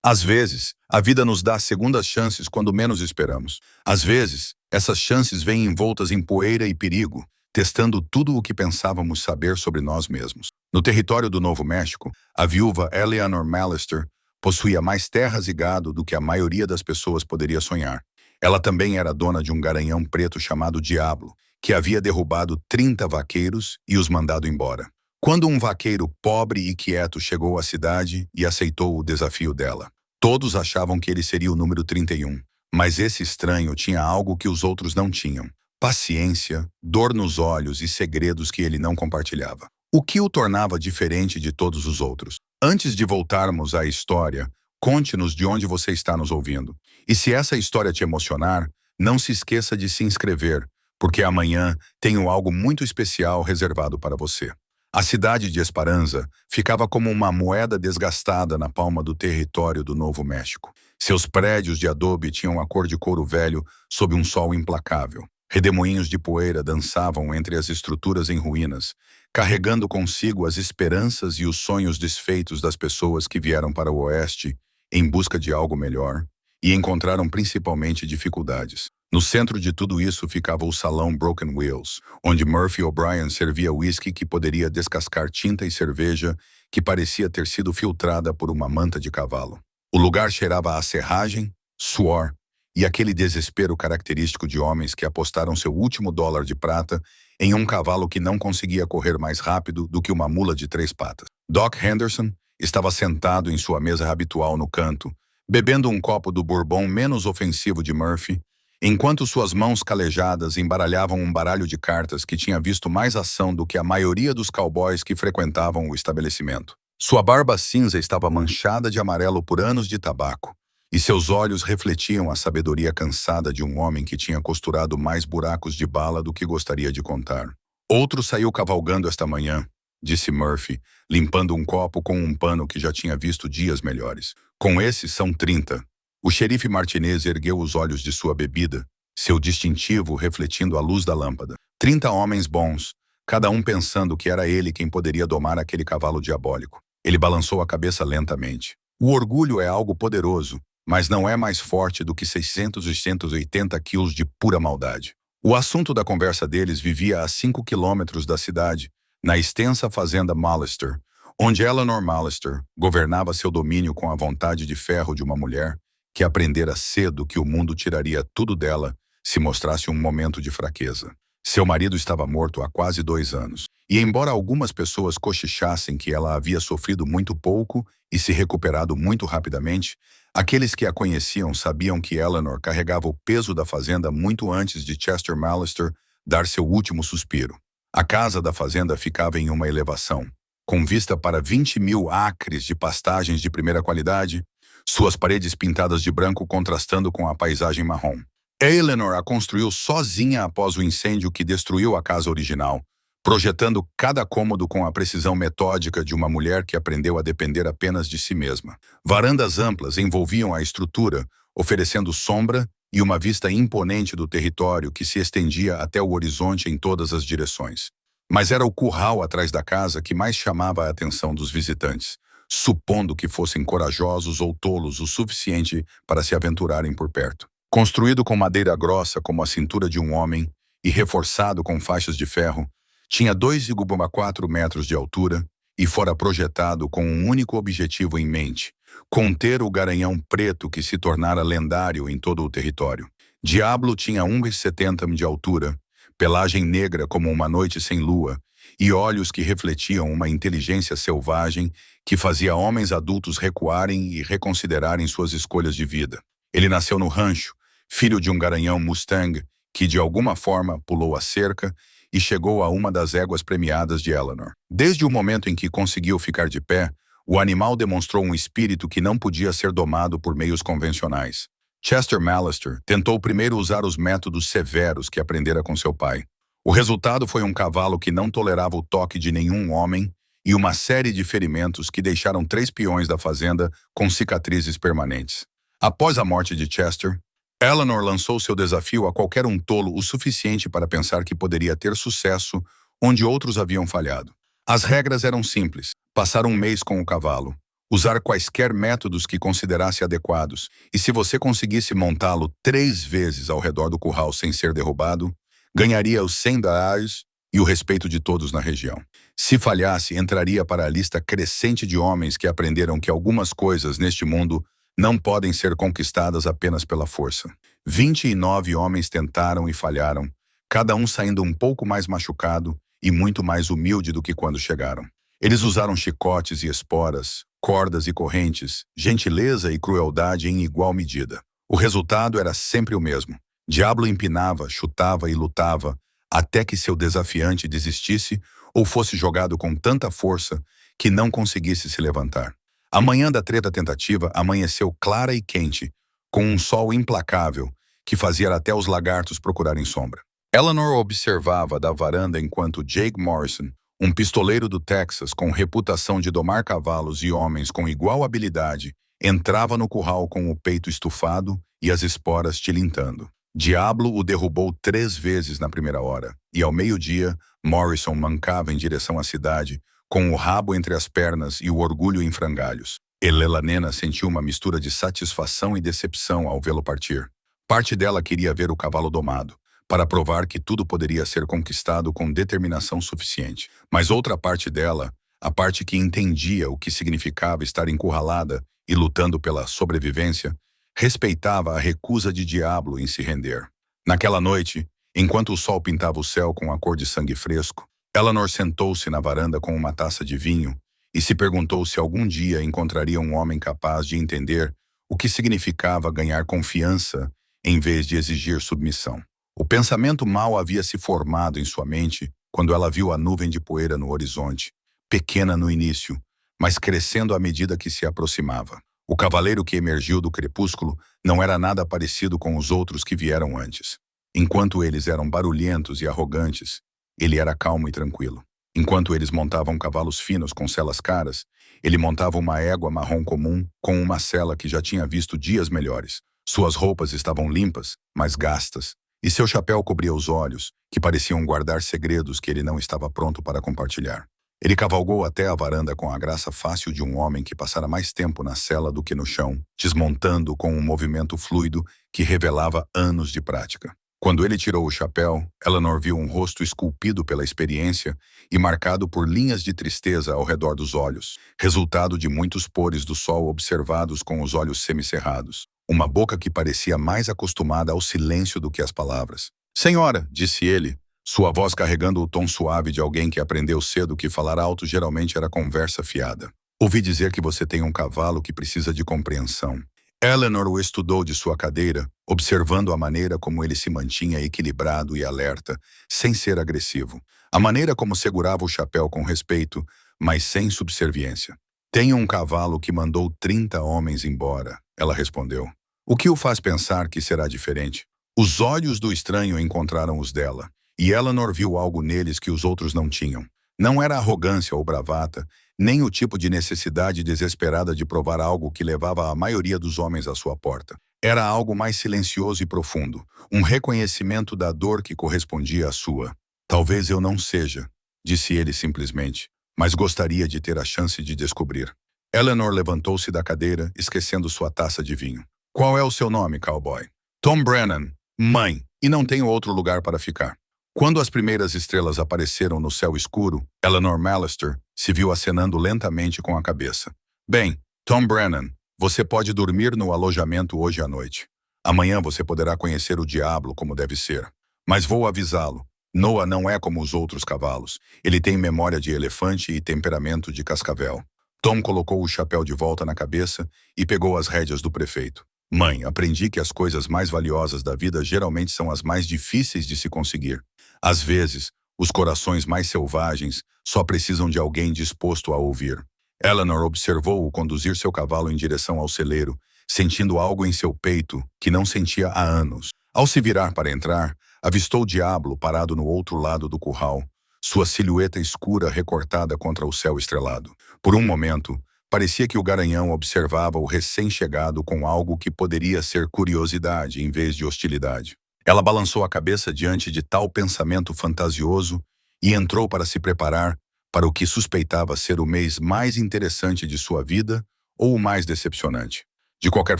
Às vezes, a vida nos dá segundas chances quando menos esperamos. Às vezes, essas chances vêm envoltas em poeira e perigo, testando tudo o que pensávamos saber sobre nós mesmos. No território do Novo México, a viúva Eleanor Mallister possuía mais terras e gado do que a maioria das pessoas poderia sonhar. Ela também era dona de um garanhão preto chamado Diablo, que havia derrubado 30 vaqueiros e os mandado embora. Quando um vaqueiro pobre e quieto chegou à cidade e aceitou o desafio dela, todos achavam que ele seria o número 31, mas esse estranho tinha algo que os outros não tinham: paciência, dor nos olhos e segredos que ele não compartilhava. O que o tornava diferente de todos os outros? Antes de voltarmos à história, conte-nos de onde você está nos ouvindo. E se essa história te emocionar, não se esqueça de se inscrever, porque amanhã tenho algo muito especial reservado para você. A cidade de Esperanza ficava como uma moeda desgastada na palma do território do Novo México. Seus prédios de adobe tinham a cor de couro velho sob um sol implacável. Redemoinhos de poeira dançavam entre as estruturas em ruínas, carregando consigo as esperanças e os sonhos desfeitos das pessoas que vieram para o oeste em busca de algo melhor e encontraram principalmente dificuldades. No centro de tudo isso ficava o salão Broken Wheels, onde Murphy O'Brien servia uísque que poderia descascar tinta e cerveja que parecia ter sido filtrada por uma manta de cavalo. O lugar cheirava a serragem, suor e aquele desespero característico de homens que apostaram seu último dólar de prata em um cavalo que não conseguia correr mais rápido do que uma mula de 3 patas. Doc Henderson estava sentado em sua mesa habitual no canto, bebendo um copo do bourbon menos ofensivo de Murphy, enquanto suas mãos calejadas embaralhavam um baralho de cartas que tinha visto mais ação do que a maioria dos cowboys que frequentavam o estabelecimento. Sua barba cinza estava manchada de amarelo por anos de tabaco, e seus olhos refletiam a sabedoria cansada de um homem que tinha costurado mais buracos de bala do que gostaria de contar. Outro saiu cavalgando esta manhã, disse Murphy, limpando um copo com um pano que já tinha visto dias melhores. Com esses são 30. O xerife Martinez ergueu os olhos de sua bebida, seu distintivo refletindo a luz da lâmpada. 30 homens bons, cada um pensando que era ele quem poderia domar aquele cavalo diabólico. Ele balançou a cabeça lentamente. O orgulho é algo poderoso, mas não é mais forte do que 680 quilos de pura maldade. O assunto da conversa deles vivia a 5 quilômetros da cidade, na extensa fazenda Mallister, onde Eleanor Mallister governava seu domínio com a vontade de ferro de uma mulher que aprendera cedo que o mundo tiraria tudo dela se mostrasse um momento de fraqueza. Seu marido estava morto há quase 2 anos, e embora algumas pessoas cochichassem que ela havia sofrido muito pouco e se recuperado muito rapidamente, aqueles que a conheciam sabiam que Eleanor carregava o peso da fazenda muito antes de Chester Mallister dar seu último suspiro. A casa da fazenda ficava em uma elevação, com vista para 20.000 acres de pastagens de primeira qualidade, suas paredes pintadas de branco contrastando com a paisagem marrom. Eleanor a construiu sozinha após o incêndio que destruiu a casa original, projetando cada cômodo com a precisão metódica de uma mulher que aprendeu a depender apenas de si mesma. Varandas amplas envolviam a estrutura, oferecendo sombra e uma vista imponente do território que se estendia até o horizonte em todas as direções. Mas era o curral atrás da casa que mais chamava a atenção dos visitantes, supondo que fossem corajosos ou tolos o suficiente para se aventurarem por perto. Construído com madeira grossa como a cintura de um homem e reforçado com faixas de ferro, tinha 2,4 metros de altura e fora projetado com um único objetivo em mente: conter o garanhão preto que se tornara lendário em todo o território. Diablo tinha 1,70 de altura, pelagem negra como uma noite sem lua e olhos que refletiam uma inteligência selvagem que fazia homens adultos recuarem e reconsiderarem suas escolhas de vida. Ele nasceu no rancho, filho de um garanhão Mustang que de alguma forma pulou a cerca e chegou a uma das éguas premiadas de Eleanor. Desde o momento em que conseguiu ficar de pé, o animal demonstrou um espírito que não podia ser domado por meios convencionais. Chester Mallister tentou primeiro usar os métodos severos que aprendera com seu pai. O resultado foi um cavalo que não tolerava o toque de nenhum homem e uma série de ferimentos que deixaram 3 peões da fazenda com cicatrizes permanentes. Após a morte de Chester, Eleanor lançou seu desafio a qualquer um tolo o suficiente para pensar que poderia ter sucesso onde outros haviam falhado. As regras eram simples: passar um mês com o cavalo, usar quaisquer métodos que considerasse adequados, e se você conseguisse montá-lo 3 vezes ao redor do curral sem ser derrubado, ganharia os $100 e o respeito de todos na região. Se falhasse, entraria para a lista crescente de homens que aprenderam que algumas coisas neste mundo não podem ser conquistadas apenas pela força. 29 homens tentaram e falharam, cada um saindo um pouco mais machucado e muito mais humilde do que quando chegaram. Eles usaram chicotes e esporas, cordas e correntes, gentileza e crueldade em igual medida. O resultado era sempre o mesmo. Diablo empinava, chutava e lutava, até que seu desafiante desistisse ou fosse jogado com tanta força que não conseguisse se levantar. A manhã da treta tentativa amanheceu clara e quente, com um sol implacável que fazia até os lagartos procurarem sombra. Eleanor observava da varanda enquanto Jake Morrison, um pistoleiro do Texas com reputação de domar cavalos e homens com igual habilidade, entrava no curral com o peito estufado e as esporas tilintando. Diablo o derrubou 3 vezes na primeira hora, e ao meio-dia, Morrison mancava em direção à cidade, com o rabo entre as pernas e o orgulho em frangalhos. Eleanor sentiu uma mistura de satisfação e decepção ao vê-lo partir. Parte dela queria ver o cavalo domado, para provar que tudo poderia ser conquistado com determinação suficiente. Mas outra parte dela, a parte que entendia o que significava estar encurralada e lutando pela sobrevivência, respeitava a recusa de Diablo em se render. Naquela noite, enquanto o sol pintava o céu com a cor de sangue fresco, Eleanor sentou-se na varanda com uma taça de vinho e se perguntou se algum dia encontraria um homem capaz de entender o que significava ganhar confiança em vez de exigir submissão. O pensamento mau havia se formado em sua mente quando ela viu a nuvem de poeira no horizonte, pequena no início, mas crescendo à medida que se aproximava. O cavaleiro que emergiu do crepúsculo não era nada parecido com os outros que vieram antes. Enquanto eles eram barulhentos e arrogantes, ele era calmo e tranquilo. Enquanto eles montavam cavalos finos com selas caras, ele montava uma égua marrom comum com uma sela que já tinha visto dias melhores. Suas roupas estavam limpas, mas gastas, e seu chapéu cobria os olhos, que pareciam guardar segredos que ele não estava pronto para compartilhar. Ele cavalgou até a varanda com a graça fácil de um homem que passara mais tempo na sela do que no chão, desmontando com um movimento fluido que revelava anos de prática. Quando ele tirou o chapéu, Eleanor viu um rosto esculpido pela experiência e marcado por linhas de tristeza ao redor dos olhos, resultado de muitos pores do sol observados com os olhos semicerrados. Uma boca que parecia mais acostumada ao silêncio do que às palavras. "Senhora", disse ele, sua voz carregando o tom suave de alguém que aprendeu cedo que falar alto geralmente era conversa fiada. "Ouvi dizer que você tem um cavalo que precisa de compreensão." Eleanor o estudou de sua cadeira, observando a maneira como ele se mantinha equilibrado e alerta, sem ser agressivo. A maneira como segurava o chapéu com respeito, mas sem subserviência. "Tenho um cavalo que mandou 30 homens embora", ela respondeu. "O que o faz pensar que será diferente?" Os olhos do estranho encontraram os dela, e Eleanor viu algo neles que os outros não tinham. Não era arrogância ou bravata, nem o tipo de necessidade desesperada de provar algo que levava a maioria dos homens à sua porta. Era algo mais silencioso e profundo, um reconhecimento da dor que correspondia à sua. "Talvez eu não seja", disse ele simplesmente, "mas gostaria de ter a chance de descobrir." Eleanor levantou-se da cadeira, esquecendo sua taça de vinho. "Qual é o seu nome, cowboy?" "Tom Brennan, mãe, e não tenho outro lugar para ficar." Quando as primeiras estrelas apareceram no céu escuro, Eleanor Mallister se viu acenando lentamente com a cabeça. "Bem, Tom Brennan, você pode dormir no alojamento hoje à noite. Amanhã você poderá conhecer o diabo como deve ser. Mas vou avisá-lo, Noah não é como os outros cavalos. Ele tem memória de elefante e temperamento de cascavel." Tom colocou o chapéu de volta na cabeça e pegou as rédeas do prefeito. "Mãe, aprendi que as coisas mais valiosas da vida geralmente são as mais difíceis de se conseguir. Às vezes, os corações mais selvagens só precisam de alguém disposto a ouvir." Eleanor observou-o conduzir seu cavalo em direção ao celeiro, sentindo algo em seu peito que não sentia há anos. Ao se virar para entrar, avistou Diablo parado no outro lado do curral, sua silhueta escura recortada contra o céu estrelado. Por um momento, parecia que o garanhão observava o recém-chegado com algo que poderia ser curiosidade em vez de hostilidade. Ela balançou a cabeça diante de tal pensamento fantasioso e entrou para se preparar para o que suspeitava ser o mês mais interessante de sua vida ou o mais decepcionante? De qualquer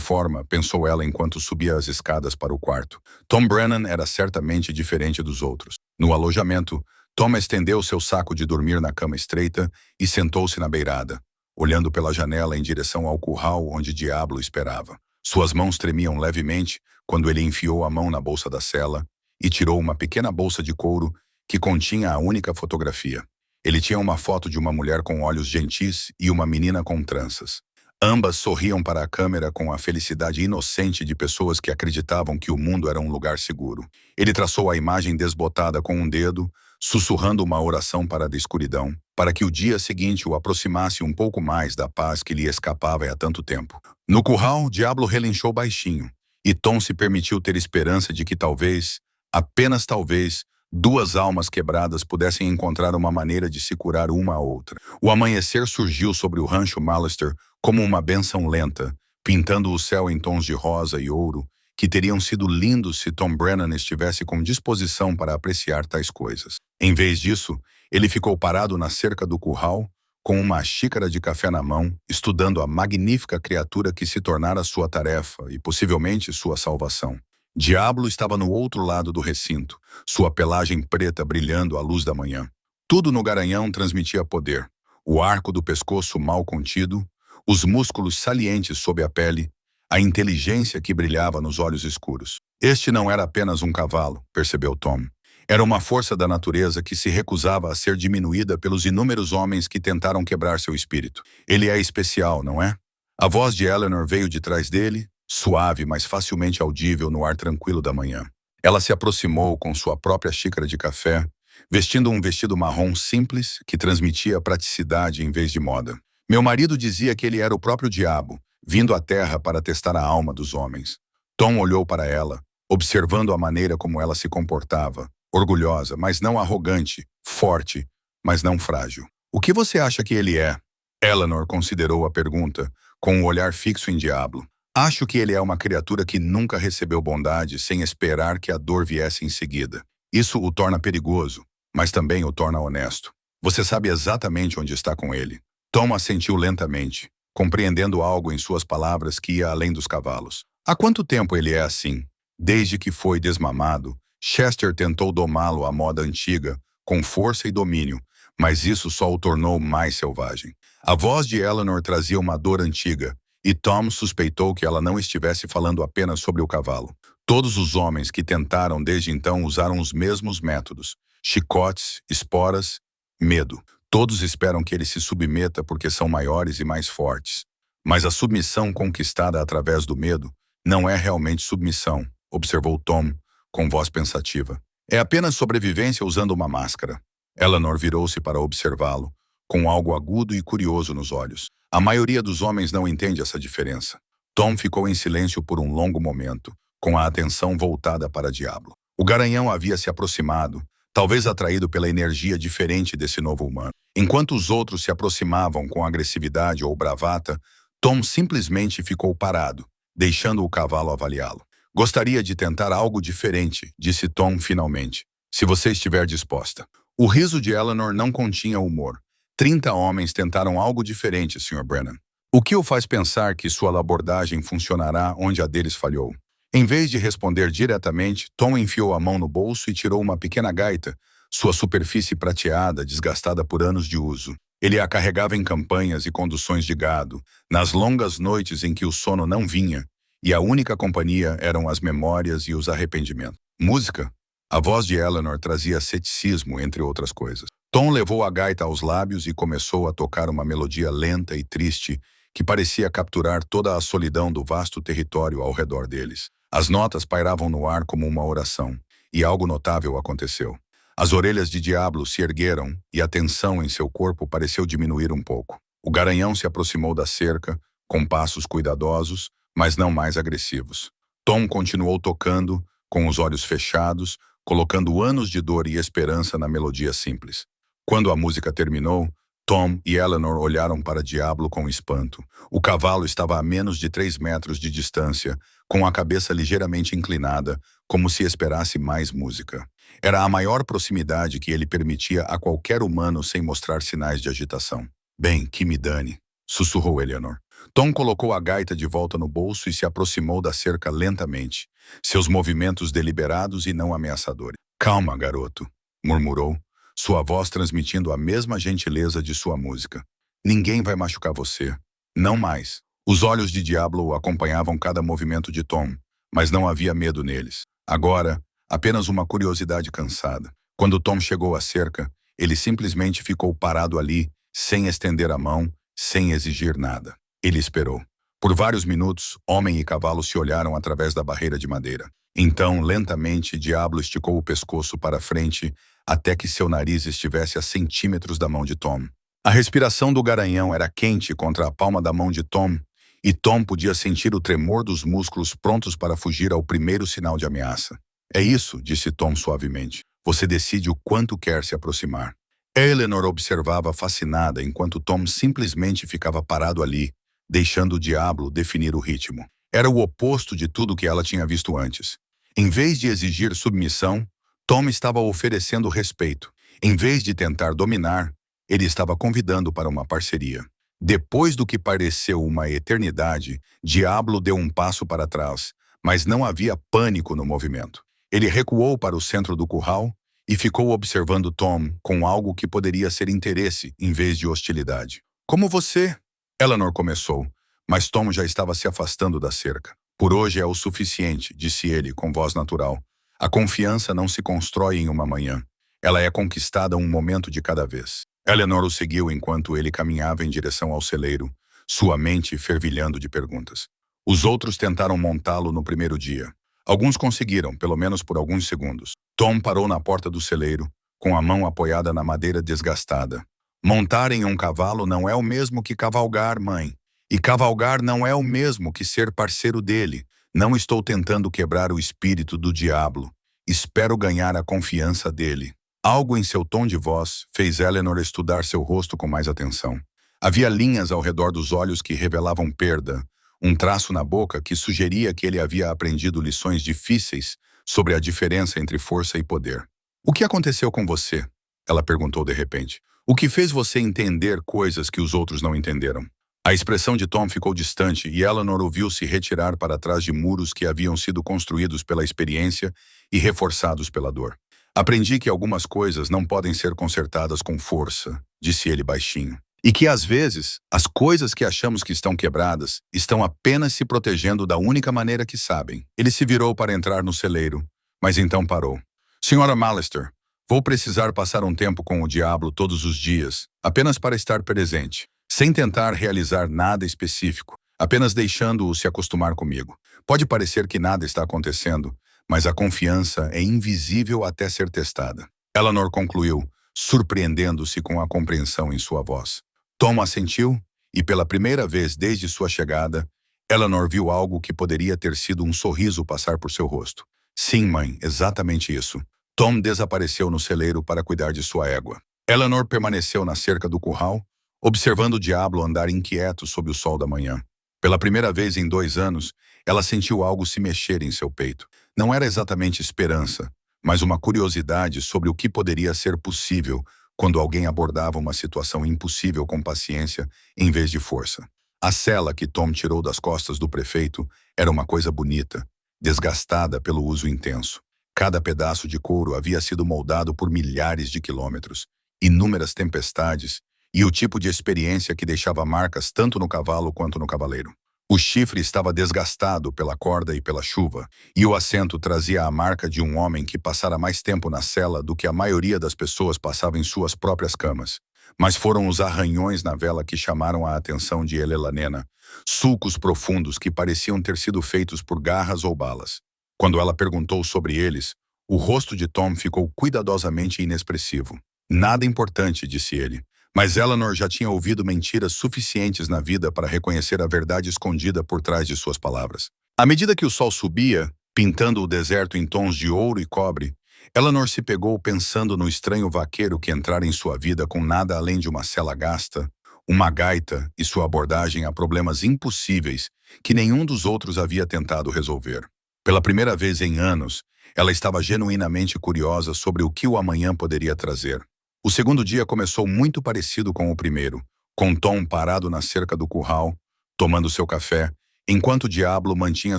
forma, pensou ela enquanto subia as escadas para o quarto, Tom Brennan era certamente diferente dos outros. No alojamento, Tom estendeu seu saco de dormir na cama estreita e sentou-se na beirada, olhando pela janela em direção ao curral onde Diablo esperava. Suas mãos tremiam levemente quando ele enfiou a mão na bolsa da cela e tirou uma pequena bolsa de couro que continha a única fotografia. Ele tinha uma foto de uma mulher com olhos gentis e uma menina com tranças. Ambas sorriam para a câmera com a felicidade inocente de pessoas que acreditavam que o mundo era um lugar seguro. Ele traçou a imagem desbotada com um dedo, sussurrando uma oração para a escuridão, para que o dia seguinte o aproximasse um pouco mais da paz que lhe escapava há tanto tempo. No curral, Diablo relinchou baixinho, e Tom se permitiu ter esperança de que talvez, apenas talvez, duas almas quebradas pudessem encontrar uma maneira de se curar uma à outra. O amanhecer surgiu sobre o rancho Mallister como uma bênção lenta, pintando o céu em tons de rosa e ouro, que teriam sido lindos se Tom Brennan estivesse com disposição para apreciar tais coisas. Em vez disso, ele ficou parado na cerca do curral, com uma xícara de café na mão, estudando a magnífica criatura que se tornara sua tarefa e possivelmente sua salvação. Diablo estava no outro lado do recinto, sua pelagem preta brilhando à luz da manhã. Tudo no garanhão transmitia poder. O arco do pescoço mal contido, os músculos salientes sob a pele, a inteligência que brilhava nos olhos escuros. Este não era apenas um cavalo, percebeu Tom. Era uma força da natureza que se recusava a ser diminuída pelos inúmeros homens que tentaram quebrar seu espírito. Ele é especial, não é? A voz de Eleanor veio de trás dele, suave, mas facilmente audível no ar tranquilo da manhã. Ela se aproximou com sua própria xícara de café, vestindo um vestido marrom simples que transmitia praticidade em vez de moda. Meu marido dizia que ele era o próprio diabo, vindo à terra para testar a alma dos homens. Tom olhou para ela, observando a maneira como ela se comportava, orgulhosa, mas não arrogante, forte, mas não frágil. O que você acha que ele é? Eleanor considerou a pergunta, com um olhar fixo em Diablo. Acho que ele é uma criatura que nunca recebeu bondade sem esperar que a dor viesse em seguida. Isso o torna perigoso, mas também o torna honesto. Você sabe exatamente onde está com ele. Tom assentiu lentamente, compreendendo algo em suas palavras que ia além dos cavalos. Há quanto tempo ele é assim? Desde que foi desmamado, Chester tentou domá-lo à moda antiga, com força e domínio, mas isso só o tornou mais selvagem. A voz de Eleanor trazia uma dor antiga, e Tom suspeitou que ela não estivesse falando apenas sobre o cavalo. Todos os homens que tentaram desde então usaram os mesmos métodos: chicotes, esporas, medo. Todos esperam que ele se submeta porque são maiores e mais fortes. Mas a submissão conquistada através do medo não é realmente submissão, observou Tom, com voz pensativa. É apenas sobrevivência usando uma máscara. Eleanor virou-se para observá-lo, com algo agudo e curioso nos olhos. A maioria dos homens não entende essa diferença. Tom ficou em silêncio por um longo momento, com a atenção voltada para Diablo. O garanhão havia se aproximado, talvez atraído pela energia diferente desse novo humano. Enquanto os outros se aproximavam com agressividade ou bravata, Tom simplesmente ficou parado, deixando o cavalo avaliá-lo. Gostaria de tentar algo diferente, disse Tom finalmente, se você estiver disposta. O riso de Eleanor não continha humor. 30 homens tentaram algo diferente, Sr. Brennan. O que o faz pensar que sua abordagem funcionará onde a deles falhou? Em vez de responder diretamente, Tom enfiou a mão no bolso e tirou uma pequena gaita, sua superfície prateada, desgastada por anos de uso. Ele a carregava em campanhas e conduções de gado, nas longas noites em que o sono não vinha, e a única companhia eram as memórias e os arrependimentos. Música? A voz de Eleanor trazia ceticismo, entre outras coisas. Tom levou a gaita aos lábios e começou a tocar uma melodia lenta e triste que parecia capturar toda a solidão do vasto território ao redor deles. As notas pairavam no ar como uma oração, e algo notável aconteceu. As orelhas de Diablo se ergueram e a tensão em seu corpo pareceu diminuir um pouco. O garanhão se aproximou da cerca, com passos cuidadosos, mas não mais agressivos. Tom continuou tocando, com os olhos fechados, colocando anos de dor e esperança na melodia simples. Quando a música terminou, Tom e Eleanor olharam para Diablo com espanto. O cavalo estava a menos de 3 metros de distância, com a cabeça ligeiramente inclinada, como se esperasse mais música. Era a maior proximidade que ele permitia a qualquer humano sem mostrar sinais de agitação. Bem, que me dane, sussurrou Eleanor. Tom colocou a gaita de volta no bolso e se aproximou da cerca lentamente, seus movimentos deliberados e não ameaçadores. Calma, garoto, murmurou, sua voz transmitindo a mesma gentileza de sua música. Ninguém vai machucar você. Não mais. Os olhos de Diablo acompanhavam cada movimento de Tom, mas não havia medo neles. Agora, apenas uma curiosidade cansada. Quando Tom chegou à cerca, ele simplesmente ficou parado ali, sem estender a mão, sem exigir nada. Ele esperou. Por vários minutos, homem e cavalo se olharam através da barreira de madeira. Então, lentamente, Diablo esticou o pescoço para frente até que seu nariz estivesse a centímetros da mão de Tom. A respiração do garanhão era quente contra a palma da mão de Tom, e Tom podia sentir o tremor dos músculos prontos para fugir ao primeiro sinal de ameaça. É isso, disse Tom suavemente. Você decide o quanto quer se aproximar. Eleanor observava fascinada enquanto Tom simplesmente ficava parado ali, deixando o Diablo definir o ritmo. Era o oposto de tudo que ela tinha visto antes. Em vez de exigir submissão, Tom estava oferecendo respeito. Em vez de tentar dominar, ele estava convidando para uma parceria. Depois do que pareceu uma eternidade, Diablo deu um passo para trás, mas não havia pânico no movimento. Ele recuou para o centro do curral e ficou observando Tom com algo que poderia ser interesse em vez de hostilidade. Como você? Eleanor começou, mas Tom já estava se afastando da cerca. Por hoje é o suficiente, disse ele com voz natural. A confiança não se constrói em uma manhã. Ela é conquistada um momento de cada vez. Eleanor o seguiu enquanto ele caminhava em direção ao celeiro, sua mente fervilhando de perguntas. Os outros tentaram montá-lo no primeiro dia. Alguns conseguiram, pelo menos por alguns segundos. Tom parou na porta do celeiro, com a mão apoiada na madeira desgastada. Montar em um cavalo não é o mesmo que cavalgar, mãe. E cavalgar não é o mesmo que ser parceiro dele. Não estou tentando quebrar o espírito do Diablo. Espero ganhar a confiança dele. Algo em seu tom de voz fez Eleanor estudar seu rosto com mais atenção. Havia linhas ao redor dos olhos que revelavam perda, um traço na boca que sugeria que ele havia aprendido lições difíceis sobre a diferença entre força e poder. O que aconteceu com você? Ela perguntou de repente. O que fez você entender coisas que os outros não entenderam? A expressão de Tom ficou distante e Eleanor o viu se retirar para trás de muros que haviam sido construídos pela experiência e reforçados pela dor. Aprendi que algumas coisas não podem ser consertadas com força, disse ele baixinho. E que, às vezes, as coisas que achamos que estão quebradas estão apenas se protegendo da única maneira que sabem. Ele se virou para entrar no celeiro, mas então parou. Senhora Mallister, vou precisar passar um tempo com o Diablo todos os dias, apenas para estar presente, sem tentar realizar nada específico, apenas deixando-o se acostumar comigo. Pode parecer que nada está acontecendo, mas a confiança é invisível até ser testada. Eleanor concluiu, surpreendendo-se com a compreensão em sua voz. Tom assentiu, e pela primeira vez desde sua chegada, Eleanor viu algo que poderia ter sido um sorriso passar por seu rosto. Sim, mãe, exatamente isso. Tom desapareceu no celeiro para cuidar de sua égua. Eleanor permaneceu na cerca do curral, observando o Diablo andar inquieto sob o sol da manhã. Pela primeira vez em 2 anos, ela sentiu algo se mexer em seu peito. Não era exatamente esperança, mas uma curiosidade sobre o que poderia ser possível quando alguém abordava uma situação impossível com paciência em vez de força. A cela que Tom tirou das costas do prefeito era uma coisa bonita, desgastada pelo uso intenso. Cada pedaço de couro havia sido moldado por milhares de quilômetros, inúmeras tempestades e o tipo de experiência que deixava marcas tanto no cavalo quanto no cavaleiro. O chifre estava desgastado pela corda e pela chuva, e o assento trazia a marca de um homem que passara mais tempo na cela do que a maioria das pessoas passava em suas próprias camas. Mas foram os arranhões na vela que chamaram a atenção de Elelanena, sulcos profundos que pareciam ter sido feitos por garras ou balas. Quando ela perguntou sobre eles, o rosto de Tom ficou cuidadosamente inexpressivo. Nada importante, disse ele. Mas Eleanor já tinha ouvido mentiras suficientes na vida para reconhecer a verdade escondida por trás de suas palavras. À medida que o sol subia, pintando o deserto em tons de ouro e cobre, Eleanor se pegou pensando no estranho vaqueiro que entrara em sua vida com nada além de uma cela gasta, uma gaita e sua abordagem a problemas impossíveis que nenhum dos outros havia tentado resolver. Pela primeira vez em anos, ela estava genuinamente curiosa sobre o que o amanhã poderia trazer. O segundo dia começou muito parecido com o primeiro, com Tom parado na cerca do curral, tomando seu café, enquanto o diabo mantinha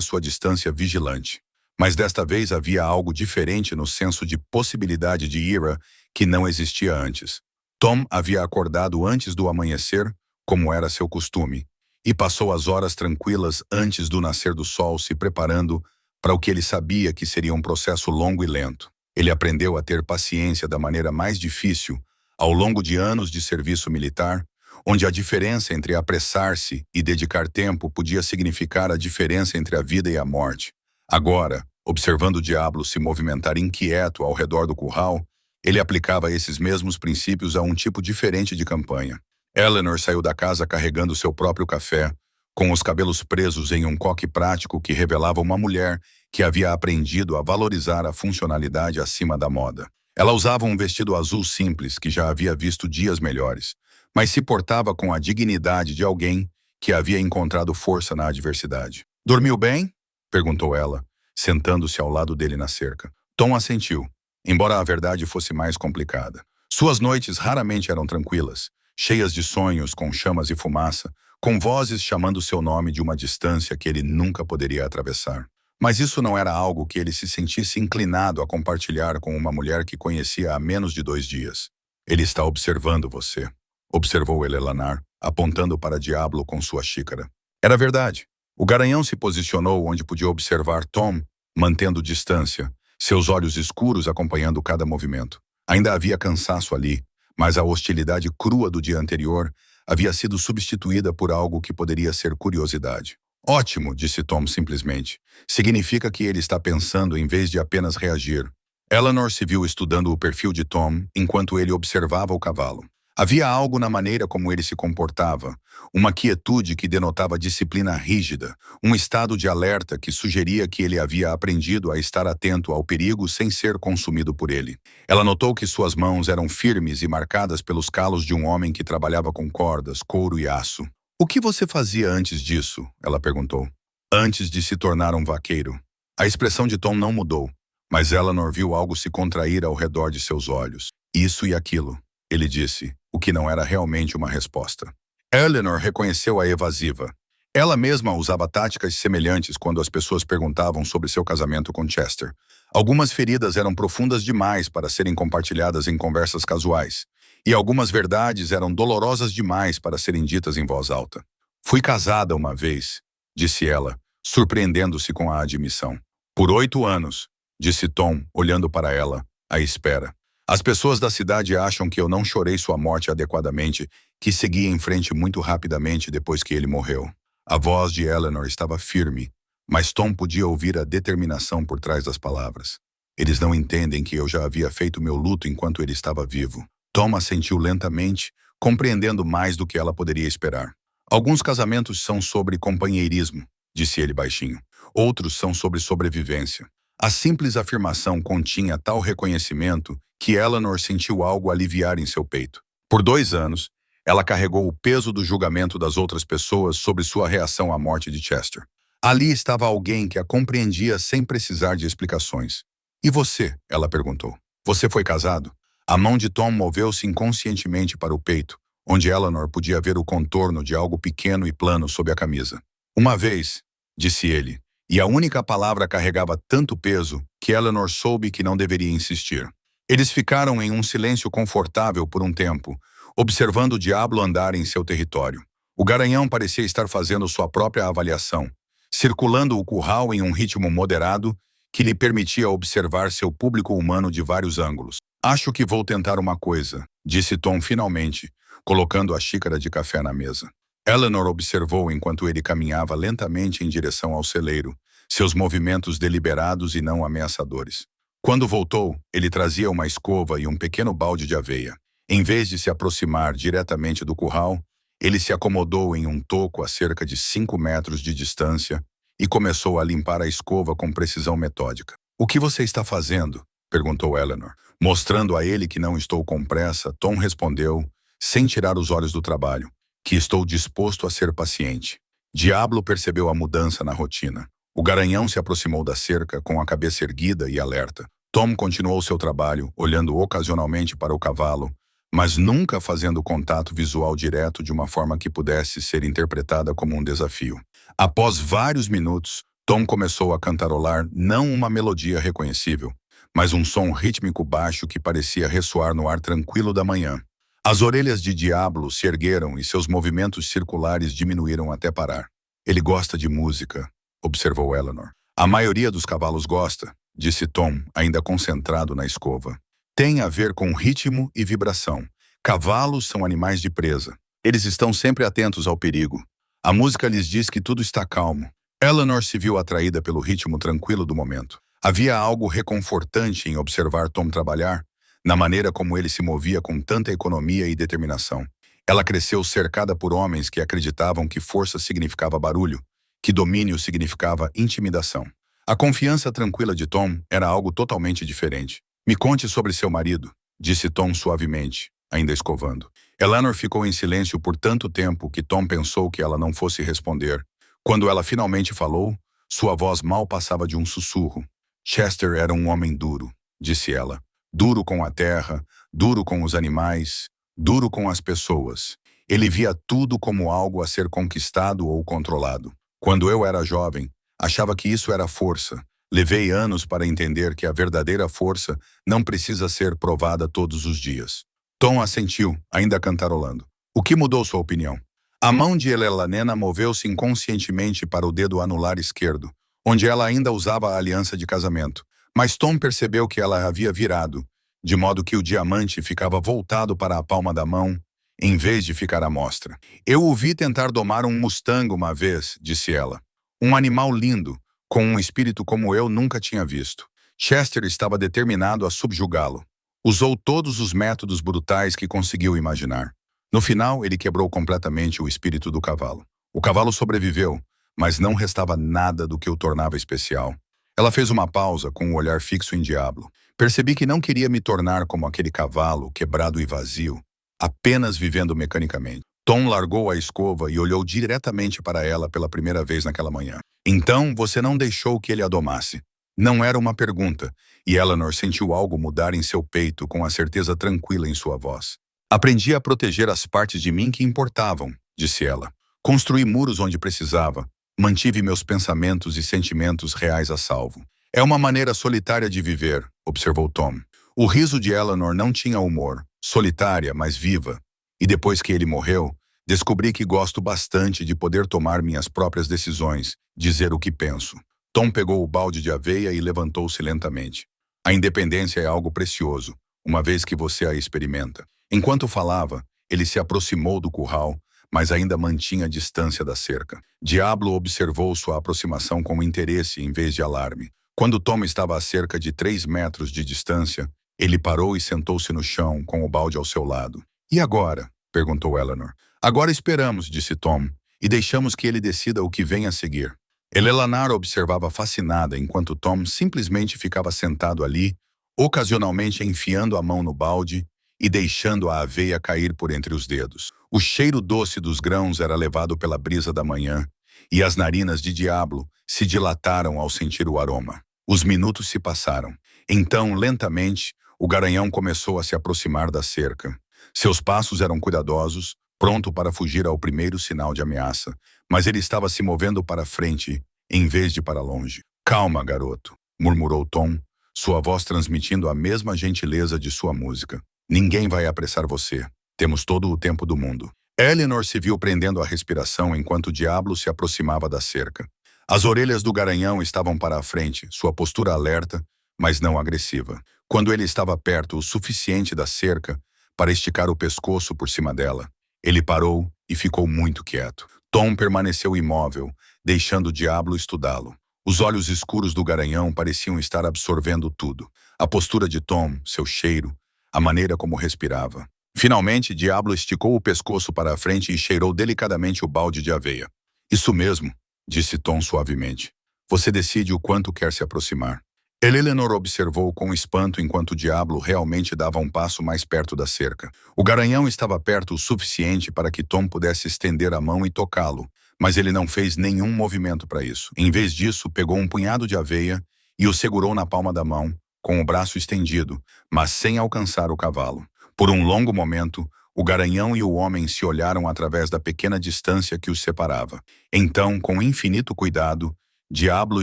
sua distância vigilante. Mas desta vez havia algo diferente no senso de possibilidade de ira que não existia antes. Tom havia acordado antes do amanhecer, como era seu costume, e passou as horas tranquilas antes do nascer do sol se preparando para o que ele sabia que seria um processo longo e lento. Ele aprendeu a ter paciência da maneira mais difícil ao longo de anos de serviço militar, onde a diferença entre apressar-se e dedicar tempo podia significar a diferença entre a vida e a morte. Agora, observando o diabo se movimentar inquieto ao redor do curral, ele aplicava esses mesmos princípios a um tipo diferente de campanha. Eleanor saiu da casa carregando seu próprio café, com os cabelos presos em um coque prático que revelava uma mulher que havia aprendido a valorizar a funcionalidade acima da moda. Ela usava um vestido azul simples que já havia visto dias melhores, mas se portava com a dignidade de alguém que havia encontrado força na adversidade. "Dormiu bem?" perguntou ela, sentando-se ao lado dele na cerca. Tom assentiu, embora a verdade fosse mais complicada. Suas noites raramente eram tranquilas, cheias de sonhos com chamas e fumaça, com vozes chamando seu nome de uma distância que ele nunca poderia atravessar. Mas isso não era algo que ele se sentisse inclinado a compartilhar com uma mulher que conhecia há menos de 2 dias. "Ele está observando você", observou Eleanor, apontando para Diablo com sua xícara. Era verdade. O garanhão se posicionou onde podia observar Tom, mantendo distância, seus olhos escuros acompanhando cada movimento. Ainda havia cansaço ali, mas a hostilidade crua do dia anterior havia sido substituída por algo que poderia ser curiosidade. "Ótimo", disse Tom simplesmente. "Significa que ele está pensando em vez de apenas reagir." Eleanor se viu estudando o perfil de Tom enquanto ele observava o cavalo. Havia algo na maneira como ele se comportava, uma quietude que denotava disciplina rígida, um estado de alerta que sugeria que ele havia aprendido a estar atento ao perigo sem ser consumido por ele. Ela notou que suas mãos eram firmes e marcadas pelos calos de um homem que trabalhava com cordas, couro e aço. "O que você fazia antes disso?" ela perguntou. "Antes de se tornar um vaqueiro." A expressão de Tom não mudou, mas Eleanor viu algo se contrair ao redor de seus olhos. "Isso e aquilo", ele disse, o que não era realmente uma resposta. Eleanor reconheceu a evasiva. Ela mesma usava táticas semelhantes quando as pessoas perguntavam sobre seu casamento com Chester. Algumas feridas eram profundas demais para serem compartilhadas em conversas casuais, e algumas verdades eram dolorosas demais para serem ditas em voz alta. "Fui casada uma vez", disse ela, surpreendendo-se com a admissão. "Por 8 anos", disse Tom, olhando para ela, à espera. "As pessoas da cidade acham que eu não chorei sua morte adequadamente, que segui em frente muito rapidamente depois que ele morreu." A voz de Eleanor estava firme, mas Tom podia ouvir a determinação por trás das palavras. "Eles não entendem que eu já havia feito meu luto enquanto ele estava vivo." Tom assentiu lentamente, compreendendo mais do que ela poderia esperar. "Alguns casamentos são sobre companheirismo", disse ele baixinho. "Outros são sobre sobrevivência." A simples afirmação continha tal reconhecimento que Eleanor sentiu algo aliviar em seu peito. Por 2 anos, ela carregou o peso do julgamento das outras pessoas sobre sua reação à morte de Chester. Ali estava alguém que a compreendia sem precisar de explicações. "E você?" ela perguntou. "Você foi casado?" A mão de Tom moveu-se inconscientemente para o peito, onde Eleanor podia ver o contorno de algo pequeno e plano sob a camisa. "Uma vez", disse ele, e a única palavra carregava tanto peso que Eleanor soube que não deveria insistir. Eles ficaram em um silêncio confortável por um tempo, observando o diabo andar em seu território. O garanhão parecia estar fazendo sua própria avaliação, circulando o curral em um ritmo moderado que lhe permitia observar seu público humano de vários ângulos. "Acho que vou tentar uma coisa", disse Tom finalmente, colocando a xícara de café na mesa. Eleanor observou enquanto ele caminhava lentamente em direção ao celeiro, seus movimentos deliberados e não ameaçadores. Quando voltou, ele trazia uma escova e um pequeno balde de aveia. Em vez de se aproximar diretamente do curral, ele se acomodou em um toco a cerca de 5 metros de distância e começou a limpar a escova com precisão metódica. "O que você está fazendo?" perguntou Eleanor. Mostrando a ele que não estou com pressa, Tom respondeu, sem tirar os olhos do trabalho, que estou disposto a ser paciente. Diablo percebeu a mudança na rotina. O garanhão se aproximou da cerca com a cabeça erguida e alerta. Tom continuou seu trabalho, olhando ocasionalmente para o cavalo, mas nunca fazendo contato visual direto de uma forma que pudesse ser interpretada como um desafio. Após vários minutos, Tom começou a cantarolar não uma melodia reconhecível, mas um som rítmico baixo que parecia ressoar no ar tranquilo da manhã. As orelhas de Diablo se ergueram e seus movimentos circulares diminuíram até parar. Ele gosta de música, observou Eleanor. A maioria dos cavalos gosta, disse Tom, ainda concentrado na escova. Tem a ver com ritmo e vibração. Cavalos são animais de presa. Eles estão sempre atentos ao perigo. A música lhes diz que tudo está calmo. Eleanor se viu atraída pelo ritmo tranquilo do momento. Havia algo reconfortante em observar Tom trabalhar, na maneira como ele se movia com tanta economia e determinação. Ela cresceu cercada por homens que acreditavam que força significava barulho, que domínio significava intimidação. A confiança tranquila de Tom era algo totalmente diferente. Me conte sobre seu marido, disse Tom suavemente, ainda escovando. Eleanor ficou em silêncio por tanto tempo que Tom pensou que ela não fosse responder. Quando ela finalmente falou, sua voz mal passava de um sussurro. Chester era um homem duro, disse ela. Duro com a terra, duro com os animais, duro com as pessoas. Ele via tudo como algo a ser conquistado ou controlado. Quando eu era jovem, achava que isso era força. Levei anos para entender que a verdadeira força não precisa ser provada todos os dias. Tom assentiu, ainda cantarolando. O que mudou sua opinião? A mão de Elelanena moveu-se inconscientemente para o dedo anular esquerdo, onde ela ainda usava a aliança de casamento. Mas Tom percebeu que ela havia virado, de modo que o diamante ficava voltado para a palma da mão, em vez de ficar à mostra. Eu o vi tentar domar um Mustang uma vez, disse ela. Um animal lindo, com um espírito como eu nunca tinha visto. Chester estava determinado a subjugá-lo. Usou todos os métodos brutais que conseguiu imaginar. No final, ele quebrou completamente o espírito do cavalo. O cavalo sobreviveu, mas não restava nada do que o tornava especial. Ela fez uma pausa com o olhar fixo em Diablo. Percebi que não queria me tornar como aquele cavalo, quebrado e vazio, apenas vivendo mecanicamente. Tom largou a escova e olhou diretamente para ela pela primeira vez naquela manhã. Então, você não deixou que ele a domasse. Não era uma pergunta, e Eleanor sentiu algo mudar em seu peito com a certeza tranquila em sua voz. Aprendi a proteger as partes de mim que importavam, disse ela. Construí muros onde precisava. Mantive meus pensamentos e sentimentos reais a salvo. É uma maneira solitária de viver, observou Tom. O riso de Eleanor não tinha humor, solitária, mas viva. E depois que ele morreu, descobri que gosto bastante de poder tomar minhas próprias decisões, dizer o que penso. Tom pegou o balde de aveia e levantou-se lentamente. A independência é algo precioso, uma vez que você a experimenta. Enquanto falava, ele se aproximou do curral, mas ainda mantinha a distância da cerca. Diablo observou sua aproximação com interesse em vez de alarme. Quando Tom estava a cerca de 3 metros de distância, ele parou e sentou-se no chão, com o balde ao seu lado. E agora? Perguntou Eleanor. Agora esperamos, disse Tom, e deixamos que ele decida o que vem a seguir. Eleanor observava fascinada enquanto Tom simplesmente ficava sentado ali, ocasionalmente enfiando a mão no balde e deixando a aveia cair por entre os dedos. O cheiro doce dos grãos era levado pela brisa da manhã, e as narinas de Diablo se dilataram ao sentir o aroma. Os minutos se passaram. Então, lentamente, o garanhão começou a se aproximar da cerca. Seus passos eram cuidadosos, pronto para fugir ao primeiro sinal de ameaça, mas ele estava se movendo para frente, em vez de para longe. Calma, garoto, murmurou Tom, sua voz transmitindo a mesma gentileza de sua música. Ninguém vai apressar você. Temos todo o tempo do mundo. Eleanor se viu prendendo a respiração enquanto o Diablo se aproximava da cerca. As orelhas do garanhão estavam para a frente, sua postura alerta, mas não agressiva. Quando ele estava perto o suficiente da cerca para esticar o pescoço por cima dela, ele parou e ficou muito quieto. Tom permaneceu imóvel, deixando o Diablo estudá-lo. Os olhos escuros do garanhão pareciam estar absorvendo tudo. A postura de Tom, seu cheiro, a maneira como respirava. Finalmente, Diablo esticou o pescoço para a frente e cheirou delicadamente o balde de aveia. Isso mesmo, disse Tom suavemente. Você decide o quanto quer se aproximar. Eleanor observou com espanto enquanto o Diablo realmente dava um passo mais perto da cerca. O garanhão estava perto o suficiente para que Tom pudesse estender a mão e tocá-lo, mas ele não fez nenhum movimento para isso. Em vez disso, pegou um punhado de aveia e o segurou na palma da mão, com o braço estendido, mas sem alcançar o cavalo. Por um longo momento, o garanhão e o homem se olharam através da pequena distância que os separava. Então, com infinito cuidado, Diablo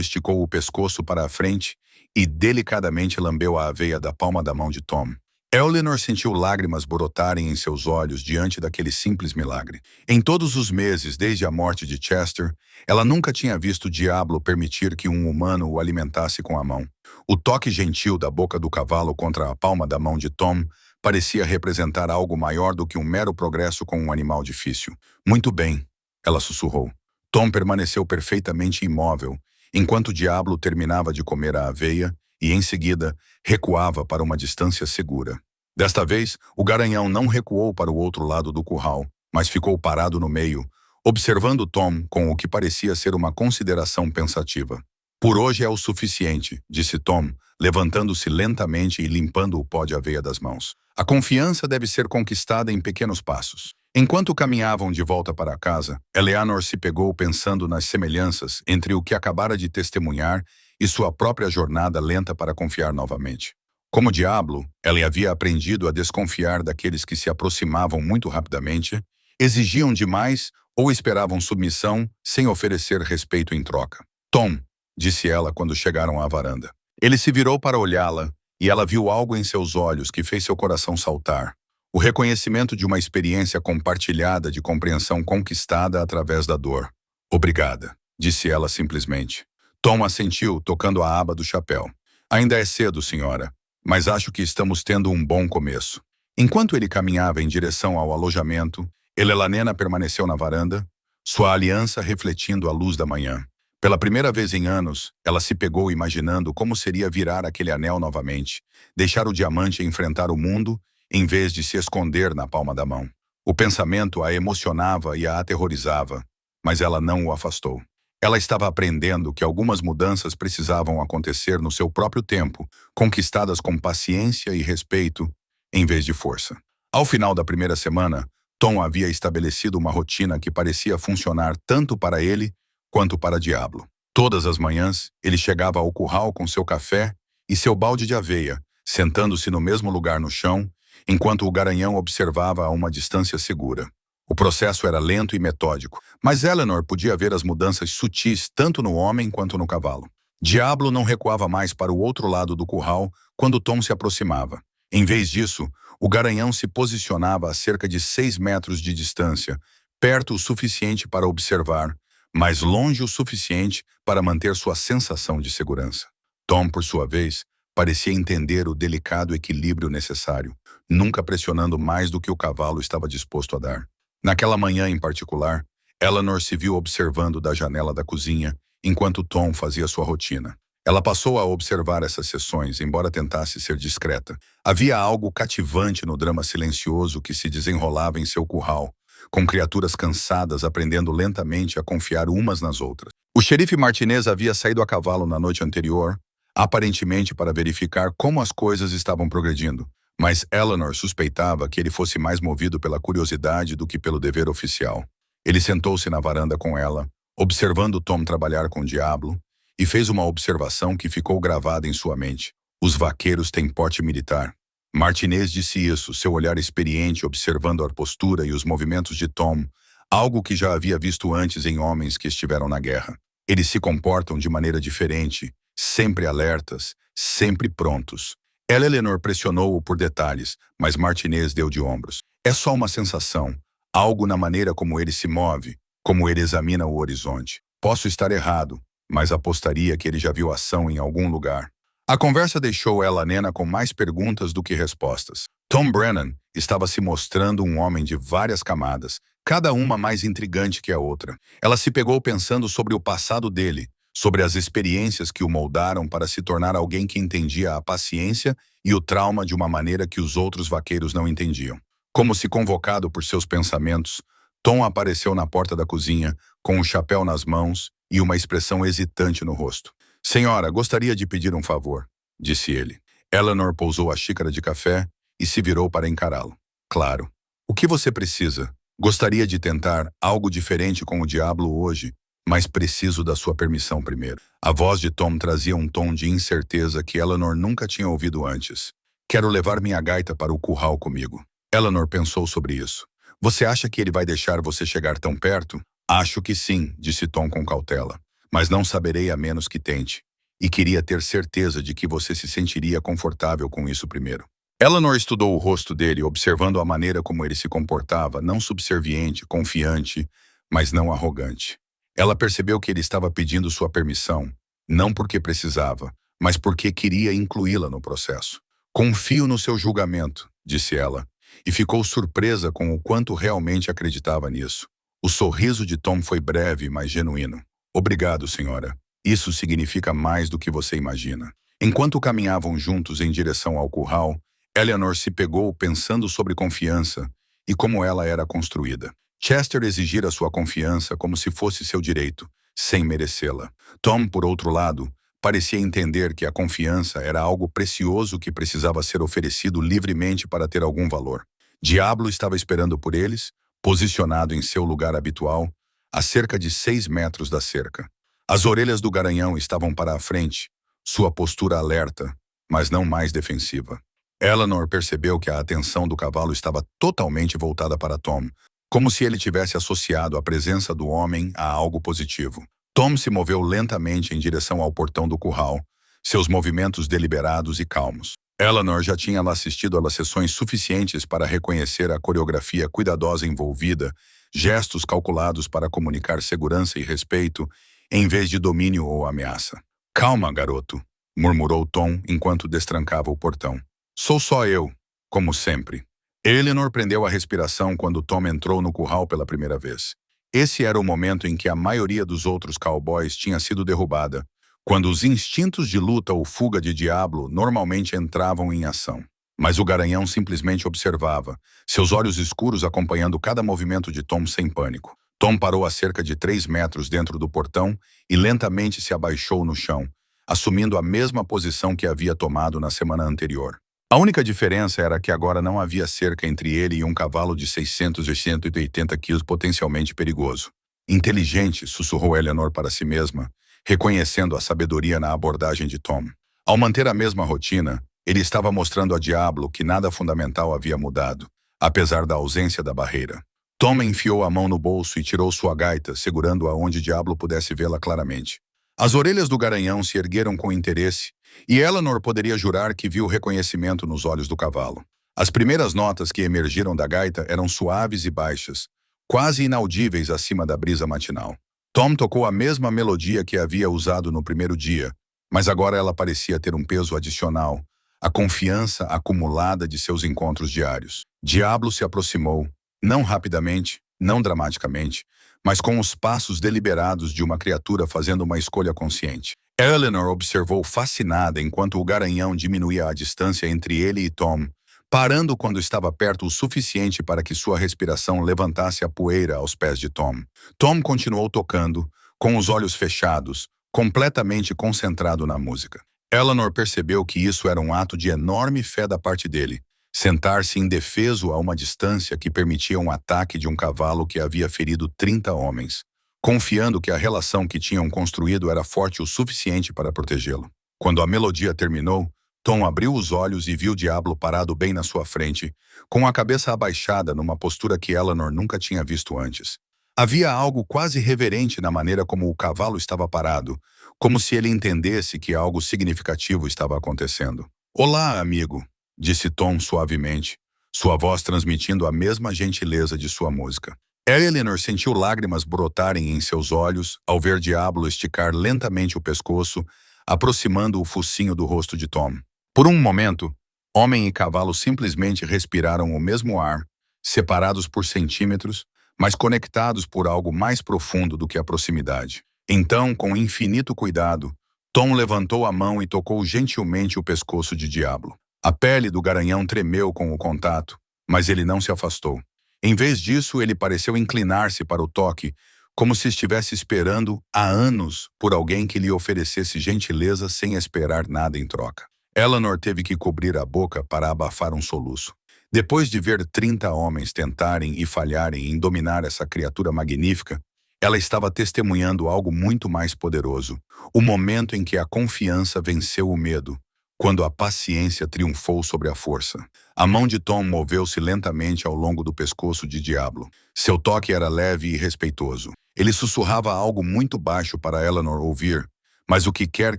esticou o pescoço para a frente e delicadamente lambeu a aveia da palma da mão de Tom. Eleanor sentiu lágrimas brotarem em seus olhos diante daquele simples milagre. Em todos os meses desde a morte de Chester, ela nunca tinha visto Diablo permitir que um humano o alimentasse com a mão. O toque gentil da boca do cavalo contra a palma da mão de Tom parecia representar algo maior do que um mero progresso com um animal difícil. Muito bem, ela sussurrou. Tom permaneceu perfeitamente imóvel, enquanto Diablo terminava de comer a aveia e, em seguida, recuava para uma distância segura. Desta vez, o garanhão não recuou para o outro lado do curral, mas ficou parado no meio, observando Tom com o que parecia ser uma consideração pensativa. Por hoje é o suficiente, disse Tom, levantando-se lentamente e limpando o pó de aveia das mãos. A confiança deve ser conquistada em pequenos passos. Enquanto caminhavam de volta para casa, Eleanor se pegou pensando nas semelhanças entre o que acabara de testemunhar e sua própria jornada lenta para confiar novamente. Como Diablo, ela havia aprendido a desconfiar daqueles que se aproximavam muito rapidamente, exigiam demais ou esperavam submissão sem oferecer respeito em troca. Tom, disse ela quando chegaram à varanda. Ele se virou para olhá-la e ela viu algo em seus olhos que fez seu coração saltar. O reconhecimento de uma experiência compartilhada de compreensão conquistada através da dor. Obrigada, disse ela simplesmente. Tom assentiu, tocando a aba do chapéu. Ainda é cedo, senhora, mas acho que estamos tendo um bom começo. Enquanto ele caminhava em direção ao alojamento, Eleanor permaneceu na varanda, sua aliança refletindo a luz da manhã. Pela primeira vez em anos, ela se pegou imaginando como seria virar aquele anel novamente, deixar o diamante enfrentar o mundo, em vez de se esconder na palma da mão. O pensamento a emocionava e a aterrorizava, mas ela não o afastou. Ela estava aprendendo que algumas mudanças precisavam acontecer no seu próprio tempo, conquistadas com paciência e respeito, em vez de força. Ao final da primeira semana, Tom havia estabelecido uma rotina que parecia funcionar tanto para ele quanto para Diablo. Todas as manhãs, ele chegava ao curral com seu café e seu balde de aveia, sentando-se no mesmo lugar no chão, enquanto o garanhão observava a uma distância segura. O processo era lento e metódico, mas Eleanor podia ver as mudanças sutis tanto no homem quanto no cavalo. Diablo não recuava mais para o outro lado do curral quando Tom se aproximava. Em vez disso, o garanhão se posicionava a cerca de 6 metros de distância, perto o suficiente para observar, mas longe o suficiente para manter sua sensação de segurança. Tom, por sua vez, parecia entender o delicado equilíbrio necessário, nunca pressionando mais do que o cavalo estava disposto a dar. Naquela manhã em particular, Eleanor se viu observando da janela da cozinha, enquanto Tom fazia sua rotina. Ela passou a observar essas sessões, embora tentasse ser discreta. Havia algo cativante no drama silencioso que se desenrolava em seu curral, com criaturas cansadas aprendendo lentamente a confiar umas nas outras. O xerife Martinez havia saído a cavalo na noite anterior, aparentemente para verificar como as coisas estavam progredindo, mas Eleanor suspeitava que ele fosse mais movido pela curiosidade do que pelo dever oficial. Ele sentou-se na varanda com ela, observando Tom trabalhar com o Diablo, e fez uma observação que ficou gravada em sua mente. Os vaqueiros têm porte militar. Martinez disse isso, seu olhar experiente observando a postura e os movimentos de Tom, algo que já havia visto antes em homens que estiveram na guerra. Eles se comportam de maneira diferente, sempre alertas, sempre prontos. Eleanor pressionou-o por detalhes, mas Martinez deu de ombros. É só uma sensação, algo na maneira como ele se move, como ele examina o horizonte. Posso estar errado, mas apostaria que ele já viu ação em algum lugar. A conversa deixou Eleanor com mais perguntas do que respostas. Tom Brennan estava se mostrando um homem de várias camadas, cada uma mais intrigante que a outra. Ela se pegou pensando sobre o passado dele, sobre as experiências que o moldaram para se tornar alguém que entendia a paciência e o trauma de uma maneira que os outros vaqueiros não entendiam. Como se convocado por seus pensamentos, Tom apareceu na porta da cozinha, com um chapéu nas mãos e uma expressão hesitante no rosto. Senhora, gostaria de pedir um favor, disse ele. Eleanor pousou a xícara de café e se virou para encará-lo. Claro. O que você precisa? Gostaria de tentar algo diferente com o Diablo hoje, mas preciso da sua permissão primeiro. A voz de Tom trazia um tom de incerteza que Eleanor nunca tinha ouvido antes. Quero levar minha gaita para o curral comigo. Eleanor pensou sobre isso. Você acha que ele vai deixar você chegar tão perto? Acho que sim, disse Tom com cautela. Mas não saberei a menos que tente. E queria ter certeza de que você se sentiria confortável com isso primeiro. Eleanor estudou o rosto dele, observando a maneira como ele se comportava, não subserviente, confiante, mas não arrogante. Ela percebeu que ele estava pedindo sua permissão, não porque precisava, mas porque queria incluí-la no processo. Confio no seu julgamento, disse ela, e ficou surpresa com o quanto realmente acreditava nisso. O sorriso de Tom foi breve, mas genuíno. Obrigado, senhora. Isso significa mais do que você imagina. Enquanto caminhavam juntos em direção ao curral, Eleanor se pegou pensando sobre confiança e como ela era construída. Chester exigira sua confiança como se fosse seu direito, sem merecê-la. Tom, por outro lado, parecia entender que a confiança era algo precioso que precisava ser oferecido livremente para ter algum valor. Diablo estava esperando por eles, posicionado em seu lugar habitual, a cerca de 6 metros da cerca. As orelhas do garanhão estavam para a frente, sua postura alerta, mas não mais defensiva. Eleanor percebeu que a atenção do cavalo estava totalmente voltada para Tom, como se ele tivesse associado a presença do homem a algo positivo. Tom se moveu lentamente em direção ao portão do curral, seus movimentos deliberados e calmos. Eleanor já tinha assistido a sessões suficientes para reconhecer a coreografia cuidadosa envolvida, gestos calculados para comunicar segurança e respeito, em vez de domínio ou ameaça. Calma, garoto, murmurou Tom enquanto destrancava o portão. Sou só eu, como sempre. Eleanor prendeu a respiração quando Tom entrou no curral pela primeira vez. Esse era o momento em que a maioria dos outros cowboys tinha sido derrubada, quando os instintos de luta ou fuga de Diablo normalmente entravam em ação. Mas o garanhão simplesmente observava, seus olhos escuros acompanhando cada movimento de Tom sem pânico. Tom parou a cerca de 3 metros dentro do portão e lentamente se abaixou no chão, assumindo a mesma posição que havia tomado na semana anterior. A única diferença era que agora não havia cerca entre ele e um cavalo de 600 e 180 quilos potencialmente perigoso. Inteligente, sussurrou Eleanor para si mesma, reconhecendo a sabedoria na abordagem de Tom. Ao manter a mesma rotina, ele estava mostrando a Diablo que nada fundamental havia mudado, apesar da ausência da barreira. Tom enfiou a mão no bolso e tirou sua gaita, segurando-a onde Diablo pudesse vê-la claramente. As orelhas do garanhão se ergueram com interesse, e Eleanor poderia jurar que viu reconhecimento nos olhos do cavalo. As primeiras notas que emergiram da gaita eram suaves e baixas, quase inaudíveis acima da brisa matinal. Tom tocou a mesma melodia que havia usado no primeiro dia, mas agora ela parecia ter um peso adicional, a confiança acumulada de seus encontros diários. Diablo se aproximou, não rapidamente, não dramaticamente, mas com os passos deliberados de uma criatura fazendo uma escolha consciente. Eleanor observou fascinada enquanto o garanhão diminuía a distância entre ele e Tom, parando quando estava perto o suficiente para que sua respiração levantasse a poeira aos pés de Tom. Tom continuou tocando, com os olhos fechados, completamente concentrado na música. Eleanor percebeu que isso era um ato de enorme fé da parte dele, sentar-se indefeso a uma distância que permitia um ataque de um cavalo que havia ferido 30 homens, confiando que a relação que tinham construído era forte o suficiente para protegê-lo. Quando a melodia terminou, Tom abriu os olhos e viu Diablo parado bem na sua frente, com a cabeça abaixada numa postura que Eleanor nunca tinha visto antes. Havia algo quase reverente na maneira como o cavalo estava parado, como se ele entendesse que algo significativo estava acontecendo. "Olá, amigo", disse Tom suavemente, sua voz transmitindo a mesma gentileza de sua música. Eleanor sentiu lágrimas brotarem em seus olhos ao ver Diablo esticar lentamente o pescoço, aproximando o focinho do rosto de Tom. Por um momento, homem e cavalo simplesmente respiraram o mesmo ar, separados por centímetros, mas conectados por algo mais profundo do que a proximidade. Então, com infinito cuidado, Tom levantou a mão e tocou gentilmente o pescoço de Diablo. A pele do garanhão tremeu com o contato, mas ele não se afastou. Em vez disso, ele pareceu inclinar-se para o toque, como se estivesse esperando há anos por alguém que lhe oferecesse gentileza sem esperar nada em troca. Eleanor teve que cobrir a boca para abafar um soluço. Depois de ver 30 homens tentarem e falharem em dominar essa criatura magnífica, ela estava testemunhando algo muito mais poderoso, o momento em que a confiança venceu o medo, quando a paciência triunfou sobre a força. A mão de Tom moveu-se lentamente ao longo do pescoço de Diablo. Seu toque era leve e respeitoso. Ele sussurrava algo muito baixo para Eleanor ouvir, mas o que quer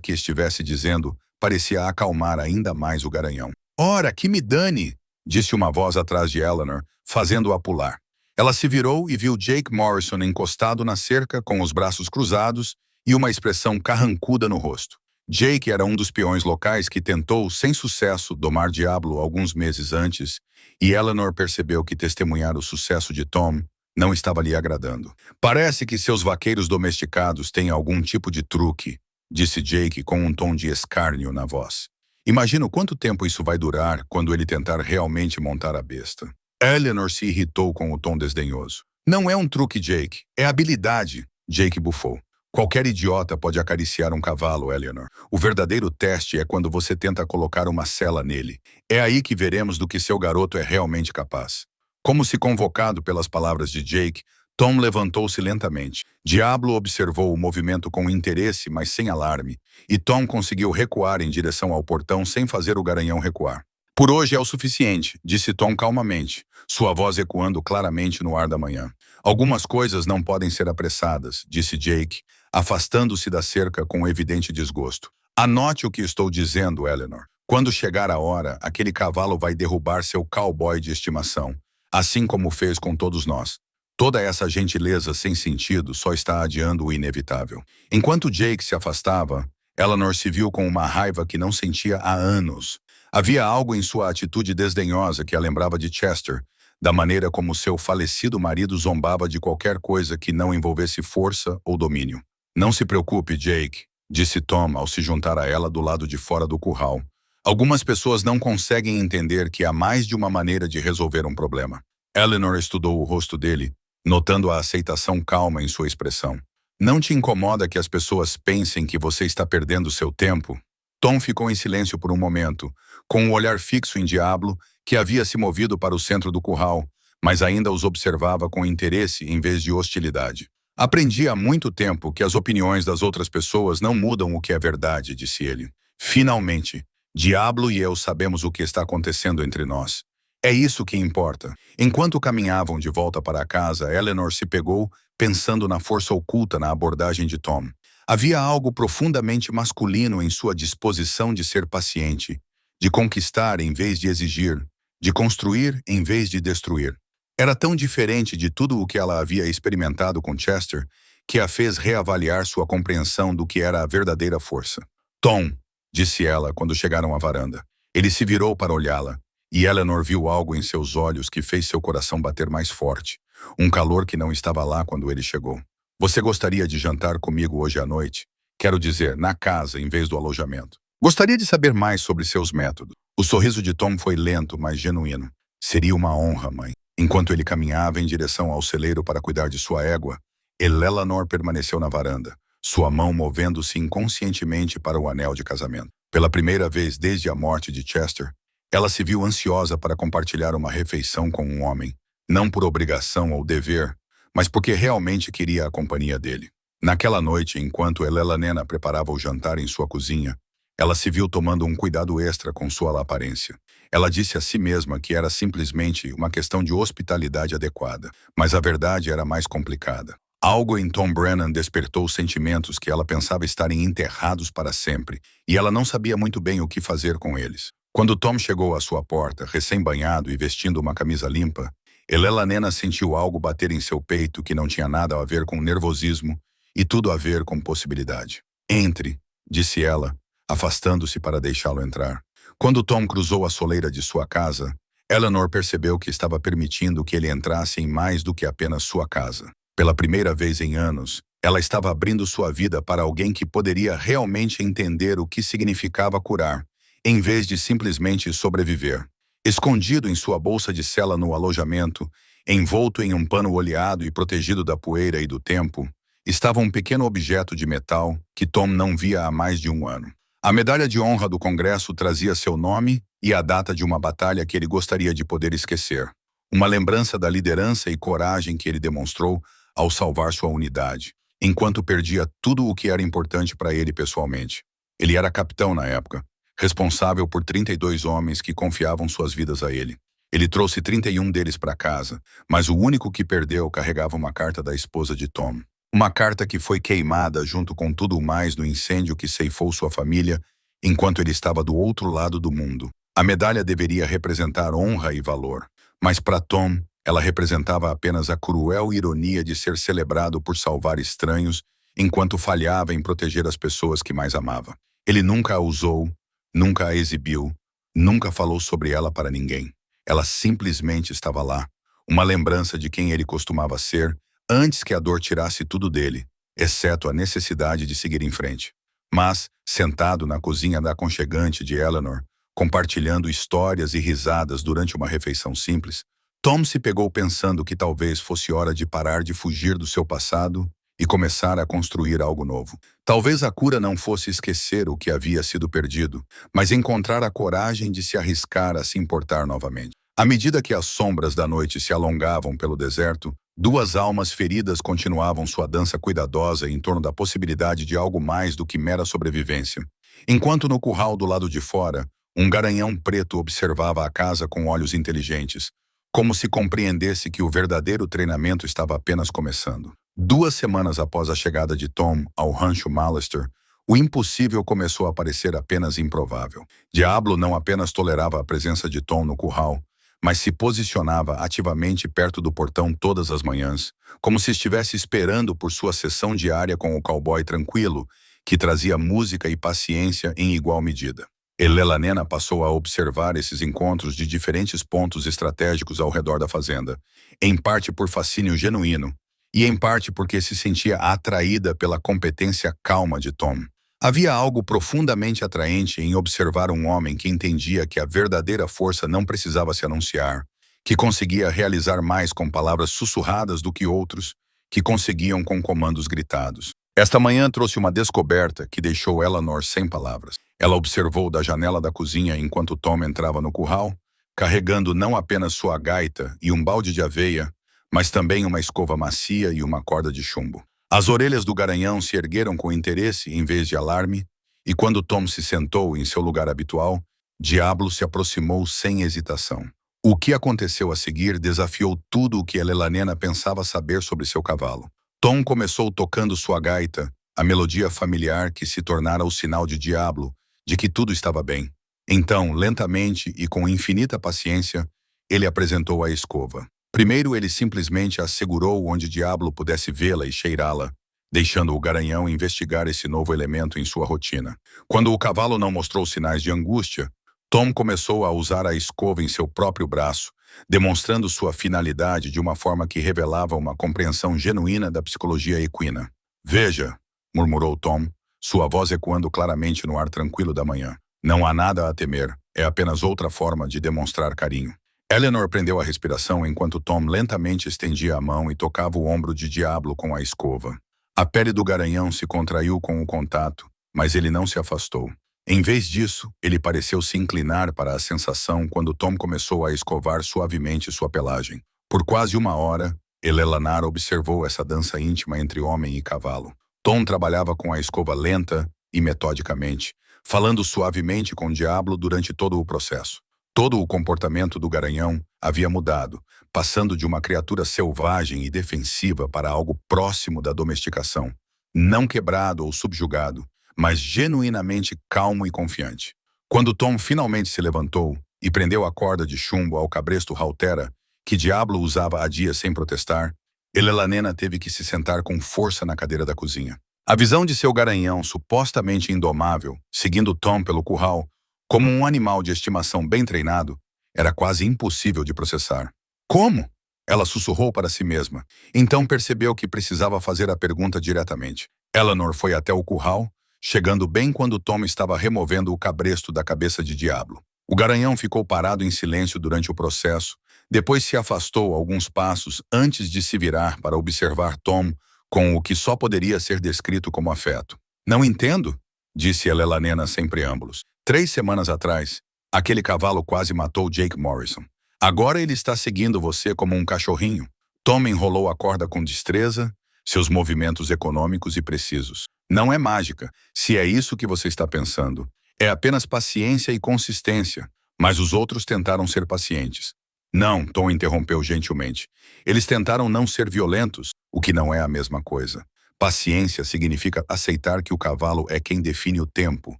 que estivesse dizendo parecia acalmar ainda mais o garanhão. "Ora, que me dane!" disse uma voz atrás de Eleanor, fazendo-a pular. Ela se virou e viu Jake Morrison encostado na cerca com os braços cruzados e uma expressão carrancuda no rosto. Jake era um dos peões locais que tentou, sem sucesso, domar Diablo alguns meses antes, e Eleanor percebeu que testemunhar o sucesso de Tom não estava lhe agradando. "Parece que seus vaqueiros domesticados têm algum tipo de truque", disse Jake com um tom de escárnio na voz. "Imagino quanto tempo isso vai durar quando ele tentar realmente montar a besta." Eleanor se irritou com o tom desdenhoso. "Não é um truque, Jake. É habilidade." Jake bufou. "Qualquer idiota pode acariciar um cavalo, Eleanor. O verdadeiro teste é quando você tenta colocar uma sela nele. É aí que veremos do que seu garoto é realmente capaz." Como se convocado pelas palavras de Jake, Tom levantou-se lentamente. Diablo observou o movimento com interesse, mas sem alarme, e Tom conseguiu recuar em direção ao portão sem fazer o garanhão recuar. "Por hoje é o suficiente", disse Tom calmamente, sua voz ecoando claramente no ar da manhã. "Algumas coisas não podem ser apressadas", disse Jake, afastando-se da cerca com evidente desgosto. "Anote o que estou dizendo, Eleanor. Quando chegar a hora, aquele cavalo vai derrubar seu cowboy de estimação, assim como fez com todos nós. Toda essa gentileza sem sentido só está adiando o inevitável." Enquanto Jake se afastava, Eleanor se viu com uma raiva que não sentia há anos. Havia algo em sua atitude desdenhosa que a lembrava de Chester, da maneira como seu falecido marido zombava de qualquer coisa que não envolvesse força ou domínio. "Não se preocupe, Jake", disse Tom ao se juntar a ela do lado de fora do curral. "Algumas pessoas não conseguem entender que há mais de uma maneira de resolver um problema." Eleanor estudou o rosto dele, notando a aceitação calma em sua expressão. "Não te incomoda que as pessoas pensem que você está perdendo seu tempo?" Tom ficou em silêncio por um momento, com o olhar fixo em Diablo, que havia se movido para o centro do curral, mas ainda os observava com interesse em vez de hostilidade. "Aprendi há muito tempo que as opiniões das outras pessoas não mudam o que é verdade", disse ele. "Finalmente, Diablo e eu sabemos o que está acontecendo entre nós. É isso que importa." Enquanto caminhavam de volta para casa, Eleanor se pegou pensando na força oculta na abordagem de Tom. Havia algo profundamente masculino em sua disposição de ser paciente, de conquistar em vez de exigir, de construir em vez de destruir. Era tão diferente de tudo o que ela havia experimentado com Chester, que a fez reavaliar sua compreensão do que era a verdadeira força. "Tom", disse ela quando chegaram à varanda. Ele se virou para olhá-la, e Eleanor viu algo em seus olhos que fez seu coração bater mais forte, um calor que não estava lá quando ele chegou. "Você gostaria de jantar comigo hoje à noite? Quero dizer, na casa em vez do alojamento. Gostaria de saber mais sobre seus métodos." O sorriso de Tom foi lento, mas genuíno. "Seria uma honra, mãe." Enquanto ele caminhava em direção ao celeiro para cuidar de sua égua, Eleanor permaneceu na varanda, sua mão movendo-se inconscientemente para o anel de casamento. Pela primeira vez desde a morte de Chester, ela se viu ansiosa para compartilhar uma refeição com um homem, não por obrigação ou dever, mas porque realmente queria a companhia dele. Naquela noite, enquanto Eleanor preparava o jantar em sua cozinha, ela se viu tomando um cuidado extra com sua aparência. Ela disse a si mesma que era simplesmente uma questão de hospitalidade adequada, mas a verdade era mais complicada. Algo em Tom Brennan despertou sentimentos que ela pensava estarem enterrados para sempre, e ela não sabia muito bem o que fazer com eles. Quando Tom chegou à sua porta, recém-banhado e vestindo uma camisa limpa, Eleanor sentiu algo bater em seu peito que não tinha nada a ver com nervosismo e tudo a ver com possibilidade. "Entre", disse ela, afastando-se para deixá-lo entrar. Quando Tom cruzou a soleira de sua casa, Eleanor percebeu que estava permitindo que ele entrasse em mais do que apenas sua casa. Pela primeira vez em anos, ela estava abrindo sua vida para alguém que poderia realmente entender o que significava curar, em vez de simplesmente sobreviver. Escondido em sua bolsa de cela no alojamento, envolto em um pano oleado e protegido da poeira e do tempo, estava um pequeno objeto de metal que Tom não via há mais de um ano. A medalha de honra do Congresso trazia seu nome e a data de uma batalha que ele gostaria de poder esquecer. Uma lembrança da liderança e coragem que ele demonstrou ao salvar sua unidade, enquanto perdia tudo o que era importante para ele pessoalmente. Ele era capitão na época, responsável por 32 homens que confiavam suas vidas a ele. Ele trouxe 31 deles para casa, mas o único que perdeu carregava uma carta da esposa de Tom. Uma carta que foi queimada junto com tudo mais no incêndio que ceifou sua família enquanto ele estava do outro lado do mundo. A medalha deveria representar honra e valor, mas para Tom, ela representava apenas a cruel ironia de ser celebrado por salvar estranhos enquanto falhava em proteger as pessoas que mais amava. Ele nunca a usou, nunca a exibiu, nunca falou sobre ela para ninguém. Ela simplesmente estava lá, uma lembrança de quem ele costumava ser antes que a dor tirasse tudo dele, exceto a necessidade de seguir em frente. Mas, sentado na cozinha da aconchegante de Eleanor, compartilhando histórias e risadas durante uma refeição simples, Tom se pegou pensando que talvez fosse hora de parar de fugir do seu passado e começar a construir algo novo. Talvez a cura não fosse esquecer o que havia sido perdido, mas encontrar a coragem de se arriscar a se importar novamente. À medida que as sombras da noite se alongavam pelo deserto, duas almas feridas continuavam sua dança cuidadosa em torno da possibilidade de algo mais do que mera sobrevivência. Enquanto no curral do lado de fora, um garanhão preto observava a casa com olhos inteligentes, como se compreendesse que o verdadeiro treinamento estava apenas começando. 2 semanas após a chegada de Tom ao rancho Malester, o impossível começou a parecer apenas improvável. Diablo não apenas tolerava a presença de Tom no curral, mas se posicionava ativamente perto do portão todas as manhãs, como se estivesse esperando por sua sessão diária com o cowboy tranquilo, que trazia música e paciência em igual medida. Elelanena passou a observar esses encontros de diferentes pontos estratégicos ao redor da fazenda, em parte por fascínio genuíno, e em parte porque se sentia atraída pela competência calma de Tom. Havia algo profundamente atraente em observar um homem que entendia que a verdadeira força não precisava se anunciar, que conseguia realizar mais com palavras sussurradas do que outros, que conseguiam com comandos gritados. Esta manhã trouxe uma descoberta que deixou Eleanor sem palavras. Ela observou da janela da cozinha enquanto Tom entrava no curral, carregando não apenas sua gaita e um balde de aveia, mas também uma escova macia e uma corda de chumbo. As orelhas do garanhão se ergueram com interesse em vez de alarme, e quando Tom se sentou em seu lugar habitual, Diablo se aproximou sem hesitação. O que aconteceu a seguir desafiou tudo o que Elelanena pensava saber sobre seu cavalo. Tom começou tocando sua gaita, a melodia familiar que se tornara o sinal de Diablo, de que tudo estava bem. Então, lentamente e com infinita paciência, ele apresentou a escova. Primeiro ele simplesmente a segurou onde Diablo pudesse vê-la e cheirá-la, deixando o garanhão investigar esse novo elemento em sua rotina. Quando o cavalo não mostrou sinais de angústia, Tom começou a usar a escova em seu próprio braço, demonstrando sua finalidade de uma forma que revelava uma compreensão genuína da psicologia equina. "Veja", murmurou Tom, sua voz ecoando claramente no ar tranquilo da manhã. "Não há nada a temer, é apenas outra forma de demonstrar carinho." Eleanor prendeu a respiração enquanto Tom lentamente estendia a mão e tocava o ombro de Diablo com a escova. A pele do garanhão se contraiu com o contato, mas ele não se afastou. Em vez disso, ele pareceu se inclinar para a sensação quando Tom começou a escovar suavemente sua pelagem. Por quase 1 hora, Eleanor observou essa dança íntima entre homem e cavalo. Tom trabalhava com a escova lenta e metodicamente, falando suavemente com Diablo durante todo o processo. Todo o comportamento do garanhão havia mudado, passando de uma criatura selvagem e defensiva para algo próximo da domesticação. Não quebrado ou subjugado, mas genuinamente calmo e confiante. Quando Tom finalmente se levantou e prendeu a corda de chumbo ao cabresto haltera, que Diablo usava há dias sem protestar, Elelanena teve que se sentar com força na cadeira da cozinha. A visão de seu garanhão supostamente indomável, seguindo Tom pelo curral, como um animal de estimação bem treinado, era quase impossível de processar. "Como?" Ela sussurrou para si mesma. Então percebeu que precisava fazer a pergunta diretamente. Eleanor foi até o curral, chegando bem quando Tom estava removendo o cabresto da cabeça de Diablo. O garanhão ficou parado em silêncio durante o processo, depois se afastou alguns passos antes de se virar para observar Tom com o que só poderia ser descrito como afeto. "Não entendo", disse Elelanena sem preâmbulos. 3 semanas atrás, aquele cavalo quase matou Jake Morrison. Agora ele está seguindo você como um cachorrinho. Tom enrolou a corda com destreza, seus movimentos econômicos e precisos. "Não é mágica, se é isso que você está pensando. É apenas paciência e consistência. Mas os outros tentaram ser pacientes. Não, Tom interrompeu gentilmente. Eles tentaram não ser violentos, o que não é a mesma coisa. Paciência significa aceitar que o cavalo é quem define o tempo,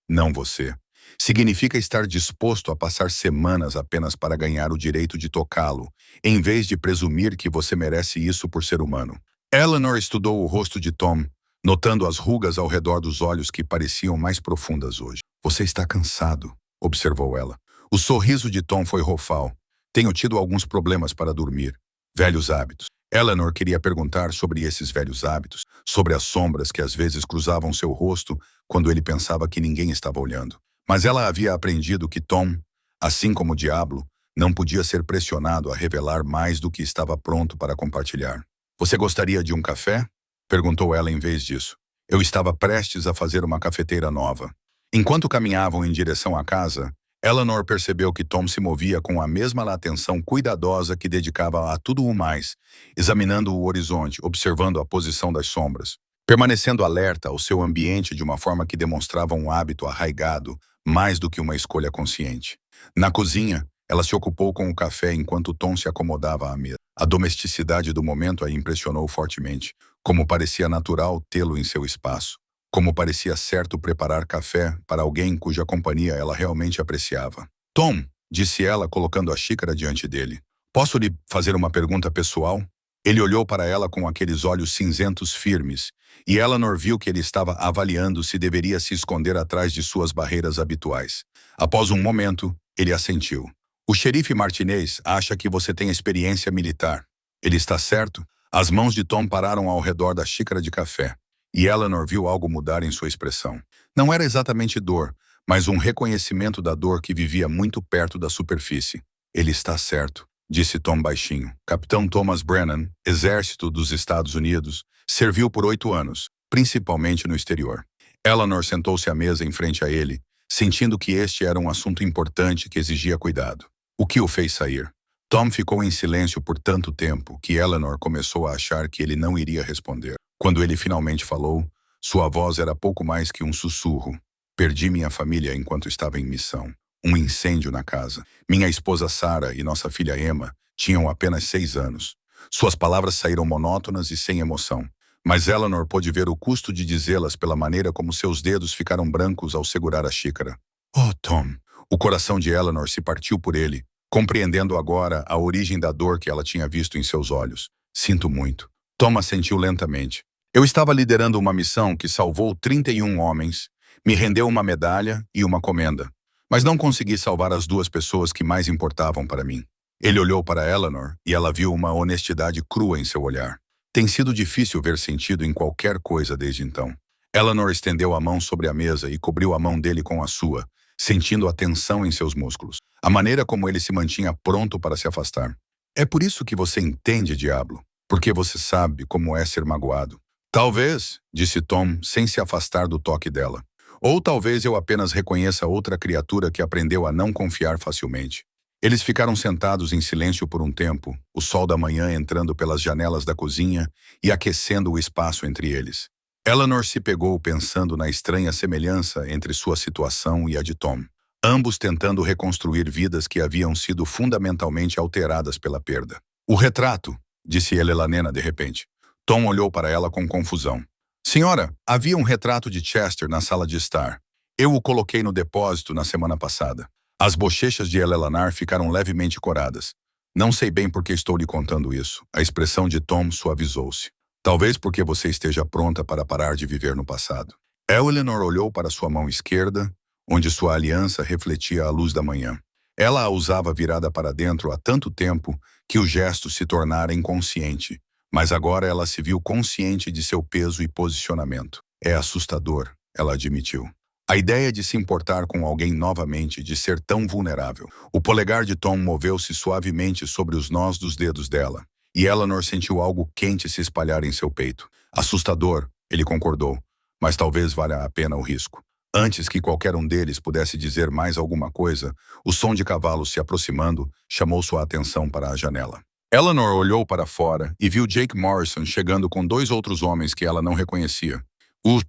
não você. Significa estar disposto a passar semanas apenas para ganhar o direito de tocá-lo, em vez de presumir que você merece isso por ser humano. Eleanor estudou o rosto de Tom, notando as rugas ao redor dos olhos que pareciam mais profundas hoje. Você está cansado, observou ela. O sorriso de Tom foi rofal. Tenho tido alguns problemas para dormir. Velhos hábitos. Eleanor queria perguntar sobre esses velhos hábitos, sobre as sombras que às vezes cruzavam seu rosto quando ele pensava que ninguém estava olhando. Mas ela havia aprendido que Tom, assim como o diabo, não podia ser pressionado a revelar mais do que estava pronto para compartilhar. Você gostaria de um café? Perguntou ela em vez disso. Eu estava prestes a fazer uma cafeteira nova. Enquanto caminhavam em direção à casa, Eleanor percebeu que Tom se movia com a mesma atenção cuidadosa que dedicava a tudo o mais, examinando o horizonte, observando a posição das sombras, permanecendo alerta ao seu ambiente de uma forma que demonstrava um hábito arraigado, mais do que uma escolha consciente. Na cozinha, ela se ocupou com o café enquanto Tom se acomodava à mesa. A domesticidade do momento a impressionou fortemente, como parecia natural tê-lo em seu espaço. Como parecia certo preparar café para alguém cuja companhia ela realmente apreciava. Tom, disse ela, colocando a xícara diante dele. Posso lhe fazer uma pergunta pessoal? Ele olhou para ela com aqueles olhos cinzentos firmes, e Eleanor viu que ele estava avaliando se deveria se esconder atrás de suas barreiras habituais. Após um momento, ele assentiu. O xerife Martinez acha que você tem experiência militar. Ele está certo? As mãos de Tom pararam ao redor da xícara de café. E Eleanor viu algo mudar em sua expressão. Não era exatamente dor, mas um reconhecimento da dor que vivia muito perto da superfície. Ele está certo, disse Tom baixinho. Capitão Thomas Brennan, Exército dos Estados Unidos, serviu por 8 anos, principalmente no exterior. Eleanor sentou-se à mesa em frente a ele, sentindo que este era um assunto importante que exigia cuidado. O que o fez sair? Tom ficou em silêncio por tanto tempo que Eleanor começou a achar que ele não iria responder. Quando ele finalmente falou, sua voz era pouco mais que um sussurro. Perdi minha família enquanto estava em missão. Um incêndio na casa. Minha esposa Sarah e nossa filha Emma tinham apenas 6 anos. Suas palavras saíram monótonas e sem emoção. Mas Eleanor pôde ver o custo de dizê-las pela maneira como seus dedos ficaram brancos ao segurar a xícara. Oh, Tom! O coração de Eleanor se partiu por ele, compreendendo agora a origem da dor que ela tinha visto em seus olhos. Sinto muito. Tom assentiu lentamente. Eu estava liderando uma missão que salvou 31 homens, me rendeu uma medalha e uma comenda, mas não consegui salvar as 2 pessoas que mais importavam para mim. Ele olhou para Eleanor e ela viu uma honestidade crua em seu olhar. Tem sido difícil ver sentido em qualquer coisa desde então. Eleanor estendeu a mão sobre a mesa e cobriu a mão dele com a sua, sentindo a tensão em seus músculos, a maneira como ele se mantinha pronto para se afastar. É por isso que você entende, diabo, porque você sabe como é ser magoado. Talvez, disse Tom, sem se afastar do toque dela. Ou talvez eu apenas reconheça outra criatura que aprendeu a não confiar facilmente. Eles ficaram sentados em silêncio por um tempo, o sol da manhã entrando pelas janelas da cozinha e aquecendo o espaço entre eles. Eleanor se pegou pensando na estranha semelhança entre sua situação e a de Tom, ambos tentando reconstruir vidas que haviam sido fundamentalmente alteradas pela perda. O retrato, disse Elanena de repente. Tom olhou para ela com confusão. Senhora, havia um retrato de Chester na sala de estar. Eu o coloquei no depósito na semana passada. As bochechas de Eleanor ficaram levemente coradas. Não sei bem por que estou lhe contando isso. A expressão de Tom suavizou-se. Talvez porque você esteja pronta para parar de viver no passado. Eleanor olhou para sua mão esquerda, onde sua aliança refletia a luz da manhã. Ela a usava virada para dentro há tanto tempo que o gesto se tornara inconsciente. Mas agora ela se viu consciente de seu peso e posicionamento. É assustador, ela admitiu. A ideia de se importar com alguém novamente, de ser tão vulnerável. O polegar de Tom moveu-se suavemente sobre os nós dos dedos dela, e Eleanor sentiu algo quente se espalhar em seu peito. Assustador, ele concordou, mas talvez valha a pena o risco. Antes que qualquer um deles pudesse dizer mais alguma coisa, o som de cavalos se aproximando chamou sua atenção para a janela. Eleanor olhou para fora e viu Jake Morrison chegando com 2 outros homens que ela não reconhecia. Os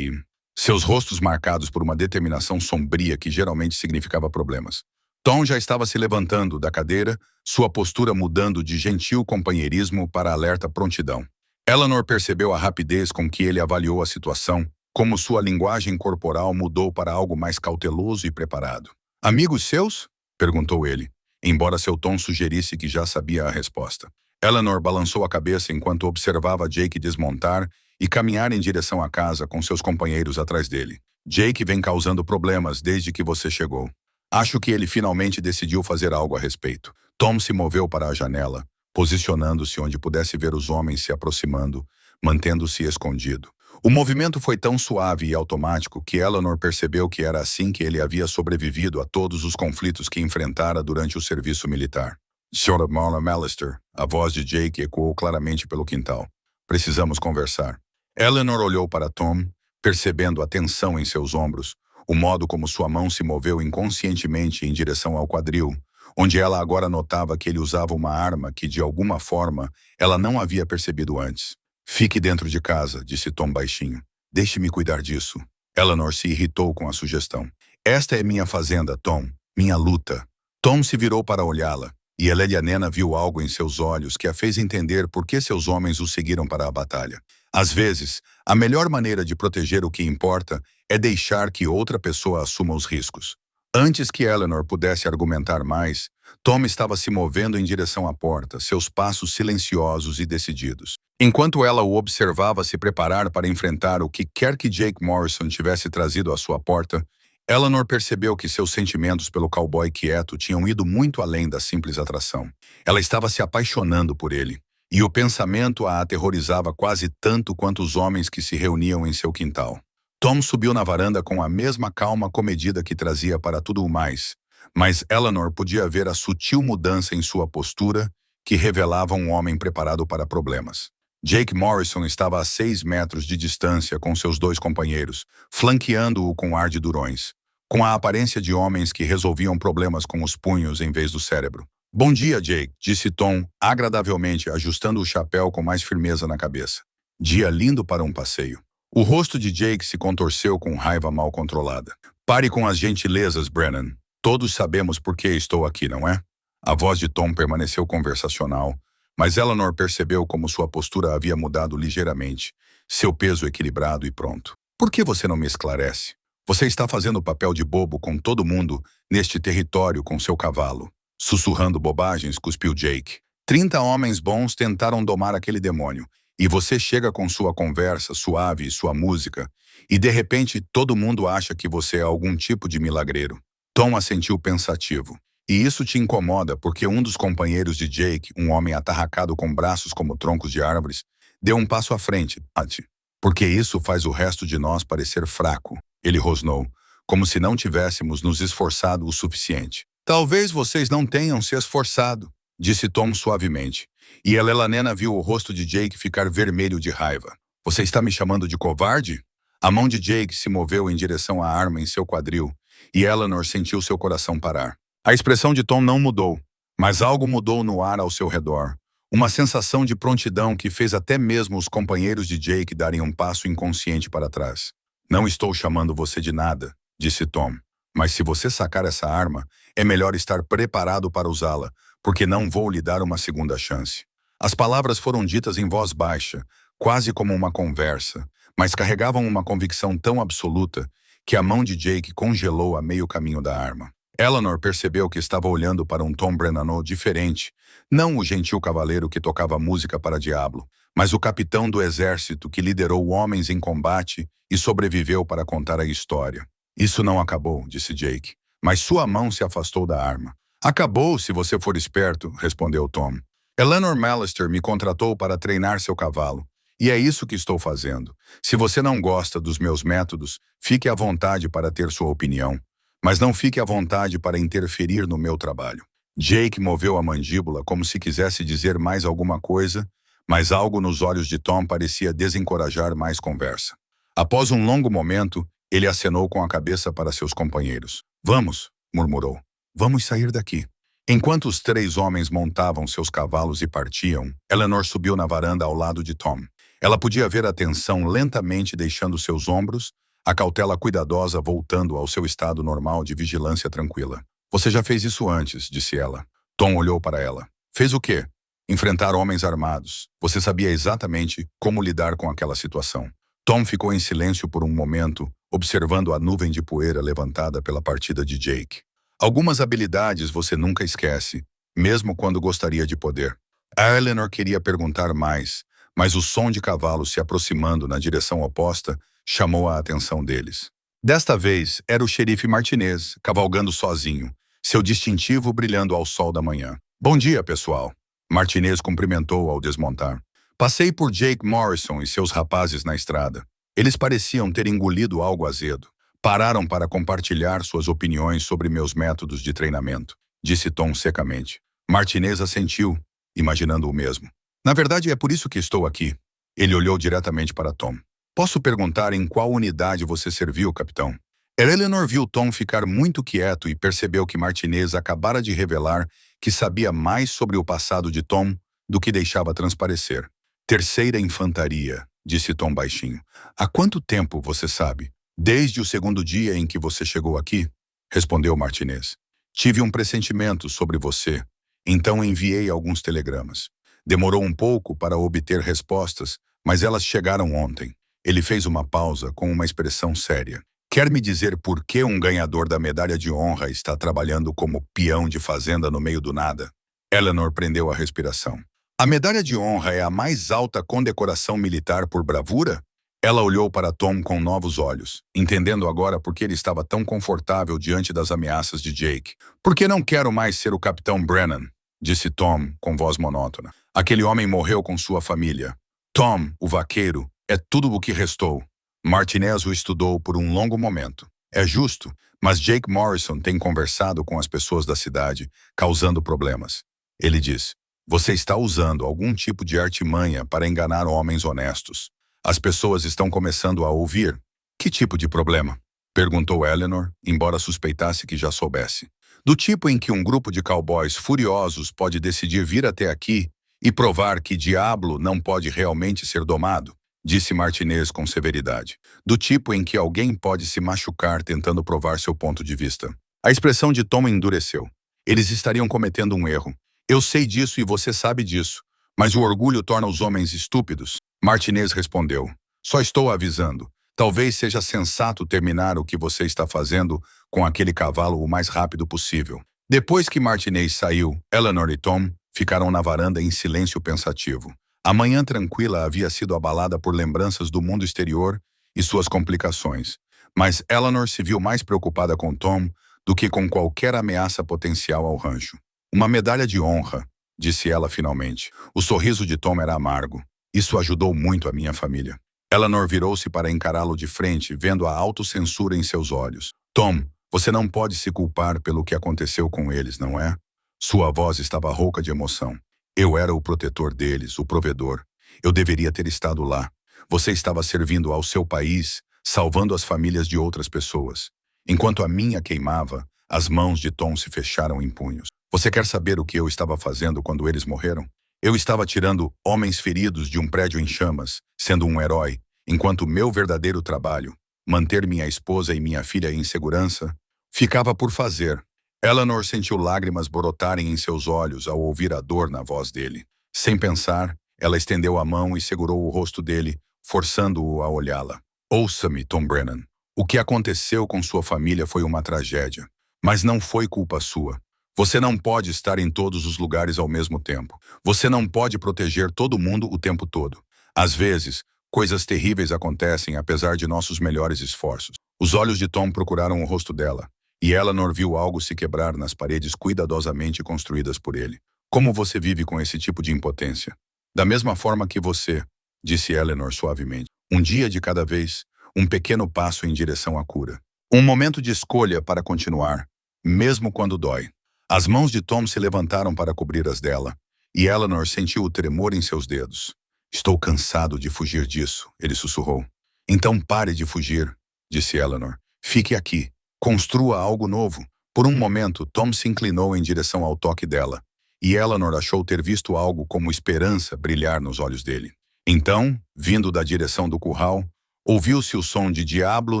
seus rostos marcados por uma determinação sombria que geralmente significava problemas. Tom já estava se levantando da cadeira, sua postura mudando de gentil companheirismo para alerta prontidão. Eleanor percebeu a rapidez com que ele avaliou a situação, como sua linguagem corporal mudou para algo mais cauteloso e preparado. "Amigos seus?" perguntou ele, embora seu tom sugerisse que já sabia a resposta. Eleanor balançou a cabeça enquanto observava Jake desmontar e caminhar em direção à casa com seus companheiros atrás dele. "Jake vem causando problemas desde que você chegou. Acho que ele finalmente decidiu fazer algo a respeito." Tom se moveu para a janela, posicionando-se onde pudesse ver os homens se aproximando, mantendo-se escondido. O movimento foi tão suave e automático que Eleanor percebeu que era assim que ele havia sobrevivido a todos os conflitos que enfrentara durante o serviço militar. "Sr. McAllister", a voz de Jake ecoou claramente pelo quintal. "Precisamos conversar." Eleanor olhou para Tom, percebendo a tensão em seus ombros, o modo como sua mão se moveu inconscientemente em direção ao quadril, onde ela agora notava que ele usava uma arma que, de alguma forma, ela não havia percebido antes. "Fique dentro de casa", disse Tom baixinho. "Deixe-me cuidar disso." Eleanor se irritou com a sugestão. "Esta é minha fazenda, Tom. Minha luta." Tom se virou para olhá-la, e Elelianena viu algo em seus olhos que a fez entender por que seus homens o seguiram para a batalha. Às vezes, a melhor maneira de proteger o que importa é deixar que outra pessoa assuma os riscos. Antes que Eleanor pudesse argumentar mais, Tom estava se movendo em direção à porta, seus passos silenciosos e decididos. Enquanto ela o observava se preparar para enfrentar o que quer que Jake Morrison tivesse trazido à sua porta, Eleanor percebeu que seus sentimentos pelo cowboy quieto tinham ido muito além da simples atração. Ela estava se apaixonando por ele, e o pensamento a aterrorizava quase tanto quanto os homens que se reuniam em seu quintal. Tom subiu na varanda com a mesma calma comedida que trazia para tudo o mais, mas Eleanor podia ver a sutil mudança em sua postura que revelava um homem preparado para problemas. Jake Morrison estava a 6 metros de distância com seus 2 companheiros, flanqueando-o com ar de durões, com a aparência de homens que resolviam problemas com os punhos em vez do cérebro. "Bom dia, Jake", disse Tom, agradavelmente ajustando o chapéu com mais firmeza na cabeça. "Dia lindo para um passeio." O rosto de Jake se contorceu com raiva mal controlada. "Pare com as gentilezas, Brennan. Todos sabemos por que estou aqui, não é?" A voz de Tom permaneceu conversacional, mas Eleanor percebeu como sua postura havia mudado ligeiramente, seu peso equilibrado e pronto. "Por que você não me esclarece? Você está fazendo o papel de bobo com todo mundo neste território com seu cavalo." Sussurrando bobagens, cuspiu Jake. 30 homens bons tentaram domar aquele demônio, e você chega com sua conversa suave e sua música, e de repente todo mundo acha que você é algum tipo de milagreiro. Tom assentiu pensativo. "E isso te incomoda porque um dos companheiros de Jake, um homem atarracado com braços como troncos de árvores, deu um passo à frente, Patty. Porque isso faz o resto de nós parecer fraco." Ele rosnou, como se não tivéssemos nos esforçado o suficiente. "Talvez vocês não tenham se esforçado", disse Tom suavemente, e Elelianena viu o rosto de Jake ficar vermelho de raiva. "Você está me chamando de covarde?" A mão de Jake se moveu em direção à arma em seu quadril, e Eleanor sentiu seu coração parar. A expressão de Tom não mudou, mas algo mudou no ar ao seu redor. Uma sensação de prontidão que fez até mesmo os companheiros de Jake darem um passo inconsciente para trás. "Não estou chamando você de nada", disse Tom. "Mas se você sacar essa arma, é melhor estar preparado para usá-la, porque não vou lhe dar uma segunda chance." As palavras foram ditas em voz baixa, quase como uma conversa, mas carregavam uma convicção tão absoluta que a mão de Jake congelou a meio caminho da arma. Eleanor percebeu que estava olhando para um Tom Brennan diferente, não o gentil cavaleiro que tocava música para diabo, mas o capitão do exército que liderou homens em combate e sobreviveu para contar a história. "Isso não acabou", disse Jake, mas sua mão se afastou da arma. "Acabou se você for esperto", respondeu Tom. "Eleanor McAllister me contratou para treinar seu cavalo, e é isso que estou fazendo. Se você não gosta dos meus métodos, fique à vontade para ter sua opinião, mas não fique à vontade para interferir no meu trabalho." Jake moveu a mandíbula como se quisesse dizer mais alguma coisa, mas algo nos olhos de Tom parecia desencorajar mais conversa. Após um longo momento, ele acenou com a cabeça para seus companheiros. "Vamos", murmurou. "Vamos sair daqui." Enquanto os 3 homens montavam seus cavalos e partiam, Eleanor subiu na varanda ao lado de Tom. Ela podia ver a tensão lentamente deixando seus ombros, a cautela cuidadosa voltando ao seu estado normal de vigilância tranquila. Você já fez isso antes, disse ela. Tom olhou para ela. Fez o quê? Enfrentar homens armados. Você sabia exatamente como lidar com aquela situação. Tom ficou em silêncio por um momento, observando a nuvem de poeira levantada pela partida de Jake. Algumas habilidades você nunca esquece, mesmo quando gostaria de poder. A Eleanor queria perguntar mais, mas o som de cavalos se aproximando na direção oposta chamou a atenção deles. Desta vez, era o xerife Martinez, cavalgando sozinho, seu distintivo brilhando ao sol da manhã. Bom dia, pessoal. Martinez cumprimentou ao desmontar. Passei por Jake Morrison e seus rapazes na estrada. Eles pareciam ter engolido algo azedo. Pararam para compartilhar suas opiniões sobre meus métodos de treinamento, disse Tom secamente. Martinez assentiu, imaginando o mesmo. Na verdade, é por isso que estou aqui. Ele olhou diretamente para Tom. Posso perguntar em qual unidade você serviu, capitão? Eleanor viu Tom ficar muito quieto e percebeu que Martinez acabara de revelar que sabia mais sobre o passado de Tom do que deixava transparecer. Terceira Infantaria, disse Tom baixinho. Há quanto tempo você sabe? Desde o segundo dia em que você chegou aqui, respondeu Martinez. Tive um pressentimento sobre você, então enviei alguns telegramas. Demorou um pouco para obter respostas, mas elas chegaram ontem. Ele fez uma pausa com uma expressão séria. Quer me dizer por que um ganhador da medalha de honra está trabalhando como peão de fazenda no meio do nada? Eleanor prendeu a respiração. A medalha de honra é a mais alta condecoração militar por bravura? Ela olhou para Tom com novos olhos, entendendo agora por que ele estava tão confortável diante das ameaças de Jake. Porque não quero mais ser o capitão Brennan, disse Tom com voz monótona. Aquele homem morreu com sua família. Tom, o vaqueiro, é tudo o que restou. Martinez o estudou por um longo momento. É justo, mas Jake Morrison tem conversado com as pessoas da cidade, causando problemas. Ele diz, você está usando algum tipo de artimanha para enganar homens honestos. As pessoas estão começando a ouvir. Que tipo de problema? Perguntou Eleanor, embora suspeitasse que já soubesse. Do tipo em que um grupo de cowboys furiosos pode decidir vir até aqui e provar que Diablo não pode realmente ser domado, disse Martinez com severidade. Do tipo em que alguém pode se machucar tentando provar seu ponto de vista. A expressão de Tom endureceu. Eles estariam cometendo um erro. Eu sei disso e você sabe disso, mas o orgulho torna os homens estúpidos. Martinez respondeu. Só estou avisando. Talvez seja sensato terminar o que você está fazendo com aquele cavalo o mais rápido possível. Depois que Martinez saiu, Eleanor e Tom ficaram na varanda em silêncio pensativo. A manhã tranquila havia sido abalada por lembranças do mundo exterior e suas complicações, mas Eleanor se viu mais preocupada com Tom do que com qualquer ameaça potencial ao rancho. Uma medalha de honra, disse ela finalmente. O sorriso de Tom era amargo. Isso ajudou muito a minha família. Eleanor virou-se para encará-lo de frente, vendo a autocensura em seus olhos. Tom, você não pode se culpar pelo que aconteceu com eles, não é? Sua voz estava rouca de emoção. Eu era o protetor deles, o provedor. Eu deveria ter estado lá. Você estava servindo ao seu país, salvando as famílias de outras pessoas. Enquanto a minha queimava, as mãos de Tom se fecharam em punhos. Você quer saber o que eu estava fazendo quando eles morreram? Eu estava tirando homens feridos de um prédio em chamas, sendo um herói, enquanto meu verdadeiro trabalho, manter minha esposa e minha filha em segurança, ficava por fazer. Eleanor sentiu lágrimas brotarem em seus olhos ao ouvir a dor na voz dele. Sem pensar, ela estendeu a mão e segurou o rosto dele, forçando-o a olhá-la. Ouça-me, Tom Brennan. O que aconteceu com sua família foi uma tragédia, mas não foi culpa sua. Você não pode estar em todos os lugares ao mesmo tempo. Você não pode proteger todo mundo o tempo todo. Às vezes, coisas terríveis acontecem apesar de nossos melhores esforços. Os olhos de Tom procuraram o rosto dela, e Eleanor viu algo se quebrar nas paredes cuidadosamente construídas por ele. Como você vive com esse tipo de impotência? Da mesma forma que você, disse Eleanor suavemente. Um dia de cada vez, um pequeno passo em direção à cura. Um momento de escolha para continuar, mesmo quando dói. As mãos de Tom se levantaram para cobrir as dela, e Eleanor sentiu o tremor em seus dedos. Estou cansado de fugir disso, ele sussurrou. Então pare de fugir, disse Eleanor. Fique aqui. Construa algo novo. Por um momento, Tom se inclinou em direção ao toque dela, e Eleanor achou ter visto algo como esperança brilhar nos olhos dele. Então, vindo da direção do curral, Ouviu-se o som de Diablo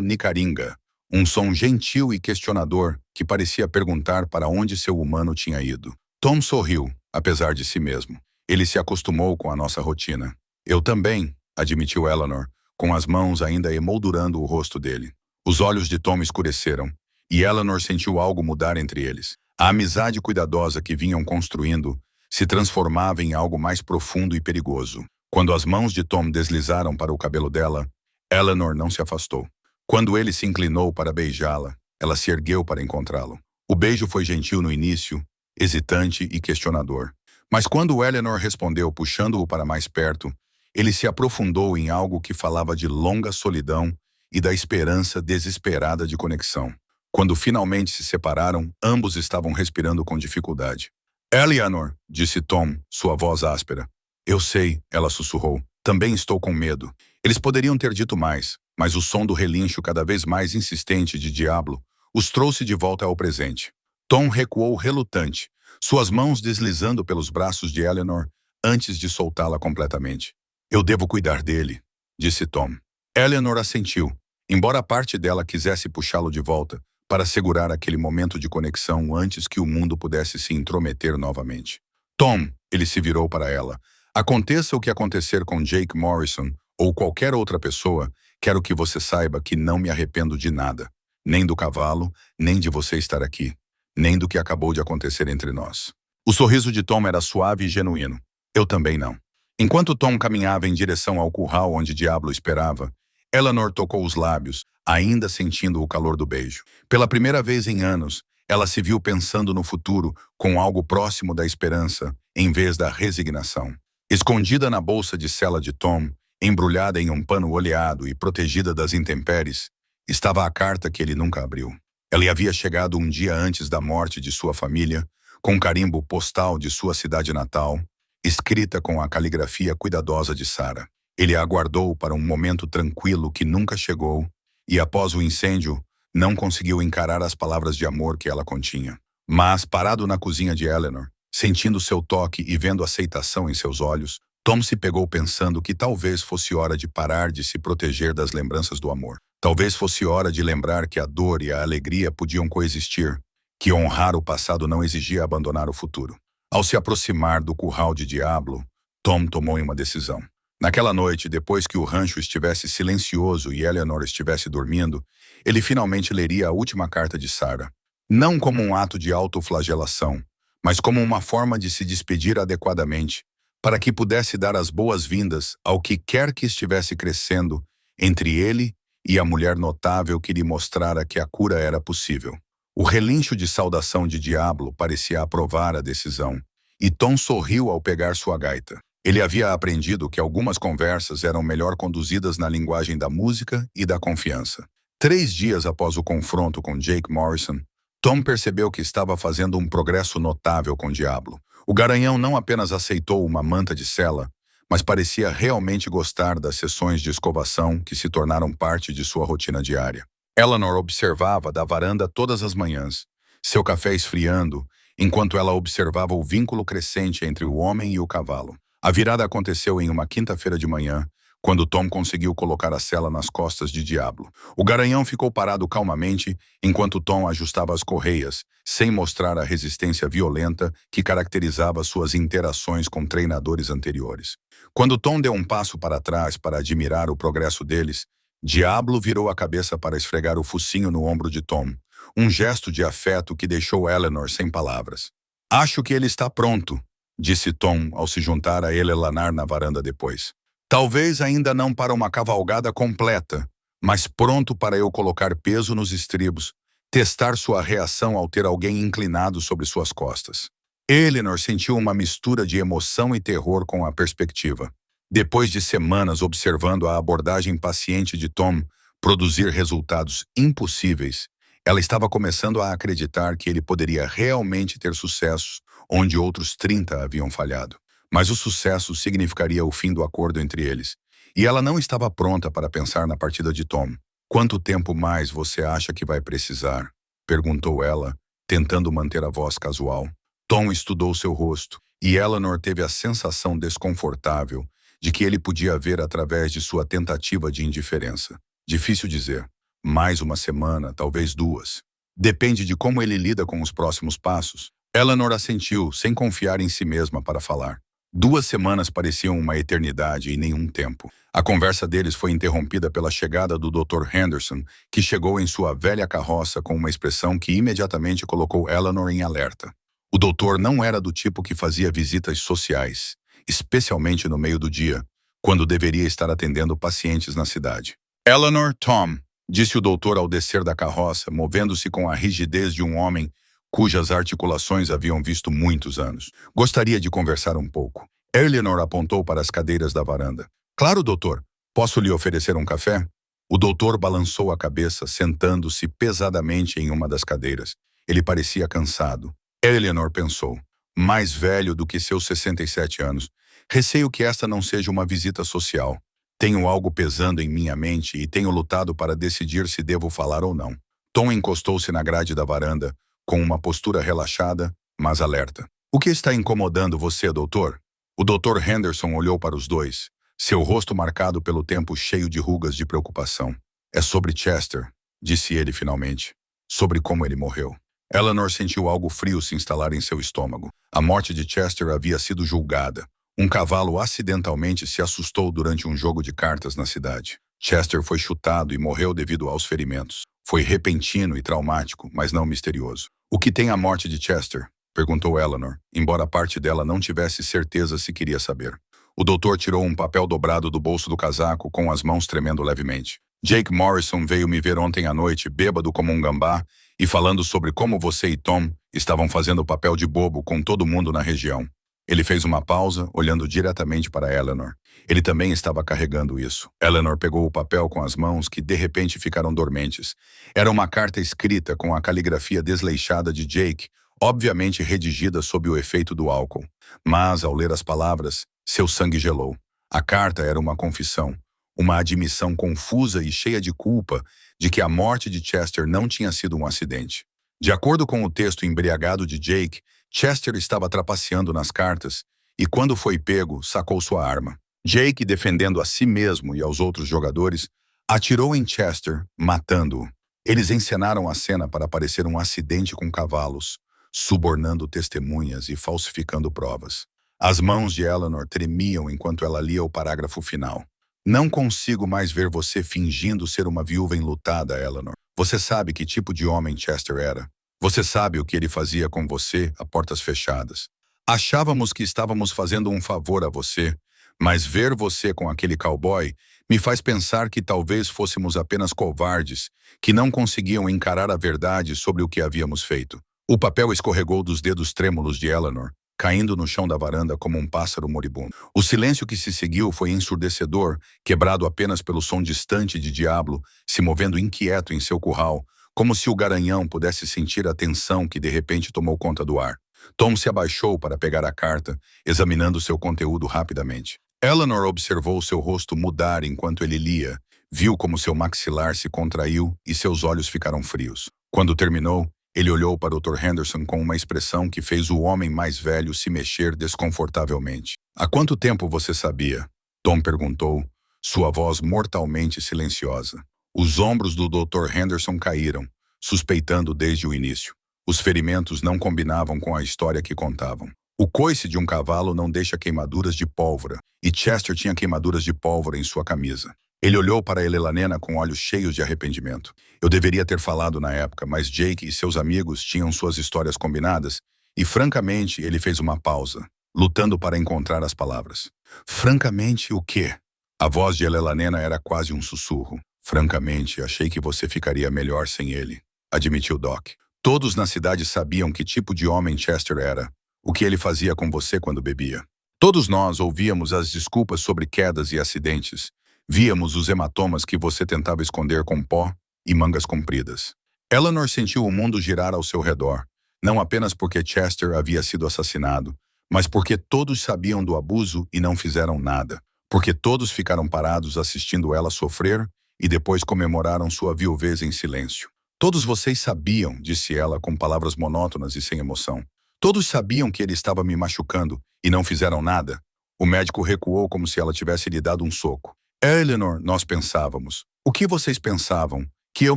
Nicaringa, um som gentil e questionador que parecia perguntar para onde seu humano tinha ido. Tom sorriu, apesar de si mesmo. Ele se acostumou com a nossa rotina. Eu também, admitiu Eleanor, com as mãos ainda emoldurando o rosto dele. Os olhos de Tom escureceram, e Eleanor sentiu algo mudar entre eles. A amizade cuidadosa que vinham construindo se transformava em algo mais profundo e perigoso. Quando as mãos de Tom deslizaram para o cabelo dela, Eleanor não se afastou. Quando ele se inclinou para beijá-la, ela se ergueu para encontrá-lo. O beijo foi gentil no início, hesitante e questionador. Mas quando Eleanor respondeu puxando-o para mais perto, ele se aprofundou em algo que falava de longa solidão e da esperança desesperada de conexão. Quando finalmente se separaram, ambos estavam respirando com dificuldade. Eleanor, disse Tom, sua voz áspera. Eu sei, ela sussurrou. Também estou com medo. Eles poderiam ter dito mais, mas o som do relincho cada vez mais insistente de Diablo os trouxe de volta ao presente. Tom recuou relutante, suas mãos deslizando pelos braços de Eleanor antes de soltá-la completamente. Eu devo cuidar dele, disse Tom. Eleanor assentiu, embora parte dela quisesse puxá-lo de volta para segurar aquele momento de conexão antes que o mundo pudesse se intrometer novamente. Tom, ele se virou para ela. Aconteça o que acontecer com Jake Morrison ou qualquer outra pessoa, quero que você saiba que não me arrependo de nada. Nem do cavalo, nem de você estar aqui, nem do que acabou de acontecer entre nós. O sorriso de Tom era suave e genuíno. Eu também não. Enquanto Tom caminhava em direção ao curral onde Diablo esperava, Eleanor tocou os lábios, ainda sentindo o calor do beijo. Pela primeira vez em anos, ela se viu pensando no futuro com algo próximo da esperança, em vez da resignação. Escondida na bolsa de sela de Tom, embrulhada em um pano oleado e protegida das intempéries, estava a carta que ele nunca abriu. Ela havia chegado um dia antes da morte de sua família, com um carimbo postal de sua cidade natal, escrita com a caligrafia cuidadosa de Sarah. Ele a aguardou para um momento tranquilo que nunca chegou, e após o incêndio, não conseguiu encarar as palavras de amor que ela continha. Mas, parado na cozinha de Eleanor, sentindo seu toque e vendo aceitação em seus olhos, Tom se pegou pensando que talvez fosse hora de parar de se proteger das lembranças do amor. Talvez fosse hora de lembrar que a dor e a alegria podiam coexistir, que honrar o passado não exigia abandonar o futuro. Ao se aproximar do curral de Diablo, Tom tomou uma decisão. Naquela noite, depois que o rancho estivesse silencioso e Eleanor estivesse dormindo, ele finalmente leria a última carta de Sarah. Não como um ato de autoflagelação, mas como uma forma de se despedir adequadamente, para que pudesse dar as boas-vindas ao que quer que estivesse crescendo entre ele e a mulher notável que lhe mostrara que a cura era possível. O relincho de saudação de Diablo parecia aprovar a decisão, e Tom sorriu ao pegar sua gaita. Ele havia aprendido que algumas conversas eram melhor conduzidas na linguagem da música e da confiança. 3 dias após o confronto com Jake Morrison, Tom percebeu que estava fazendo um progresso notável com Diablo. O garanhão não apenas aceitou uma manta de sela, mas parecia realmente gostar das sessões de escovação que se tornaram parte de sua rotina diária. Eleanor observava da varanda todas as manhãs, seu café esfriando, enquanto ela observava o vínculo crescente entre o homem e o cavalo. A virada aconteceu em uma quinta-feira de manhã, quando Tom conseguiu colocar a sela nas costas de Diablo. O garanhão ficou parado calmamente enquanto Tom ajustava as correias, sem mostrar a resistência violenta que caracterizava suas interações com treinadores anteriores. Quando Tom deu um passo para trás para admirar o progresso deles, Diablo virou a cabeça para esfregar o focinho no ombro de Tom, um gesto de afeto que deixou Eleanor sem palavras. Acho que ele está pronto, disse Tom ao se juntar a Eleanor na varanda depois. Talvez ainda não para uma cavalgada completa, mas pronto para eu colocar peso nos estribos, testar sua reação ao ter alguém inclinado sobre suas costas. Eleanor sentiu uma mistura de emoção e terror com a perspectiva. Depois de semanas observando a abordagem paciente de Tom produzir resultados impossíveis, ela estava começando a acreditar que ele poderia realmente ter sucessos onde outros 30 haviam falhado. Mas o sucesso significaria o fim do acordo entre eles, e ela não estava pronta para pensar na partida de Tom. Quanto tempo mais você acha que vai precisar? Perguntou ela, tentando manter a voz casual. Tom estudou seu rosto, e Eleanor teve a sensação desconfortável de que ele podia ver através de sua tentativa de indiferença. Difícil dizer. Mais uma semana, talvez duas. Depende de como ele lida com os próximos passos. Eleanor assentiu, sem confiar em si mesma para falar. 2 semanas pareciam uma eternidade e nenhum tempo. A conversa deles foi interrompida pela chegada do Dr. Henderson, que chegou em sua velha carroça com uma expressão que imediatamente colocou Eleanor em alerta. O doutor não era do tipo que fazia visitas sociais, especialmente no meio do dia, quando deveria estar atendendo pacientes na cidade. Eleanor, Tom, disse o doutor ao descer da carroça, movendo-se com a rigidez de um homem cujas articulações haviam visto muitos anos. Gostaria de conversar um pouco. Eleanor apontou para as cadeiras da varanda. Claro, doutor. Posso lhe oferecer um café? O doutor balançou a cabeça, sentando-se pesadamente em uma das cadeiras. Ele parecia cansado. Eleanor pensou. Mais velho do que seus 67 anos. Receio que esta não seja uma visita social. Tenho algo pesando em minha mente e tenho lutado para decidir se devo falar ou não. Tom encostou-se na grade da varanda, com uma postura relaxada, mas alerta. O que está incomodando você, doutor? O Dr. Henderson olhou para os dois, seu rosto marcado pelo tempo cheio de rugas de preocupação. É sobre Chester, disse ele finalmente. Sobre como ele morreu. Eleanor sentiu algo frio se instalar em seu estômago. A morte de Chester havia sido julgada. Um cavalo acidentalmente se assustou durante um jogo de cartas na cidade. Chester foi chutado e morreu devido aos ferimentos. Foi repentino e traumático, mas não misterioso. O que tem a morte de Chester? Perguntou Eleanor, embora parte dela não tivesse certeza se queria saber. O doutor tirou um papel dobrado do bolso do casaco com as mãos tremendo levemente. Jake Morrison veio me ver ontem à noite, bêbado como um gambá, e falando sobre como você e Tom estavam fazendo o papel de bobo com todo mundo na região. Ele fez uma pausa, olhando diretamente para Eleanor. Ele também estava carregando isso. Eleanor pegou o papel com as mãos que de repente ficaram dormentes. Era uma carta escrita com a caligrafia desleixada de Jake, obviamente redigida sob o efeito do álcool. Mas, ao ler as palavras, seu sangue gelou. A carta era uma confissão, uma admissão confusa e cheia de culpa de que a morte de Chester não tinha sido um acidente. De acordo com o texto embriagado de Jake, Chester estava trapaceando nas cartas e, quando foi pego, sacou sua arma. Jake, defendendo a si mesmo e aos outros jogadores, atirou em Chester, matando-o. Eles encenaram a cena para parecer um acidente com cavalos, subornando testemunhas e falsificando provas. As mãos de Eleanor tremiam enquanto ela lia o parágrafo final. Não consigo mais ver você fingindo ser uma viúva enlutada, Eleanor. Você sabe que tipo de homem Chester era. Você sabe o que ele fazia com você a portas fechadas. Achávamos que estávamos fazendo um favor a você, mas ver você com aquele cowboy me faz pensar que talvez fôssemos apenas covardes, que não conseguiam encarar a verdade sobre o que havíamos feito. O papel escorregou dos dedos trêmulos de Eleanor, caindo no chão da varanda como um pássaro moribundo. O silêncio que se seguiu foi ensurdecedor, quebrado apenas pelo som distante de Diablo, se movendo inquieto em seu curral, como se o garanhão pudesse sentir a tensão que de repente tomou conta do ar. Tom se abaixou para pegar a carta, examinando seu conteúdo rapidamente. Eleanor observou seu rosto mudar enquanto ele lia, viu como seu maxilar se contraiu e seus olhos ficaram frios. Quando terminou, ele olhou para o Dr. Henderson com uma expressão que fez o homem mais velho se mexer desconfortavelmente. Há quanto tempo você sabia? Tom perguntou, sua voz mortalmente silenciosa. Os ombros do Dr. Henderson caíram, suspeitando desde o início. Os ferimentos não combinavam com a história que contavam. O coice de um cavalo não deixa queimaduras de pólvora, e Chester tinha queimaduras de pólvora em sua camisa. Ele olhou para Elelanena com olhos cheios de arrependimento. Eu deveria ter falado na época, mas Jake e seus amigos tinham suas histórias combinadas, e francamente ele fez uma pausa, lutando para encontrar as palavras. Francamente, o quê? A voz de Elelanena era quase um sussurro. Francamente, achei que você ficaria melhor sem ele, admitiu Doc. Todos na cidade sabiam que tipo de homem Chester era, o que ele fazia com você quando bebia. Todos nós ouvíamos as desculpas sobre quedas e acidentes. Víamos os hematomas que você tentava esconder com pó e mangas compridas. Eleanor sentiu o mundo girar ao seu redor, não apenas porque Chester havia sido assassinado, mas porque todos sabiam do abuso e não fizeram nada, porque todos ficaram parados assistindo ela sofrer e depois comemoraram sua viuvez em silêncio. Todos vocês sabiam, disse ela com palavras monótonas e sem emoção. Todos sabiam que ele estava me machucando e não fizeram nada. O médico recuou como se ela tivesse lhe dado um soco. Eleanor, nós pensávamos. O que vocês pensavam? Que eu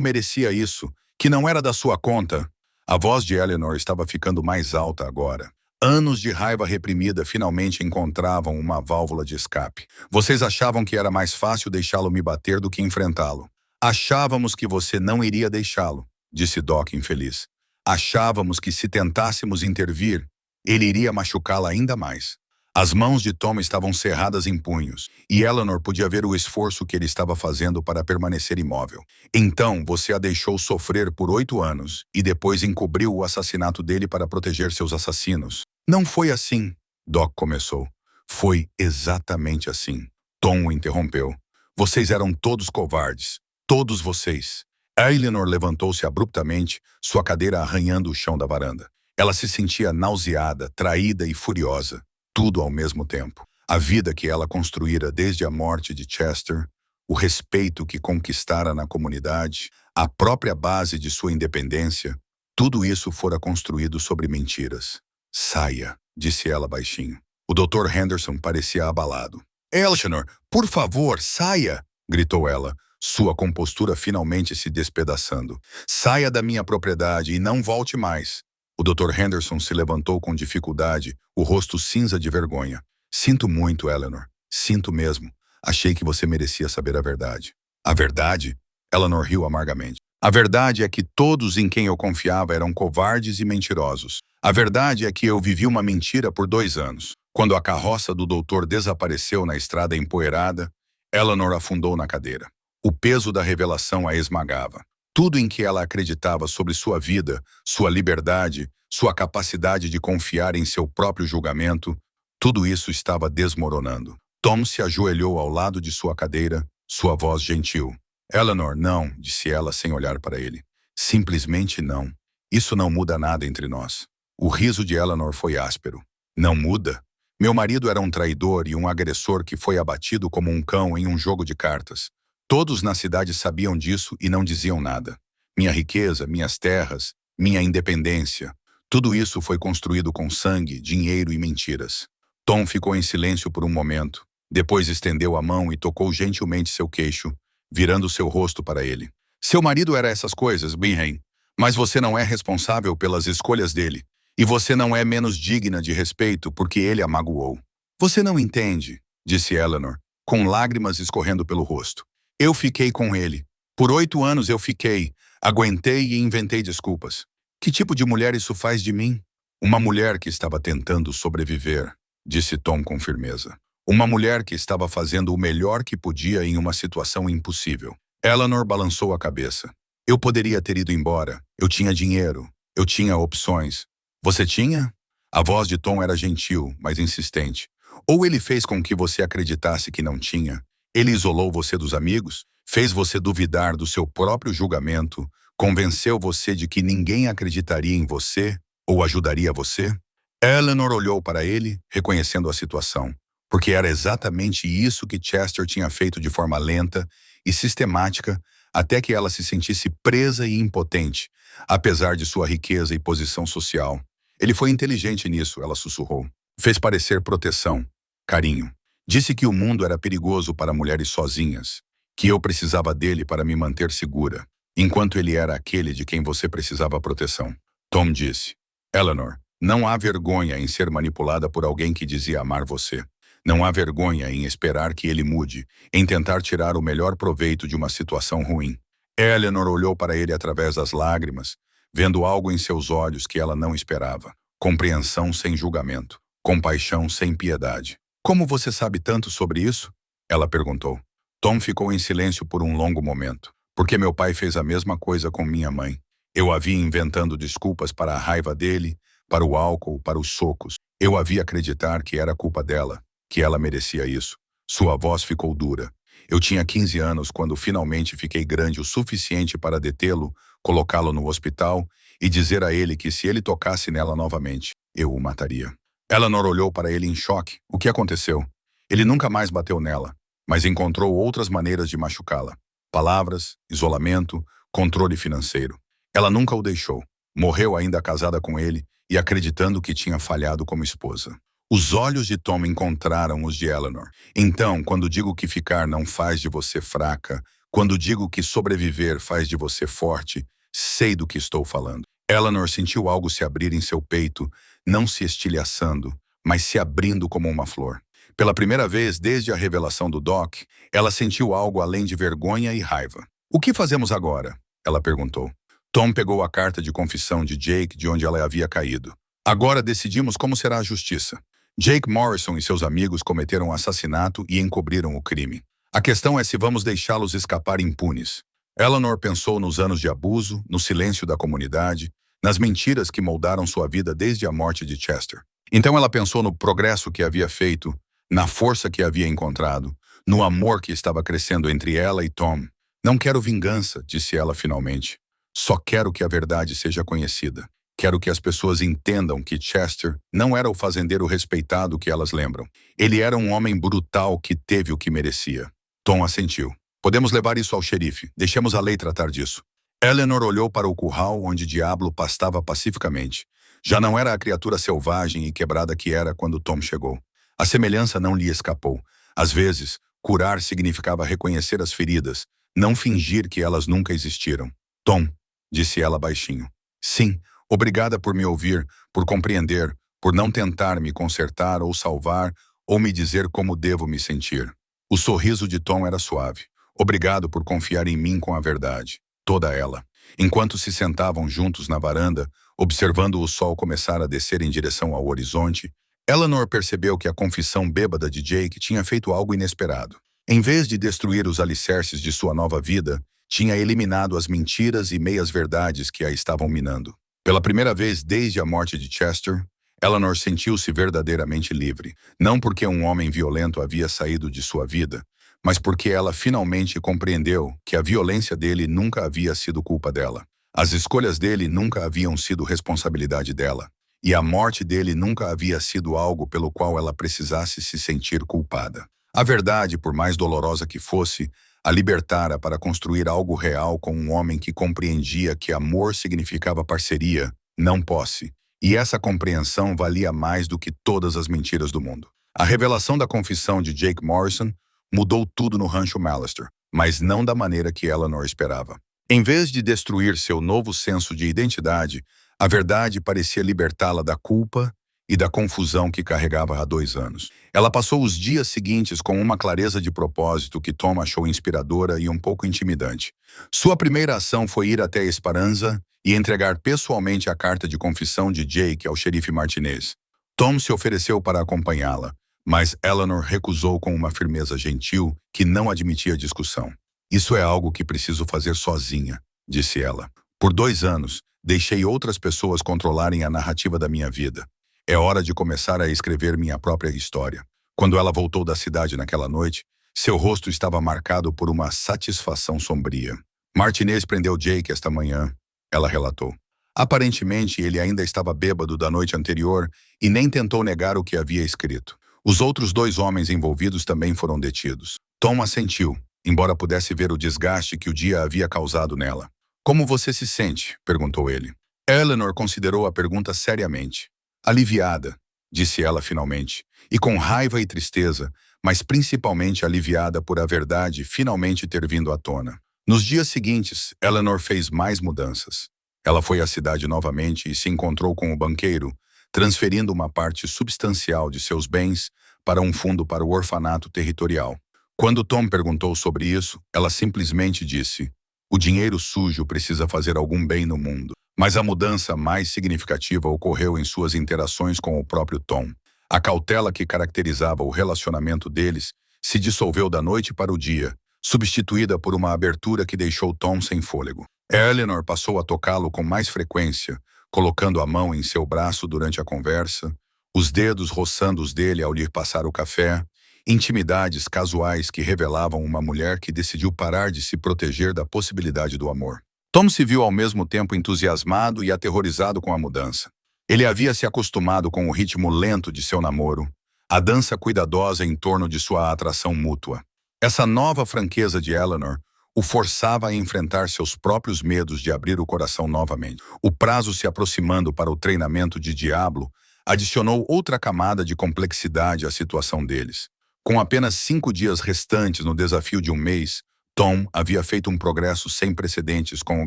merecia isso? Que não era da sua conta? A voz de Eleanor estava ficando mais alta agora. Anos de raiva reprimida finalmente encontravam uma válvula de escape. Vocês achavam que era mais fácil deixá-lo me bater do que enfrentá-lo. Achávamos que você não iria deixá-lo, disse Doc infeliz. Achávamos que se tentássemos intervir, ele iria machucá-la ainda mais. As mãos de Tom estavam cerradas em punhos, e Eleanor podia ver o esforço que ele estava fazendo para permanecer imóvel. Então, você a deixou sofrer por 8 anos, e depois encobriu o assassinato dele para proteger seus assassinos. Não foi assim, Doc começou. Foi exatamente assim. Tom o interrompeu. Vocês eram todos covardes. Todos vocês. Eleanor levantou-se abruptamente, sua cadeira arranhando o chão da varanda. Ela se sentia nauseada, traída e furiosa. Tudo ao mesmo tempo. A vida que ela construíra desde a morte de Chester, o respeito que conquistara na comunidade, a própria base de sua independência, tudo isso fora construído sobre mentiras. Saia, disse ela baixinho. O Dr. Henderson parecia abalado. Eleanor, por favor, saia, gritou ela, sua compostura finalmente se despedaçando. Saia da minha propriedade e não volte mais. O Dr. Henderson se levantou com dificuldade, o rosto cinza de vergonha. Sinto muito, Eleanor. Sinto mesmo. Achei que você merecia saber a verdade. A verdade? Eleanor riu amargamente. A verdade é que todos em quem eu confiava eram covardes e mentirosos. A verdade é que eu vivi uma mentira por 2 anos. Quando a carroça do doutor desapareceu na estrada empoeirada, Eleanor afundou na cadeira. O peso da revelação a esmagava. Tudo em que ela acreditava sobre sua vida, sua liberdade, sua capacidade de confiar em seu próprio julgamento, tudo isso estava desmoronando. Tom se ajoelhou ao lado de sua cadeira, sua voz gentil. Eleanor, não, disse ela sem olhar para ele. Simplesmente não. Isso não muda nada entre nós. O riso de Eleanor foi áspero. Não muda? Meu marido era um traidor e um agressor que foi abatido como um cão em um jogo de cartas. Todos na cidade sabiam disso e não diziam nada. Minha riqueza, minhas terras, minha independência, tudo isso foi construído com sangue, dinheiro e mentiras. Tom ficou em silêncio por um momento. Depois estendeu a mão e tocou gentilmente seu queixo, virando seu rosto para ele. Seu marido era essas coisas, Bingham, mas você não é responsável pelas escolhas dele. E você não é menos digna de respeito porque ele a magoou. Você não entende, disse Eleanor, com lágrimas escorrendo pelo rosto. Eu fiquei com ele. Por 8 anos eu fiquei, aguentei e inventei desculpas. Que tipo de mulher isso faz de mim? Uma mulher que estava tentando sobreviver, disse Tom com firmeza. Uma mulher que estava fazendo o melhor que podia em uma situação impossível. Eleanor balançou a cabeça. Eu poderia ter ido embora. Eu tinha dinheiro. Eu tinha opções. Você tinha? A voz de Tom era gentil, mas insistente. Ou ele fez com que você acreditasse que não tinha. Ele isolou você dos amigos, fez você duvidar do seu próprio julgamento, convenceu você de que ninguém acreditaria em você ou ajudaria você? Eleanor olhou para ele, reconhecendo a situação, porque era exatamente isso que Chester tinha feito de forma lenta e sistemática até que ela se sentisse presa e impotente, apesar de sua riqueza e posição social. Ele foi inteligente nisso, ela sussurrou. Fez parecer proteção, carinho. Disse que o mundo era perigoso para mulheres sozinhas, que eu precisava dele para me manter segura, enquanto ele era aquele de quem você precisava proteção. Tom disse, Eleanor, não há vergonha em ser manipulada por alguém que dizia amar você. Não há vergonha em esperar que ele mude, em tentar tirar o melhor proveito de uma situação ruim. Eleanor olhou para ele através das lágrimas, vendo algo em seus olhos que ela não esperava. Compreensão sem julgamento, compaixão sem piedade. Como você sabe tanto sobre isso? Ela perguntou. Tom ficou em silêncio por um longo momento. Porque meu pai fez a mesma coisa com minha mãe. Eu a vi inventando desculpas para a raiva dele, para o álcool, para os socos. Eu a vi acreditar que era culpa dela, que ela merecia isso. Sua voz ficou dura. Eu tinha 15 anos quando finalmente fiquei grande o suficiente para detê-lo, colocá-lo no hospital e dizer a ele que se ele tocasse nela novamente, eu o mataria. Eleanor olhou para ele em choque. O que aconteceu? Ele nunca mais bateu nela, mas encontrou outras maneiras de machucá-la. Palavras, isolamento, controle financeiro. Ela nunca o deixou. Morreu ainda casada com ele e acreditando que tinha falhado como esposa. Os olhos de Tom encontraram os de Eleanor. Então, quando digo que ficar não faz de você fraca, quando digo que sobreviver faz de você forte, sei do que estou falando. Eleanor sentiu algo se abrir em seu peito, não se estilhaçando, mas se abrindo como uma flor. Pela primeira vez desde a revelação do Doc, ela sentiu algo além de vergonha e raiva. "O que fazemos agora?" ela perguntou. Tom pegou a carta de confissão de Jake de onde ela havia caído. "Agora decidimos como será a justiça. Jake Morrison e seus amigos cometeram um assassinato e encobriram o crime. A questão é se vamos deixá-los escapar impunes." Eleanor pensou nos anos de abuso, no silêncio da comunidade, nas mentiras que moldaram sua vida desde a morte de Chester. Então ela pensou no progresso que havia feito, na força que havia encontrado, no amor que estava crescendo entre ela e Tom. "Não quero vingança", disse ela finalmente. "Só quero que a verdade seja conhecida. Quero que as pessoas entendam que Chester não era o fazendeiro respeitado que elas lembram. Ele era um homem brutal que teve o que merecia." Tom assentiu. "Podemos levar isso ao xerife. Deixemos a lei tratar disso." Eleanor olhou para o curral onde Diablo pastava pacificamente. Já não era a criatura selvagem e quebrada que era quando Tom chegou. A semelhança não lhe escapou. Às vezes, curar significava reconhecer as feridas, não fingir que elas nunca existiram. "Tom", disse ela baixinho. "Sim, obrigada por me ouvir, por compreender, por não tentar me consertar ou salvar ou me dizer como devo me sentir." O sorriso de Tom era suave. "Obrigado por confiar em mim com a verdade. Toda ela." Enquanto se sentavam juntos na varanda, observando o sol começar a descer em direção ao horizonte, Eleanor percebeu que a confissão bêbada de Jake tinha feito algo inesperado. Em vez de destruir os alicerces de sua nova vida, tinha eliminado as mentiras e meias-verdades que a estavam minando. Pela primeira vez desde a morte de Chester, Eleanor sentiu-se verdadeiramente livre. Não porque um homem violento havia saído de sua vida, mas porque ela finalmente compreendeu que a violência dele nunca havia sido culpa dela. As escolhas dele nunca haviam sido responsabilidade dela. E a morte dele nunca havia sido algo pelo qual ela precisasse se sentir culpada. A verdade, por mais dolorosa que fosse, a libertara para construir algo real com um homem que compreendia que amor significava parceria, não posse. E essa compreensão valia mais do que todas as mentiras do mundo. A revelação da confissão de Jake Morrison mudou tudo no rancho Mallister, mas não da maneira que Eleanor esperava. Em vez de destruir seu novo senso de identidade, a verdade parecia libertá-la da culpa e da confusão que carregava há 2 anos. Ela passou os dias seguintes com uma clareza de propósito que Tom achou inspiradora e um pouco intimidante. Sua primeira ação foi ir até Esperanza e entregar pessoalmente a carta de confissão de Jake ao xerife Martinez. Tom se ofereceu para acompanhá-la, mas Eleanor recusou com uma firmeza gentil que não admitia discussão. "Isso é algo que preciso fazer sozinha", disse ela. "Por 2 anos, deixei outras pessoas controlarem a narrativa da minha vida. É hora de começar a escrever minha própria história." Quando ela voltou da cidade naquela noite, seu rosto estava marcado por uma satisfação sombria. "Martinez prendeu Jake esta manhã", ela relatou. Aparentemente, ele ainda estava bêbado da noite anterior e nem tentou negar o que havia escrito. Os outros 2 homens envolvidos também foram detidos. Tom assentiu, embora pudesse ver o desgaste que o dia havia causado nela. "Como você se sente?", perguntou ele. Eleanor considerou a pergunta seriamente. "Aliviada", disse ela finalmente, e com raiva e tristeza, mas principalmente aliviada por a verdade finalmente ter vindo à tona. Nos dias seguintes, Eleanor fez mais mudanças. Ela foi à cidade novamente e se encontrou com o banqueiro, transferindo uma parte substancial de seus bens para um fundo para o orfanato territorial. Quando Tom perguntou sobre isso, ela simplesmente disse: "O dinheiro sujo precisa fazer algum bem no mundo." Mas a mudança mais significativa ocorreu em suas interações com o próprio Tom. A cautela que caracterizava o relacionamento deles se dissolveu da noite para o dia, substituída por uma abertura que deixou Tom sem fôlego. Eleanor passou a tocá-lo com mais frequência, colocando a mão em seu braço durante a conversa, os dedos roçando os dele ao lhe passar o café, intimidades casuais que revelavam uma mulher que decidiu parar de se proteger da possibilidade do amor. Tom se viu ao mesmo tempo entusiasmado e aterrorizado com a mudança. Ele havia se acostumado com o ritmo lento de seu namoro, a dança cuidadosa em torno de sua atração mútua. Essa nova franqueza de Eleanor o forçava a enfrentar seus próprios medos de abrir o coração novamente. O prazo se aproximando para o treinamento de Diablo adicionou outra camada de complexidade à situação deles. Com apenas 5 dias restantes no desafio de um mês, Tom havia feito um progresso sem precedentes com o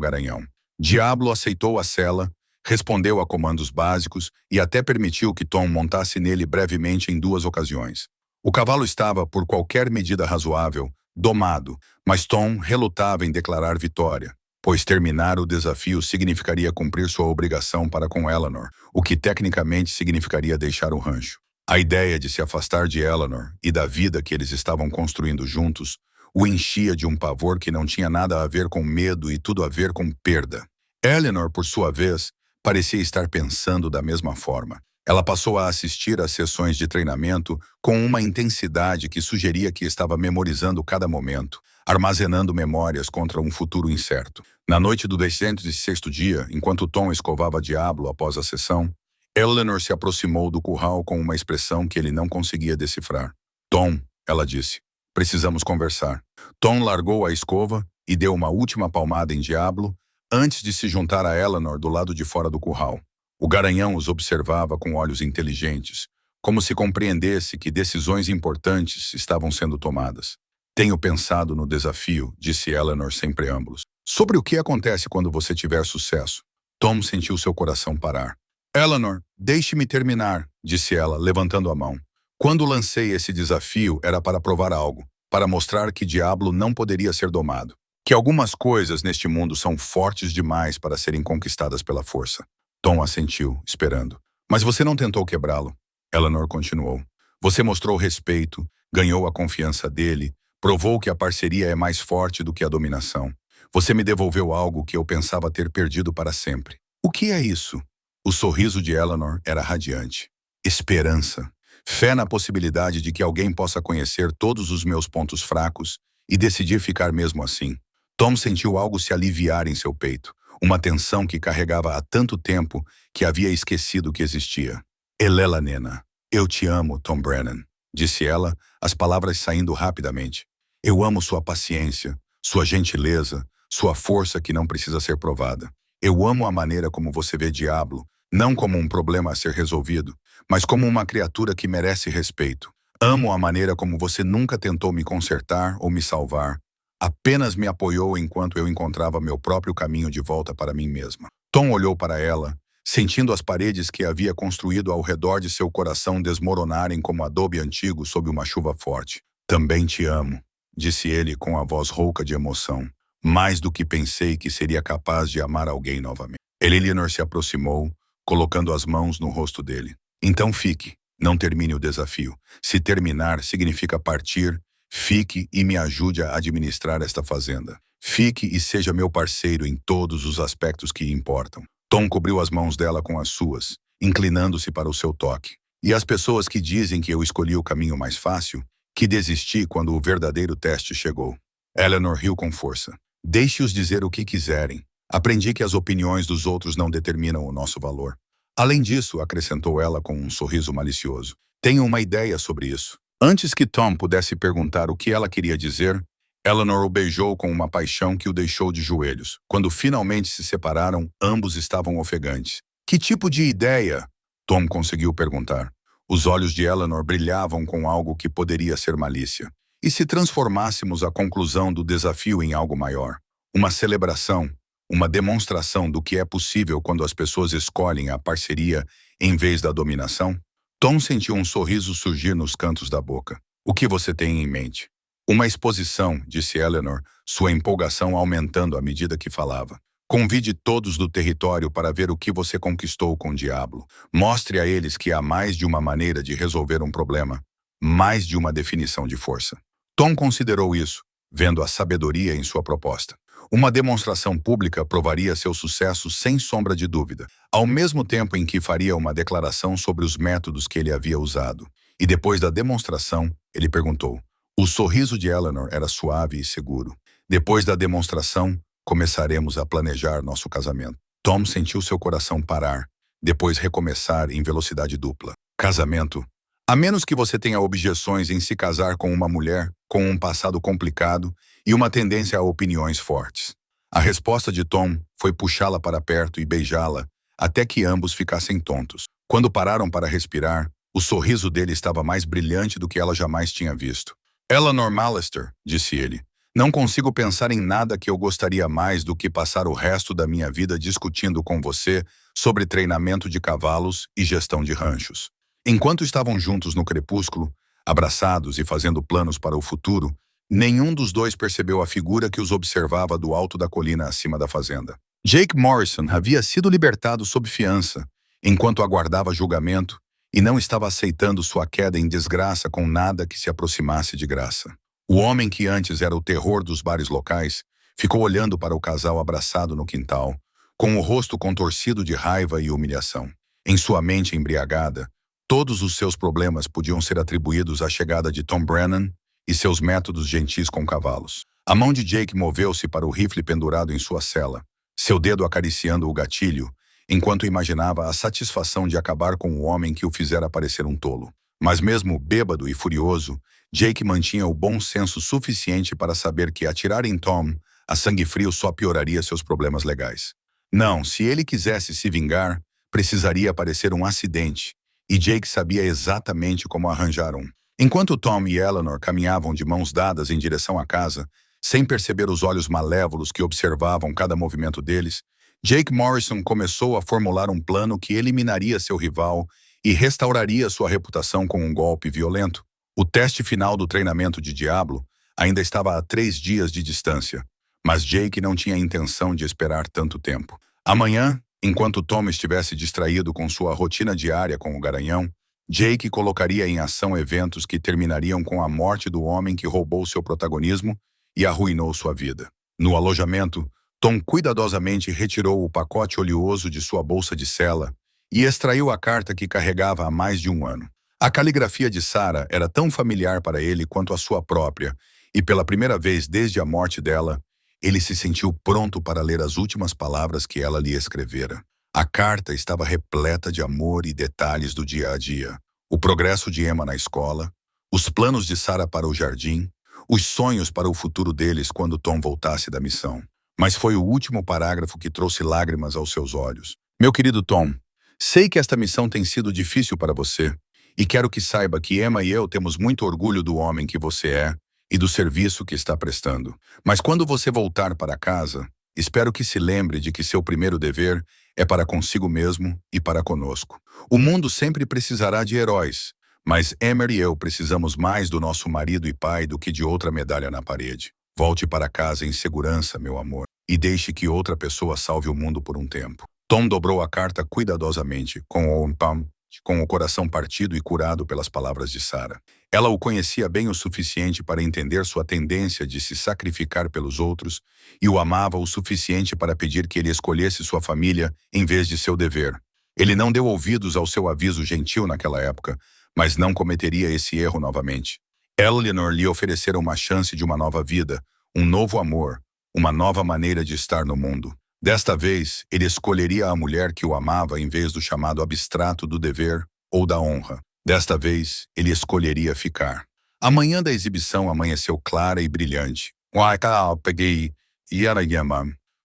garanhão. Diablo aceitou a cela, respondeu a comandos básicos e até permitiu que Tom montasse nele brevemente em 2 ocasiões. O cavalo estava, por qualquer medida razoável, domado, mas Tom relutava em declarar vitória, pois terminar o desafio significaria cumprir sua obrigação para com Eleanor, o que tecnicamente significaria deixar o rancho. A ideia de se afastar de Eleanor e da vida que eles estavam construindo juntos o enchia de um pavor que não tinha nada a ver com medo e tudo a ver com perda. Eleanor, por sua vez, parecia estar pensando da mesma forma. Ela passou a assistir às sessões de treinamento com uma intensidade que sugeria que estava memorizando cada momento, armazenando memórias contra um futuro incerto. Na noite do 206º dia, enquanto Tom escovava Diablo após a sessão, Eleanor se aproximou do curral com uma expressão que ele não conseguia decifrar. Tom, ela disse, precisamos conversar. Tom largou a escova e deu uma última palmada em Diablo antes de se juntar a Eleanor do lado de fora do curral. O garanhão os observava com olhos inteligentes, como se compreendesse que decisões importantes estavam sendo tomadas. Tenho pensado no desafio, disse Eleanor sem preâmbulos. Sobre o que acontece quando você tiver sucesso. Tom sentiu seu coração parar. Eleanor, deixe-me terminar, disse ela, levantando a mão. Quando lancei esse desafio era para provar algo, para mostrar que Diablo não poderia ser domado. Que algumas coisas neste mundo são fortes demais para serem conquistadas pela força. Tom assentiu, esperando. Mas você não tentou quebrá-lo. Eleanor continuou. Você mostrou respeito, ganhou a confiança dele, provou que a parceria é mais forte do que a dominação. Você me devolveu algo que eu pensava ter perdido para sempre. O que é isso? O sorriso de Eleanor era radiante. Esperança. Fé na possibilidade de que alguém possa conhecer todos os meus pontos fracos e decidir ficar mesmo assim. Tom sentiu algo se aliviar em seu peito. Uma tensão que carregava há tanto tempo que havia esquecido que existia. Elela, nena. Eu te amo, Tom Brennan, disse ela, as palavras saindo rapidamente. Eu amo sua paciência, sua gentileza, sua força que não precisa ser provada. Eu amo a maneira como você vê Diablo, não como um problema a ser resolvido, mas como uma criatura que merece respeito. Amo a maneira como você nunca tentou me consertar ou me salvar. Apenas me apoiou enquanto eu encontrava meu próprio caminho de volta para mim mesma. Tom olhou para ela, sentindo as paredes que havia construído ao redor de seu coração desmoronarem como adobe antigo sob uma chuva forte. Também te amo, disse ele com a voz rouca de emoção. Mais do que pensei que seria capaz de amar alguém novamente. Eleanor se aproximou, colocando as mãos no rosto dele. Então fique, não termine o desafio. Se terminar significa partir. Fique e me ajude a administrar esta fazenda. Fique e seja meu parceiro em todos os aspectos que importam. Tom cobriu as mãos dela com as suas, inclinando-se para o seu toque. E as pessoas que dizem que eu escolhi o caminho mais fácil, que desisti quando o verdadeiro teste chegou. Eleanor riu com força. Deixe-os dizer o que quiserem. Aprendi que as opiniões dos outros não determinam o nosso valor. Além disso, acrescentou ela com um sorriso malicioso, tenho uma ideia sobre isso. Antes que Tom pudesse perguntar o que ela queria dizer, Eleanor o beijou com uma paixão que o deixou de joelhos. Quando finalmente se separaram, ambos estavam ofegantes. Que tipo de ideia? Tom conseguiu perguntar. Os olhos de Eleanor brilhavam com algo que poderia ser malícia. E se transformássemos a conclusão do desafio em algo maior? Uma celebração, uma demonstração do que é possível quando as pessoas escolhem a parceria em vez da dominação? Tom sentiu um sorriso surgir nos cantos da boca. O que você tem em mente? Uma exposição, disse Eleanor, sua empolgação aumentando à medida que falava. Convide todos do território para ver o que você conquistou com o Diablo. Mostre a eles que há mais de uma maneira de resolver um problema, mais de uma definição de força. Tom considerou isso, vendo a sabedoria em sua proposta. Uma demonstração pública provaria seu sucesso sem sombra de dúvida, ao mesmo tempo em que faria uma declaração sobre os métodos que ele havia usado. E depois da demonstração, ele perguntou. O sorriso de Eleanor era suave e seguro. Depois da demonstração, começaremos a planejar nosso casamento. Tom sentiu seu coração parar, depois recomeçar em velocidade dupla. Casamento? A menos que você tenha objeções em se casar com uma mulher com um passado complicado e uma tendência a opiniões fortes. A resposta de Tom foi puxá-la para perto e beijá-la, até que ambos ficassem tontos. Quando pararam para respirar, o sorriso dele estava mais brilhante do que ela jamais tinha visto. Eleanor Mallister, disse ele, não consigo pensar em nada que eu gostaria mais do que passar o resto da minha vida discutindo com você sobre treinamento de cavalos e gestão de ranchos. Enquanto estavam juntos no crepúsculo, abraçados e fazendo planos para o futuro, nenhum dos dois percebeu a figura que os observava do alto da colina acima da fazenda. Jake Morrison havia sido libertado sob fiança, enquanto aguardava julgamento, e não estava aceitando sua queda em desgraça com nada que se aproximasse de graça. O homem que antes era o terror dos bares locais ficou olhando para o casal abraçado no quintal, com o rosto contorcido de raiva e humilhação. Em sua mente embriagada, todos os seus problemas podiam ser atribuídos à chegada de Tom Brennan e seus métodos gentis com cavalos. A mão de Jake moveu-se para o rifle pendurado em sua cela, seu dedo acariciando o gatilho, enquanto imaginava a satisfação de acabar com o homem que o fizera parecer um tolo. Mas mesmo bêbado e furioso, Jake mantinha o bom senso suficiente para saber que atirar em Tom a sangue frio só pioraria seus problemas legais. Não, se ele quisesse se vingar, precisaria parecer um acidente, e Jake sabia exatamente como arranjar um. Enquanto Tom e Eleanor caminhavam de mãos dadas em direção à casa, sem perceber os olhos malévolos que observavam cada movimento deles, Jake Morrison começou a formular um plano que eliminaria seu rival e restauraria sua reputação com um golpe violento. O teste final do treinamento de Diablo ainda estava a 3 dias de distância, mas Jake não tinha intenção de esperar tanto tempo. Amanhã, enquanto Tom estivesse distraído com sua rotina diária com o garanhão, Jake colocaria em ação eventos que terminariam com a morte do homem que roubou seu protagonismo e arruinou sua vida. No alojamento, Tom cuidadosamente retirou o pacote oleoso de sua bolsa de cela e extraiu a carta que carregava há mais de um ano. A caligrafia de Sarah era tão familiar para ele quanto a sua própria, e pela primeira vez desde a morte dela, ele se sentiu pronto para ler as últimas palavras que ela lhe escrevera. A carta estava repleta de amor e detalhes do dia a dia. O progresso de Emma na escola, os planos de Sarah para o jardim, os sonhos para o futuro deles quando Tom voltasse da missão. Mas foi o último parágrafo que trouxe lágrimas aos seus olhos. Meu querido Tom, sei que esta missão tem sido difícil para você, e quero que saiba que Emma e eu temos muito orgulho do homem que você é e do serviço que está prestando. Mas quando você voltar para casa, espero que se lembre de que seu primeiro dever é para consigo mesmo e para conosco. O mundo sempre precisará de heróis, mas Emma e eu precisamos mais do nosso marido e pai do que de outra medalha na parede. Volte para casa em segurança, meu amor, e deixe que outra pessoa salve o mundo por um tempo. Tom dobrou a carta cuidadosamente, com o coração partido e curado pelas palavras de Sarah. Ela o conhecia bem o suficiente para entender sua tendência de se sacrificar pelos outros e o amava o suficiente para pedir que ele escolhesse sua família em vez de seu dever. Ele não deu ouvidos ao seu aviso gentil naquela época, mas não cometeria esse erro novamente. Eleanor lhe oferecera uma chance de uma nova vida, um novo amor, uma nova maneira de estar no mundo. Desta vez, ele escolheria a mulher que o amava em vez do chamado abstrato do dever ou da honra. Desta vez, ele escolheria ficar. A manhã da exibição amanheceu clara e brilhante.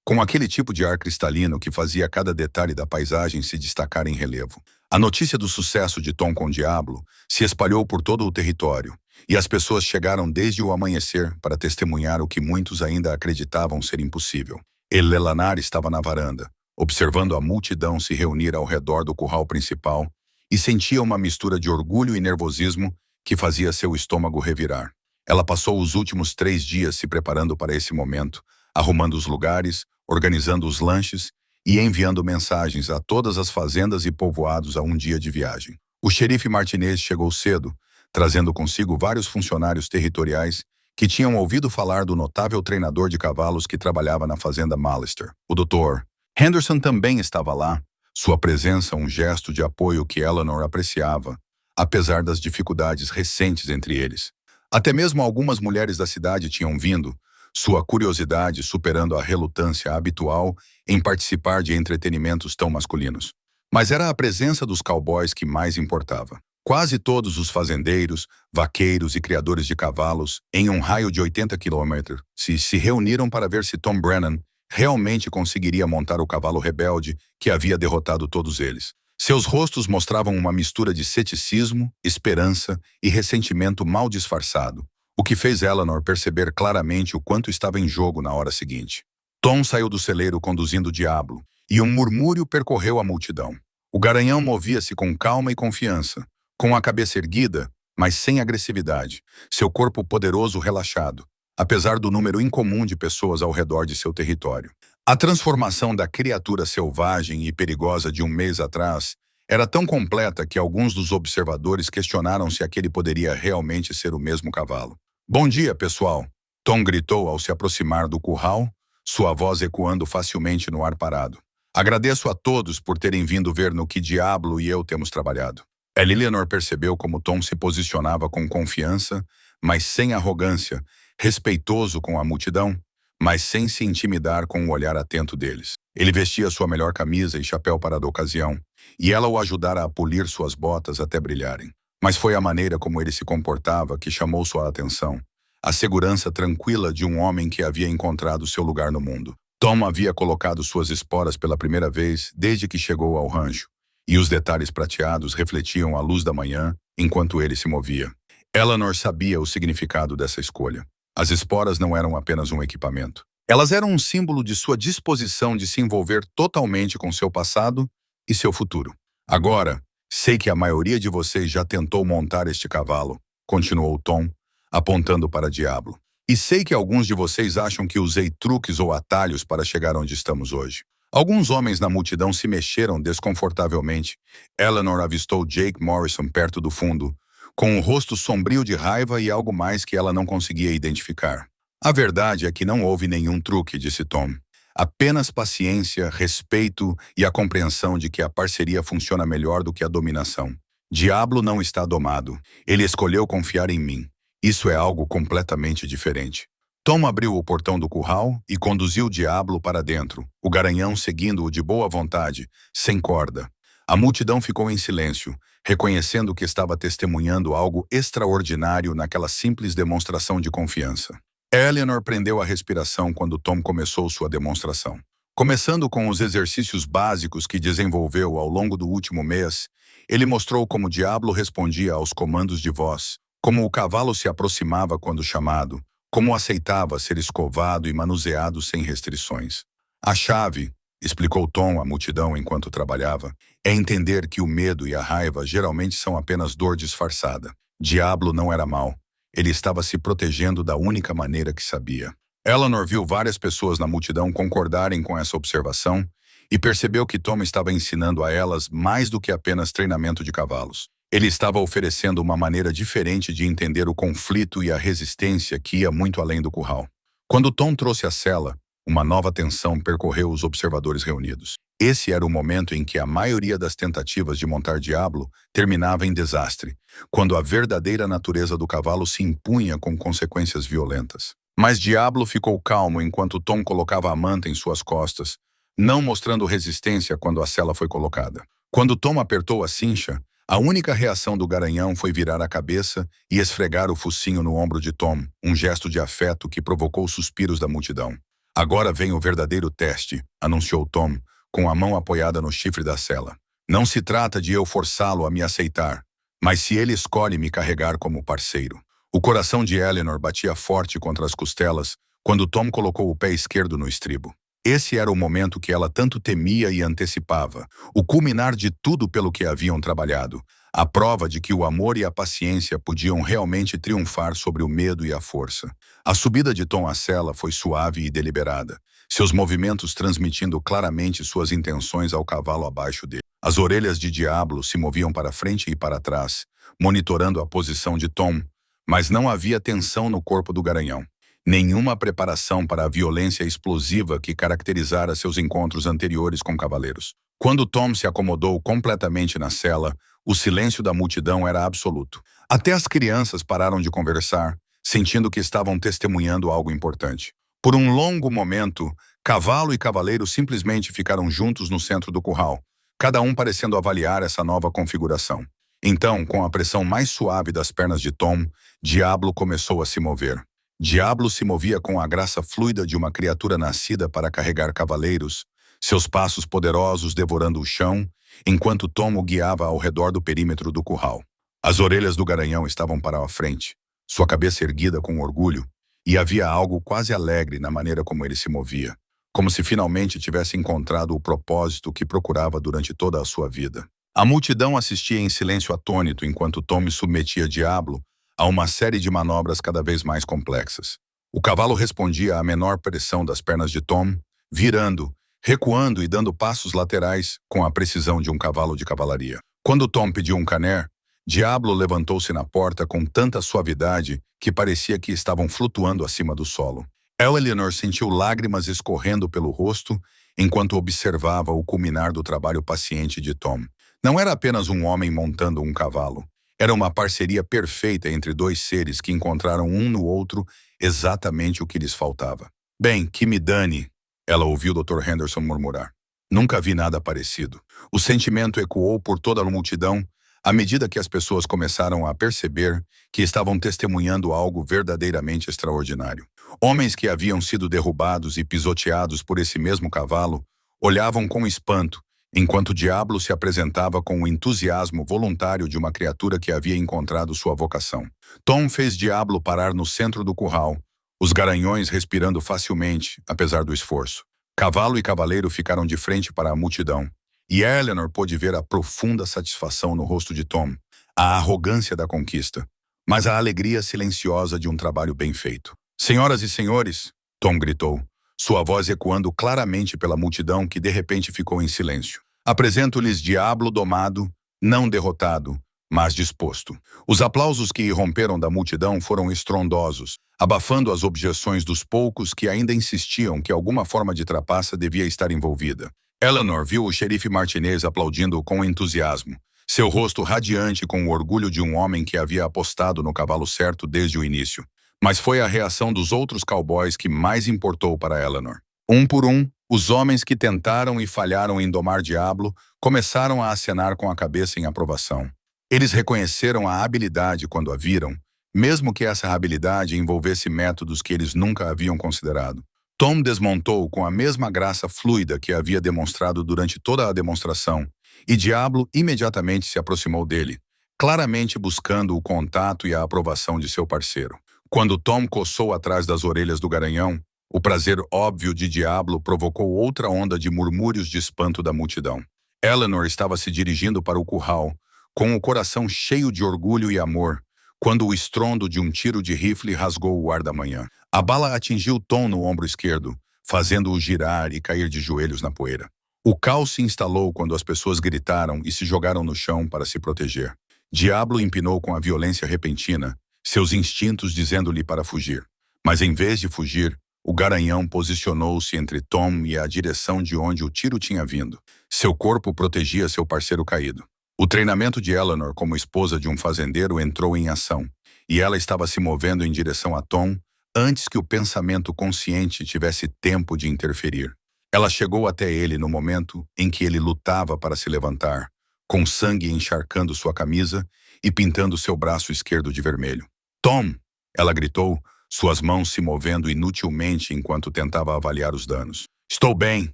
Com aquele tipo de ar cristalino que fazia cada detalhe da paisagem se destacar em relevo. A notícia do sucesso de Tom com Diablo se espalhou por todo o território, e as pessoas chegaram desde o amanhecer para testemunhar o que muitos ainda acreditavam ser impossível. Eleanor estava na varanda, observando a multidão se reunir ao redor do curral principal, e sentia uma mistura de orgulho e nervosismo que fazia seu estômago revirar. Ela passou os últimos 3 dias se preparando para esse momento, arrumando os lugares, organizando os lanches e enviando mensagens a todas as fazendas e povoados a um dia de viagem. O xerife Martinez chegou cedo, trazendo consigo vários funcionários territoriais que tinham ouvido falar do notável treinador de cavalos que trabalhava na fazenda Mallister. O Dr. Henderson também estava lá, sua presença um gesto de apoio que Eleanor apreciava, apesar das dificuldades recentes entre eles. Até mesmo algumas mulheres da cidade tinham vindo, sua curiosidade superando a relutância habitual em participar de entretenimentos tão masculinos. Mas era a presença dos cowboys que mais importava. Quase todos os fazendeiros, vaqueiros e criadores de cavalos, em um raio de 80 quilômetros, se reuniram para ver se Tom Brennan realmente conseguiria montar o cavalo rebelde que havia derrotado todos eles. Seus rostos mostravam uma mistura de ceticismo, esperança e ressentimento mal disfarçado, o que fez Eleanor perceber claramente o quanto estava em jogo na hora seguinte. Tom saiu do celeiro conduzindo o diabo, e um murmúrio percorreu a multidão. O garanhão movia-se com calma e confiança, com a cabeça erguida, mas sem agressividade, seu corpo poderoso relaxado, apesar do número incomum de pessoas ao redor de seu território. A transformação da criatura selvagem e perigosa de um mês atrás era tão completa que alguns dos observadores questionaram se aquele poderia realmente ser o mesmo cavalo. "Bom dia, pessoal!" Tom gritou ao se aproximar do curral, sua voz ecoando facilmente no ar parado. "Agradeço a todos por terem vindo ver no que Diablo e eu temos trabalhado." Eleanor percebeu como Tom se posicionava com confiança, mas sem arrogância, respeitoso com a multidão, mas sem se intimidar com o olhar atento deles. Ele vestia sua melhor camisa e chapéu para a ocasião, e ela o ajudara a polir suas botas até brilharem. Mas foi a maneira como ele se comportava que chamou sua atenção. A segurança tranquila de um homem que havia encontrado seu lugar no mundo. Tom havia colocado suas esporas pela primeira vez desde que chegou ao rancho, e os detalhes prateados refletiam a luz da manhã enquanto ele se movia. Eleanor sabia o significado dessa escolha. As esporas não eram apenas um equipamento. Elas eram um símbolo de sua disposição de se envolver totalmente com seu passado e seu futuro. "Agora, sei que a maioria de vocês já tentou montar este cavalo", continuou Tom, apontando para Diablo. "E sei que alguns de vocês acham que usei truques ou atalhos para chegar onde estamos hoje." Alguns homens na multidão se mexeram desconfortavelmente. Eleanor avistou Jake Morrison perto do fundo, com o rosto sombrio de raiva e algo mais que ela não conseguia identificar. "A verdade é que não houve nenhum truque", disse Tom. "Apenas paciência, respeito e a compreensão de que a parceria funciona melhor do que a dominação. Diablo não está domado. Ele escolheu confiar em mim. Isso é algo completamente diferente." Tom abriu o portão do curral e conduziu o Diablo para dentro, o garanhão seguindo-o de boa vontade, sem corda. A multidão ficou em silêncio, reconhecendo que estava testemunhando algo extraordinário naquela simples demonstração de confiança. Eleanor prendeu a respiração quando Tom começou sua demonstração. Começando com os exercícios básicos que desenvolveu ao longo do último mês, ele mostrou como o Diablo respondia aos comandos de voz, como o cavalo se aproximava quando chamado, como aceitava ser escovado e manuseado sem restrições. "A chave", explicou Tom à multidão enquanto trabalhava, "é entender que o medo e a raiva geralmente são apenas dor disfarçada. Diablo não era mau. Ele estava se protegendo da única maneira que sabia." Eleanor viu várias pessoas na multidão concordarem com essa observação e percebeu que Tom estava ensinando a elas mais do que apenas treinamento de cavalos. Ele estava oferecendo uma maneira diferente de entender o conflito e a resistência que ia muito além do curral. Quando Tom trouxe a sela, uma nova tensão percorreu os observadores reunidos. Esse era o momento em que a maioria das tentativas de montar Diablo terminava em desastre, quando a verdadeira natureza do cavalo se impunha com consequências violentas. Mas Diablo ficou calmo enquanto Tom colocava a manta em suas costas, não mostrando resistência quando a sela foi colocada. Quando Tom apertou a cincha, a única reação do garanhão foi virar a cabeça e esfregar o focinho no ombro de Tom, um gesto de afeto que provocou suspiros da multidão. "Agora vem o verdadeiro teste", anunciou Tom, com a mão apoiada no chifre da sela. "Não se trata de eu forçá-lo a me aceitar, mas se ele escolhe me carregar como parceiro." O coração de Eleanor batia forte contra as costelas quando Tom colocou o pé esquerdo no estribo. Esse era o momento que ela tanto temia e antecipava, o culminar de tudo pelo que haviam trabalhado, a prova de que o amor e a paciência podiam realmente triunfar sobre o medo e a força. A subida de Tom à sela foi suave e deliberada, seus movimentos transmitindo claramente suas intenções ao cavalo abaixo dele. As orelhas de Diablo se moviam para frente e para trás, monitorando a posição de Tom, mas não havia tensão no corpo do garanhão. Nenhuma preparação para a violência explosiva que caracterizara seus encontros anteriores com cavaleiros. Quando Tom se acomodou completamente na sela, o silêncio da multidão era absoluto. Até as crianças pararam de conversar, sentindo que estavam testemunhando algo importante. Por um longo momento, cavalo e cavaleiro simplesmente ficaram juntos no centro do curral, cada um parecendo avaliar essa nova configuração. Então, com a pressão mais suave das pernas de Tom, Diablo começou a se mover. Diablo se movia com a graça fluida de uma criatura nascida para carregar cavaleiros, seus passos poderosos devorando o chão, enquanto Tom o guiava ao redor do perímetro do curral. As orelhas do garanhão estavam para a frente, sua cabeça erguida com orgulho, e havia algo quase alegre na maneira como ele se movia, como se finalmente tivesse encontrado o propósito que procurava durante toda a sua vida. A multidão assistia em silêncio atônito enquanto Tom submetia Diablo a uma série de manobras cada vez mais complexas. O cavalo respondia à menor pressão das pernas de Tom, virando, recuando e dando passos laterais com a precisão de um cavalo de cavalaria. Quando Tom pediu um caner, Diablo levantou-se na porta com tanta suavidade que parecia que estavam flutuando acima do solo. Eleanor sentiu lágrimas escorrendo pelo rosto enquanto observava o culminar do trabalho paciente de Tom. Não era apenas um homem montando um cavalo. Era uma parceria perfeita entre dois seres que encontraram um no outro exatamente o que lhes faltava. Bem, que me dane, ela ouviu Dr. Henderson murmurar. Nunca vi nada parecido. O sentimento ecoou por toda a multidão à medida que as pessoas começaram a perceber que estavam testemunhando algo verdadeiramente extraordinário. Homens que haviam sido derrubados e pisoteados por esse mesmo cavalo olhavam com espanto, enquanto Diablo se apresentava com o entusiasmo voluntário de uma criatura que havia encontrado sua vocação. Tom fez Diablo parar no centro do curral, os garanhões respirando facilmente, apesar do esforço. Cavalo e cavaleiro ficaram de frente para a multidão, e Eleanor pôde ver a profunda satisfação no rosto de Tom, a arrogância da conquista, mas a alegria silenciosa de um trabalho bem feito. Senhoras e senhores, Tom gritou, sua voz ecoando claramente pela multidão que de repente ficou em silêncio. Apresento-lhes Diablo domado, não derrotado, mas disposto. Os aplausos que irromperam da multidão foram estrondosos, abafando as objeções dos poucos que ainda insistiam que alguma forma de trapaça devia estar envolvida. Eleanor viu o xerife Martinez aplaudindo com entusiasmo, seu rosto radiante com o orgulho de um homem que havia apostado no cavalo certo desde o início. Mas foi a reação dos outros cowboys que mais importou para Eleanor. Um por um, os homens que tentaram e falharam em domar Diablo começaram a acenar com a cabeça em aprovação. Eles reconheceram a habilidade quando a viram, mesmo que essa habilidade envolvesse métodos que eles nunca haviam considerado. Tom desmontou com a mesma graça fluida que havia demonstrado durante toda a demonstração, e Diablo imediatamente se aproximou dele, claramente buscando o contato e a aprovação de seu parceiro. Quando Tom coçou atrás das orelhas do garanhão, o prazer óbvio de Diablo provocou outra onda de murmúrios de espanto da multidão. Eleanor estava se dirigindo para o curral, com o coração cheio de orgulho e amor, quando o estrondo de um tiro de rifle rasgou o ar da manhã. A bala atingiu Tom no ombro esquerdo, fazendo-o girar e cair de joelhos na poeira. O caos se instalou quando as pessoas gritaram e se jogaram no chão para se proteger. Diablo empinou com a violência repentina, seus instintos dizendo-lhe para fugir. Mas em vez de fugir, o garanhão posicionou-se entre Tom e a direção de onde o tiro tinha vindo. Seu corpo protegia seu parceiro caído. O treinamento de Eleanor como esposa de um fazendeiro entrou em ação, e ela estava se movendo em direção a Tom antes que o pensamento consciente tivesse tempo de interferir. Ela chegou até ele no momento em que ele lutava para se levantar, com sangue encharcando sua camisa e pintando seu braço esquerdo de vermelho. Tom! Ela gritou, suas mãos se movendo inutilmente enquanto tentava avaliar os danos. Estou bem,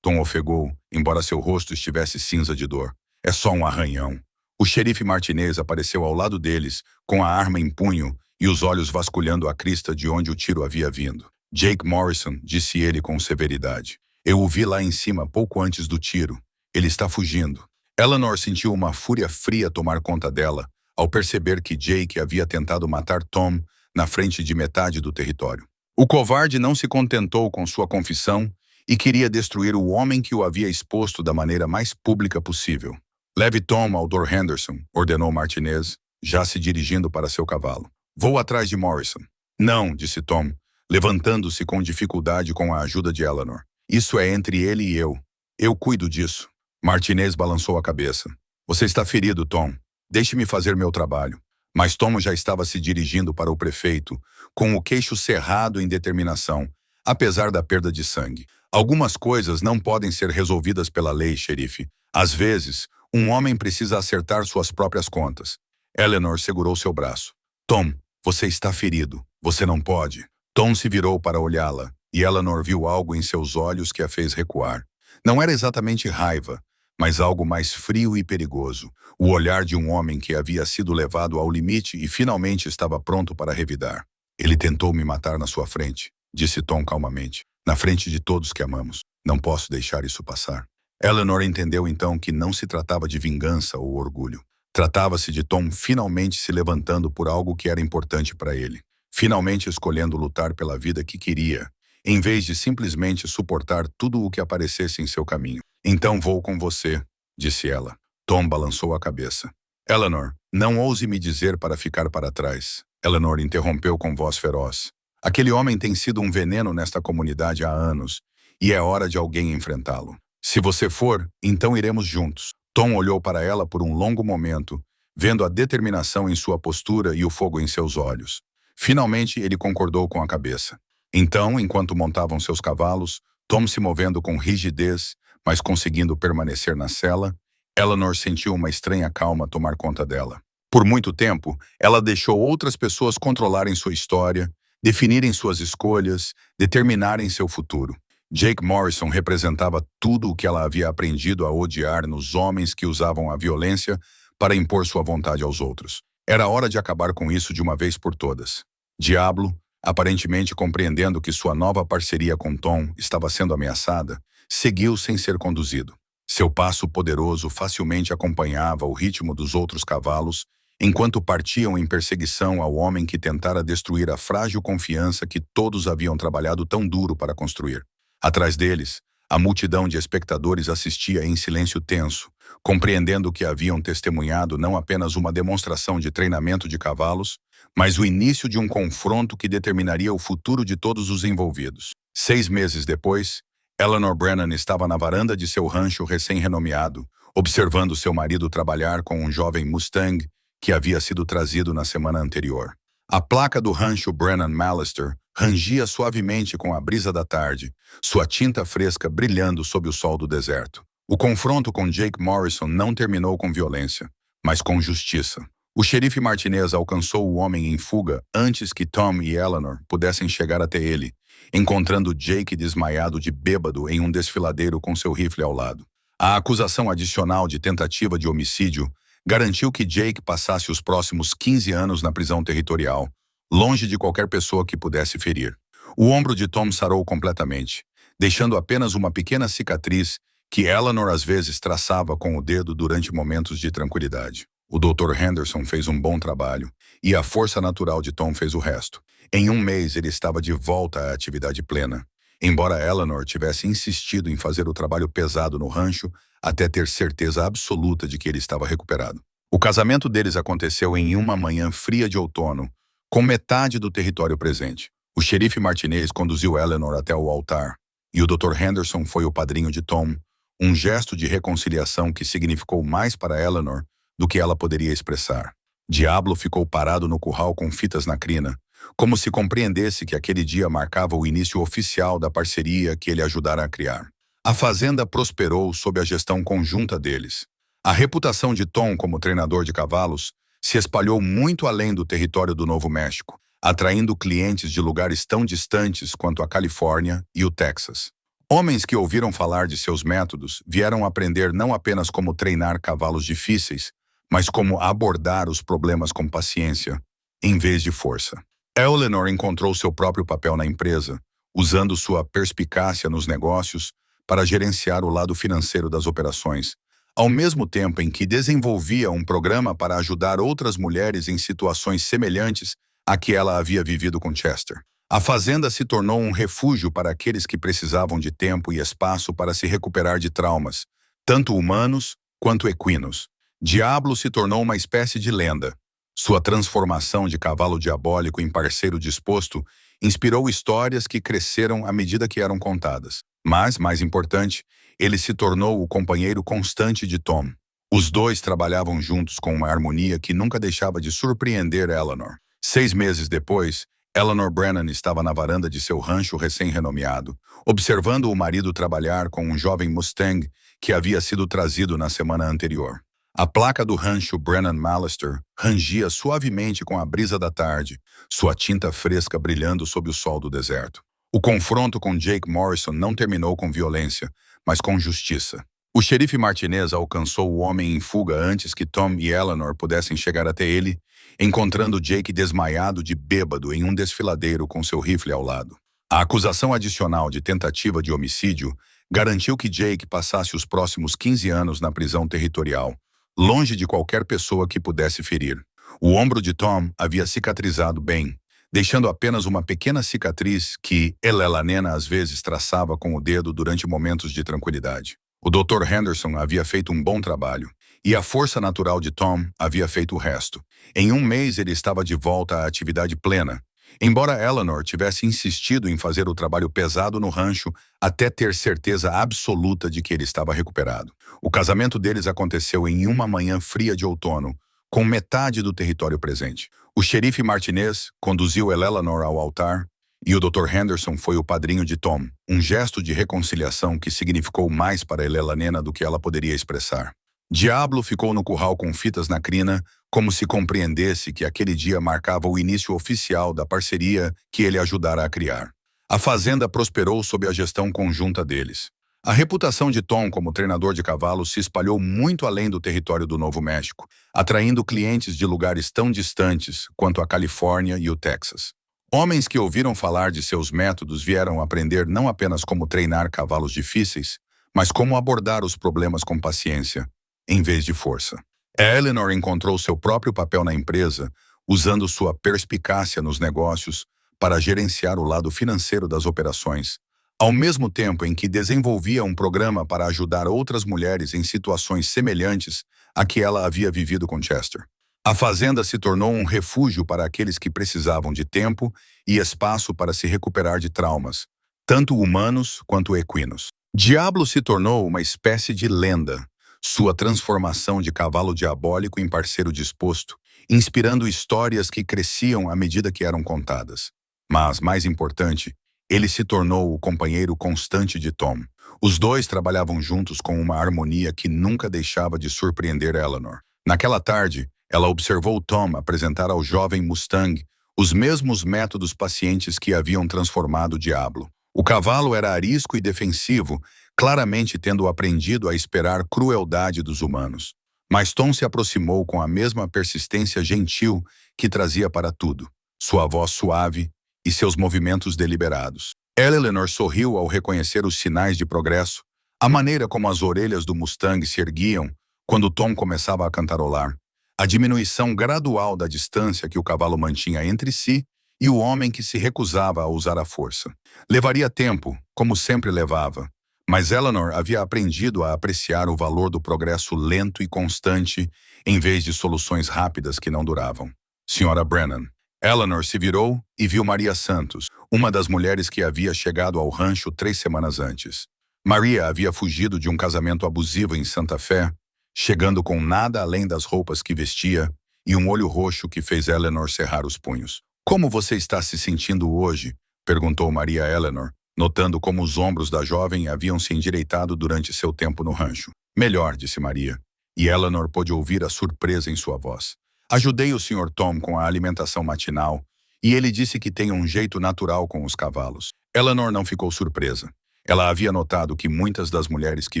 Tom ofegou, embora seu rosto estivesse cinza de dor. É só um arranhão. O xerife Martinez apareceu ao lado deles, com a arma em punho e os olhos vasculhando a crista de onde o tiro havia vindo. Jake Morrison, disse ele com severidade. Eu o vi lá em cima pouco antes do tiro. Ele está fugindo. Eleanor sentiu uma fúria fria tomar conta dela, ao perceber que Jake havia tentado matar Tom na frente de metade do território. O covarde não se contentou com sua confissão e queria destruir o homem que o havia exposto da maneira mais pública possível. Leve Tom ao Dr. Henderson, ordenou Martinez, já se dirigindo para seu cavalo. Vou atrás de Morrison. Não, disse Tom, levantando-se com dificuldade com a ajuda de Eleanor. Isso é entre ele e eu. Eu cuido disso. Martinez balançou a cabeça. Você está ferido, Tom. Deixe-me fazer meu trabalho. Mas Tom já estava se dirigindo para o prefeito, com o queixo cerrado em determinação, apesar da perda de sangue. Algumas coisas não podem ser resolvidas pela lei, xerife. Às vezes, um homem precisa acertar suas próprias contas. Eleanor segurou seu braço. Tom, você está ferido. Você não pode. Tom se virou para olhá-la, e Eleanor viu algo em seus olhos que a fez recuar. Não era exatamente raiva, mas algo mais frio e perigoso. O olhar de um homem que havia sido levado ao limite e finalmente estava pronto para revidar. Ele tentou me matar na sua frente, disse Tom calmamente. Na frente de todos que amamos. Não posso deixar isso passar. Eleanor entendeu então que não se tratava de vingança ou orgulho. Tratava-se de Tom finalmente se levantando por algo que era importante para ele. Finalmente escolhendo lutar pela vida que queria, em vez de simplesmente suportar tudo o que aparecesse em seu caminho. Então vou com você, disse ela. Tom balançou a cabeça. Eleanor, não ouse me dizer para ficar para trás. Eleanor interrompeu com voz feroz. Aquele homem tem sido um veneno nesta comunidade há anos, e é hora de alguém enfrentá-lo. Se você for, então iremos juntos. Tom olhou para ela por um longo momento, vendo a determinação em sua postura e o fogo em seus olhos. Finalmente, ele concordou com a cabeça. Então, enquanto montavam seus cavalos, Tom se movendo com rigidez, mas conseguindo permanecer na sela, Eleanor sentiu uma estranha calma tomar conta dela. Por muito tempo, ela deixou outras pessoas controlarem sua história, definirem suas escolhas, determinarem seu futuro. Jake Morrison representava tudo o que ela havia aprendido a odiar nos homens que usavam a violência para impor sua vontade aos outros. Era hora de acabar com isso de uma vez por todas. Diablo, aparentemente compreendendo que sua nova parceria com Tom estava sendo ameaçada, seguiu sem ser conduzido. Seu passo poderoso facilmente acompanhava o ritmo dos outros cavalos, enquanto partiam em perseguição ao homem que tentara destruir a frágil confiança que todos haviam trabalhado tão duro para construir. Atrás deles, a multidão de espectadores assistia em silêncio tenso, compreendendo que haviam testemunhado não apenas uma demonstração de treinamento de cavalos, mas o início de um confronto que determinaria o futuro de todos os envolvidos. 6 meses depois, Eleanor Brennan estava na varanda de seu rancho recém-renomeado, observando seu marido trabalhar com um jovem Mustang que havia sido trazido na semana anterior. A placa do rancho Brennan Mallister rangia suavemente com a brisa da tarde, sua tinta fresca brilhando sob o sol do deserto. O confronto com Jake Morrison não terminou com violência, mas com justiça. O xerife Martinez alcançou o homem em fuga antes que Tom e Eleanor pudessem chegar até ele, encontrando Jake desmaiado de bêbado em um desfiladeiro com seu rifle ao lado. A acusação adicional de tentativa de homicídio garantiu que Jake passasse os próximos 15 anos na prisão territorial, longe de qualquer pessoa que pudesse ferir. O ombro de Tom sarou completamente, deixando apenas uma pequena cicatriz que Eleanor às vezes traçava com o dedo durante momentos de tranquilidade. O Dr. Henderson fez um bom trabalho, e a força natural de Tom fez o resto. Em 1 mês ele estava de volta à atividade plena, embora Eleanor tivesse insistido em fazer o trabalho pesado no rancho até ter certeza absoluta de que ele estava recuperado. O casamento deles aconteceu em uma manhã fria de outono, com metade do território presente. O xerife Martinez conduziu Eleanor até o altar, e o Dr. Henderson foi o padrinho de Tom, um gesto de reconciliação que significou mais para Eleanor do que ela poderia expressar. Diablo ficou parado no curral com fitas na crina, como se compreendesse que aquele dia marcava o início oficial da parceria que ele ajudara a criar. A fazenda prosperou sob a gestão conjunta deles. A reputação de Tom como treinador de cavalos se espalhou muito além do território do Novo México, atraindo clientes de lugares tão distantes quanto a Califórnia e o Texas. Homens que ouviram falar de seus métodos vieram aprender não apenas como treinar cavalos difíceis, mas como abordar os problemas com paciência, em vez de força. Eleanor encontrou seu próprio papel na empresa, usando sua perspicácia nos negócios para gerenciar o lado financeiro das operações, ao mesmo tempo em que desenvolvia um programa para ajudar outras mulheres em situações semelhantes à que ela havia vivido com Chester. A fazenda se tornou um refúgio para aqueles que precisavam de tempo e espaço para se recuperar de traumas, tanto humanos quanto equinos. Diablo se tornou uma espécie de lenda. Sua transformação de cavalo diabólico em parceiro disposto inspirou histórias que cresceram à medida que eram contadas. Mas, mais importante, ele se tornou o companheiro constante de Tom. Os dois trabalhavam juntos com uma harmonia que nunca deixava de surpreender Eleanor. 6 meses depois, Eleanor Brennan estava na varanda de seu rancho recém-renomeado, observando o marido trabalhar com um jovem Mustang que havia sido trazido na semana anterior. A placa do rancho Brennan Mallister rangia suavemente com a brisa da tarde, sua tinta fresca brilhando sob o sol do deserto. O confronto com Jake Morrison não terminou com violência, mas com justiça. O xerife Martinez alcançou o homem em fuga antes que Tom e Eleanor pudessem chegar até ele, encontrando Jake desmaiado de bêbado em um desfiladeiro com seu rifle ao lado. A acusação adicional de tentativa de homicídio garantiu que Jake passasse os próximos 15 anos na prisão territorial, longe de qualquer pessoa que pudesse ferir. O ombro de Tom havia cicatrizado bem, deixando apenas uma pequena cicatriz que Eleanor às vezes traçava com o dedo durante momentos de tranquilidade. O Dr. Henderson havia feito um bom trabalho, e a força natural de Tom havia feito o resto. Em um mês ele estava de volta à atividade plena, embora Eleanor tivesse insistido em fazer o trabalho pesado no rancho até ter certeza absoluta de que ele estava recuperado. O casamento deles aconteceu em uma manhã fria de outono, com metade do território presente. O xerife Martinez conduziu Eleanor ao altar e o Dr. Henderson foi o padrinho de Tom, um gesto de reconciliação que significou mais para Eleanor do que ela poderia expressar. Diablo ficou no curral com fitas na crina, como se compreendesse que aquele dia marcava o início oficial da parceria que ele ajudara a criar. A fazenda prosperou sob a gestão conjunta deles. A reputação de Tom como treinador de cavalos se espalhou muito além do território do Novo México, atraindo clientes de lugares tão distantes quanto a Califórnia e o Texas. Homens que ouviram falar de seus métodos vieram aprender não apenas como treinar cavalos difíceis, mas como abordar os problemas com paciência, em vez de força. Eleanor encontrou seu próprio papel na empresa, usando sua perspicácia nos negócios para gerenciar o lado financeiro das operações, ao mesmo tempo em que desenvolvia um programa para ajudar outras mulheres em situações semelhantes à que ela havia vivido com Chester. A fazenda se tornou um refúgio para aqueles que precisavam de tempo e espaço para se recuperar de traumas, tanto humanos quanto equinos. Diablo se tornou uma espécie de lenda, sua transformação de cavalo diabólico em parceiro disposto, inspirando histórias que cresciam à medida que eram contadas. Mas, mais importante, ele se tornou o companheiro constante de Tom. Os dois trabalhavam juntos com uma harmonia que nunca deixava de surpreender Eleanor. Naquela tarde, ela observou Tom apresentar ao jovem Mustang os mesmos métodos pacientes que haviam transformado Diablo. O cavalo era arisco e defensivo, claramente tendo aprendido a esperar crueldade dos humanos. Mas Tom se aproximou com a mesma persistência gentil que trazia para tudo, sua voz suave e seus movimentos deliberados. Eleanor sorriu ao reconhecer os sinais de progresso, a maneira como as orelhas do Mustang se erguiam quando Tom começava a cantarolar, a diminuição gradual da distância que o cavalo mantinha entre si e o homem que se recusava a usar a força. Levaria tempo, como sempre levava, mas Eleanor havia aprendido a apreciar o valor do progresso lento e constante em vez de soluções rápidas que não duravam. Sra. Brennan. Eleanor se virou e viu Maria Santos, uma das mulheres que havia chegado ao rancho 3 semanas antes. Maria havia fugido de um casamento abusivo em Santa Fé, chegando com nada além das roupas que vestia e um olho roxo que fez Eleanor cerrar os punhos. "Como você está se sentindo hoje?" perguntou Maria Eleanor, notando como os ombros da jovem haviam se endireitado durante seu tempo no rancho. "Melhor", disse Maria, e Eleanor pôde ouvir a surpresa em sua voz. "Ajudei o Sr. Tom com a alimentação matinal, e ele disse que tem um jeito natural com os cavalos." Eleanor não ficou surpresa. Ela havia notado que muitas das mulheres que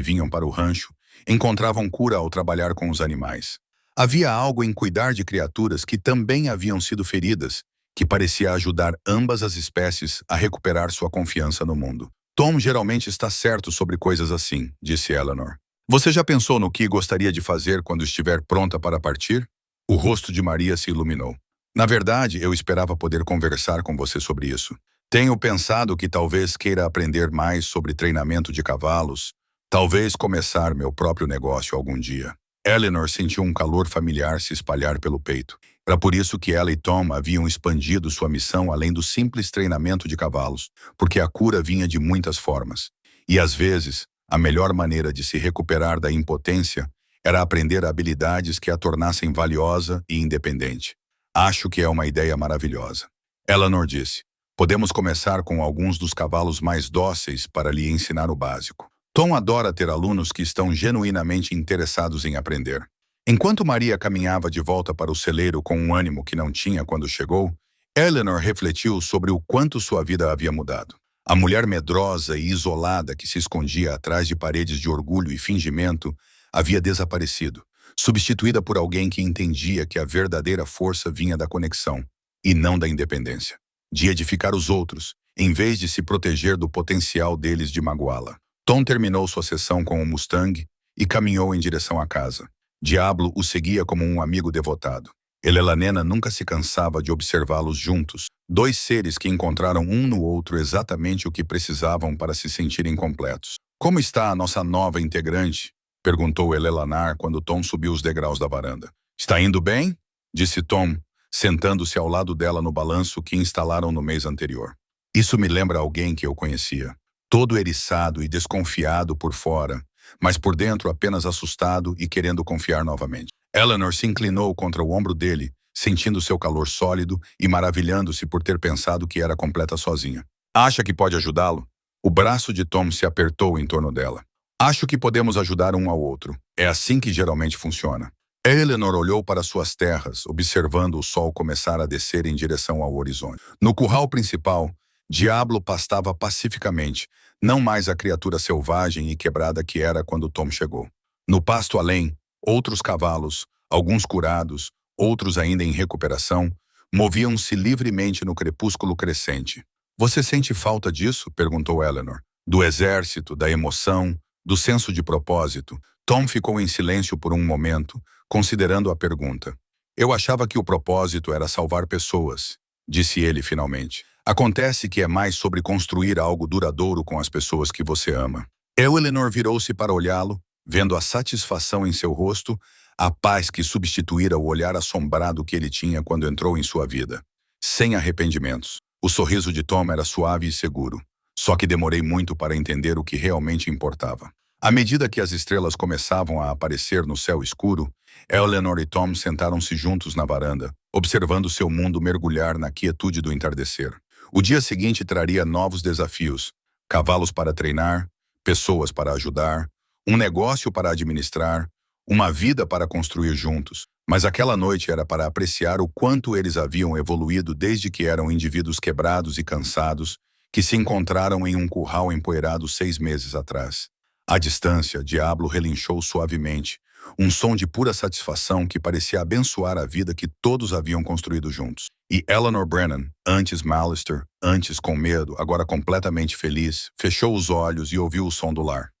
vinham para o rancho encontravam cura ao trabalhar com os animais. Havia algo em cuidar de criaturas que também haviam sido feridas, que parecia ajudar ambas as espécies a recuperar sua confiança no mundo. "Tom geralmente está certo sobre coisas assim", disse Eleanor. "Você já pensou no que gostaria de fazer quando estiver pronta para partir?" O rosto de Maria se iluminou. "Na verdade, eu esperava poder conversar com você sobre isso. Tenho pensado que talvez queira aprender mais sobre treinamento de cavalos, talvez começar meu próprio negócio algum dia." Eleanor sentiu um calor familiar se espalhar pelo peito. Era por isso que ela e Tom haviam expandido sua missão além do simples treinamento de cavalos, porque a cura vinha de muitas formas. E às vezes, a melhor maneira de se recuperar da impotência era aprender habilidades que a tornassem valiosa e independente. "Acho que é uma ideia maravilhosa." Eleanor disse. "Podemos começar com alguns dos cavalos mais dóceis para lhe ensinar o básico." Tom adora ter alunos que estão genuinamente interessados em aprender. Enquanto Maria caminhava de volta para o celeiro com um ânimo que não tinha quando chegou, Eleanor refletiu sobre o quanto sua vida havia mudado. A mulher medrosa e isolada que se escondia atrás de paredes de orgulho e fingimento havia desaparecido, substituída por alguém que entendia que a verdadeira força vinha da conexão e não da independência, de edificar os outros, em vez de se proteger do potencial deles de magoá-la. Tom terminou sua sessão com o Mustang e caminhou em direção à casa. Diablo o seguia como um amigo devotado. Ele e Lanena nunca se cansava de observá-los juntos, dois seres que encontraram um no outro exatamente o que precisavam para se sentirem completos. "Como está a nossa nova integrante?" perguntou Elelanar quando Tom subiu os degraus da varanda. "Está indo bem?" disse Tom, sentando-se ao lado dela no balanço que instalaram no mês anterior. "Isso me lembra alguém que eu conhecia. Todo eriçado e desconfiado por fora, mas por dentro apenas assustado e querendo confiar novamente." Eleanor se inclinou contra o ombro dele, sentindo seu calor sólido e maravilhando-se por ter pensado que era completa sozinha. "Acha que pode ajudá-lo?" O braço de Tom se apertou em torno dela. "Acho que podemos ajudar um ao outro. É assim que geralmente funciona." Eleanor olhou para suas terras, observando o sol começar a descer em direção ao horizonte. No curral principal, Diablo pastava pacificamente, não mais a criatura selvagem e quebrada que era quando Tom chegou. No pasto além, outros cavalos, alguns curados, outros ainda em recuperação, moviam-se livremente no crepúsculo crescente. "Você sente falta disso?" perguntou Eleanor. "Do exército, da emoção, do senso de propósito?" Tom ficou em silêncio por um momento, considerando a pergunta. "Eu achava que o propósito era salvar pessoas", disse ele finalmente. "Acontece que é mais sobre construir algo duradouro com as pessoas que você ama." Eleanor virou-se para olhá-lo, vendo a satisfação em seu rosto, a paz que substituíra o olhar assombrado que ele tinha quando entrou em sua vida. Sem arrependimentos. O sorriso de Tom era suave e seguro. Só que demorei muito para entender o que realmente importava. À medida que as estrelas começavam a aparecer no céu escuro, Eleanor e Tom sentaram-se juntos na varanda, observando seu mundo mergulhar na quietude do entardecer. O dia seguinte traria novos desafios: cavalos para treinar, pessoas para ajudar, um negócio para administrar, uma vida para construir juntos. Mas aquela noite era para apreciar o quanto eles haviam evoluído desde que eram indivíduos quebrados e cansados, que se encontraram em um curral empoeirado 6 meses atrás. À distância, Diablo relinchou suavemente, um som de pura satisfação que parecia abençoar a vida que todos haviam construído juntos. E Eleanor Brennan, antes Mallister, antes com medo, agora completamente feliz, fechou os olhos e ouviu o som do lar.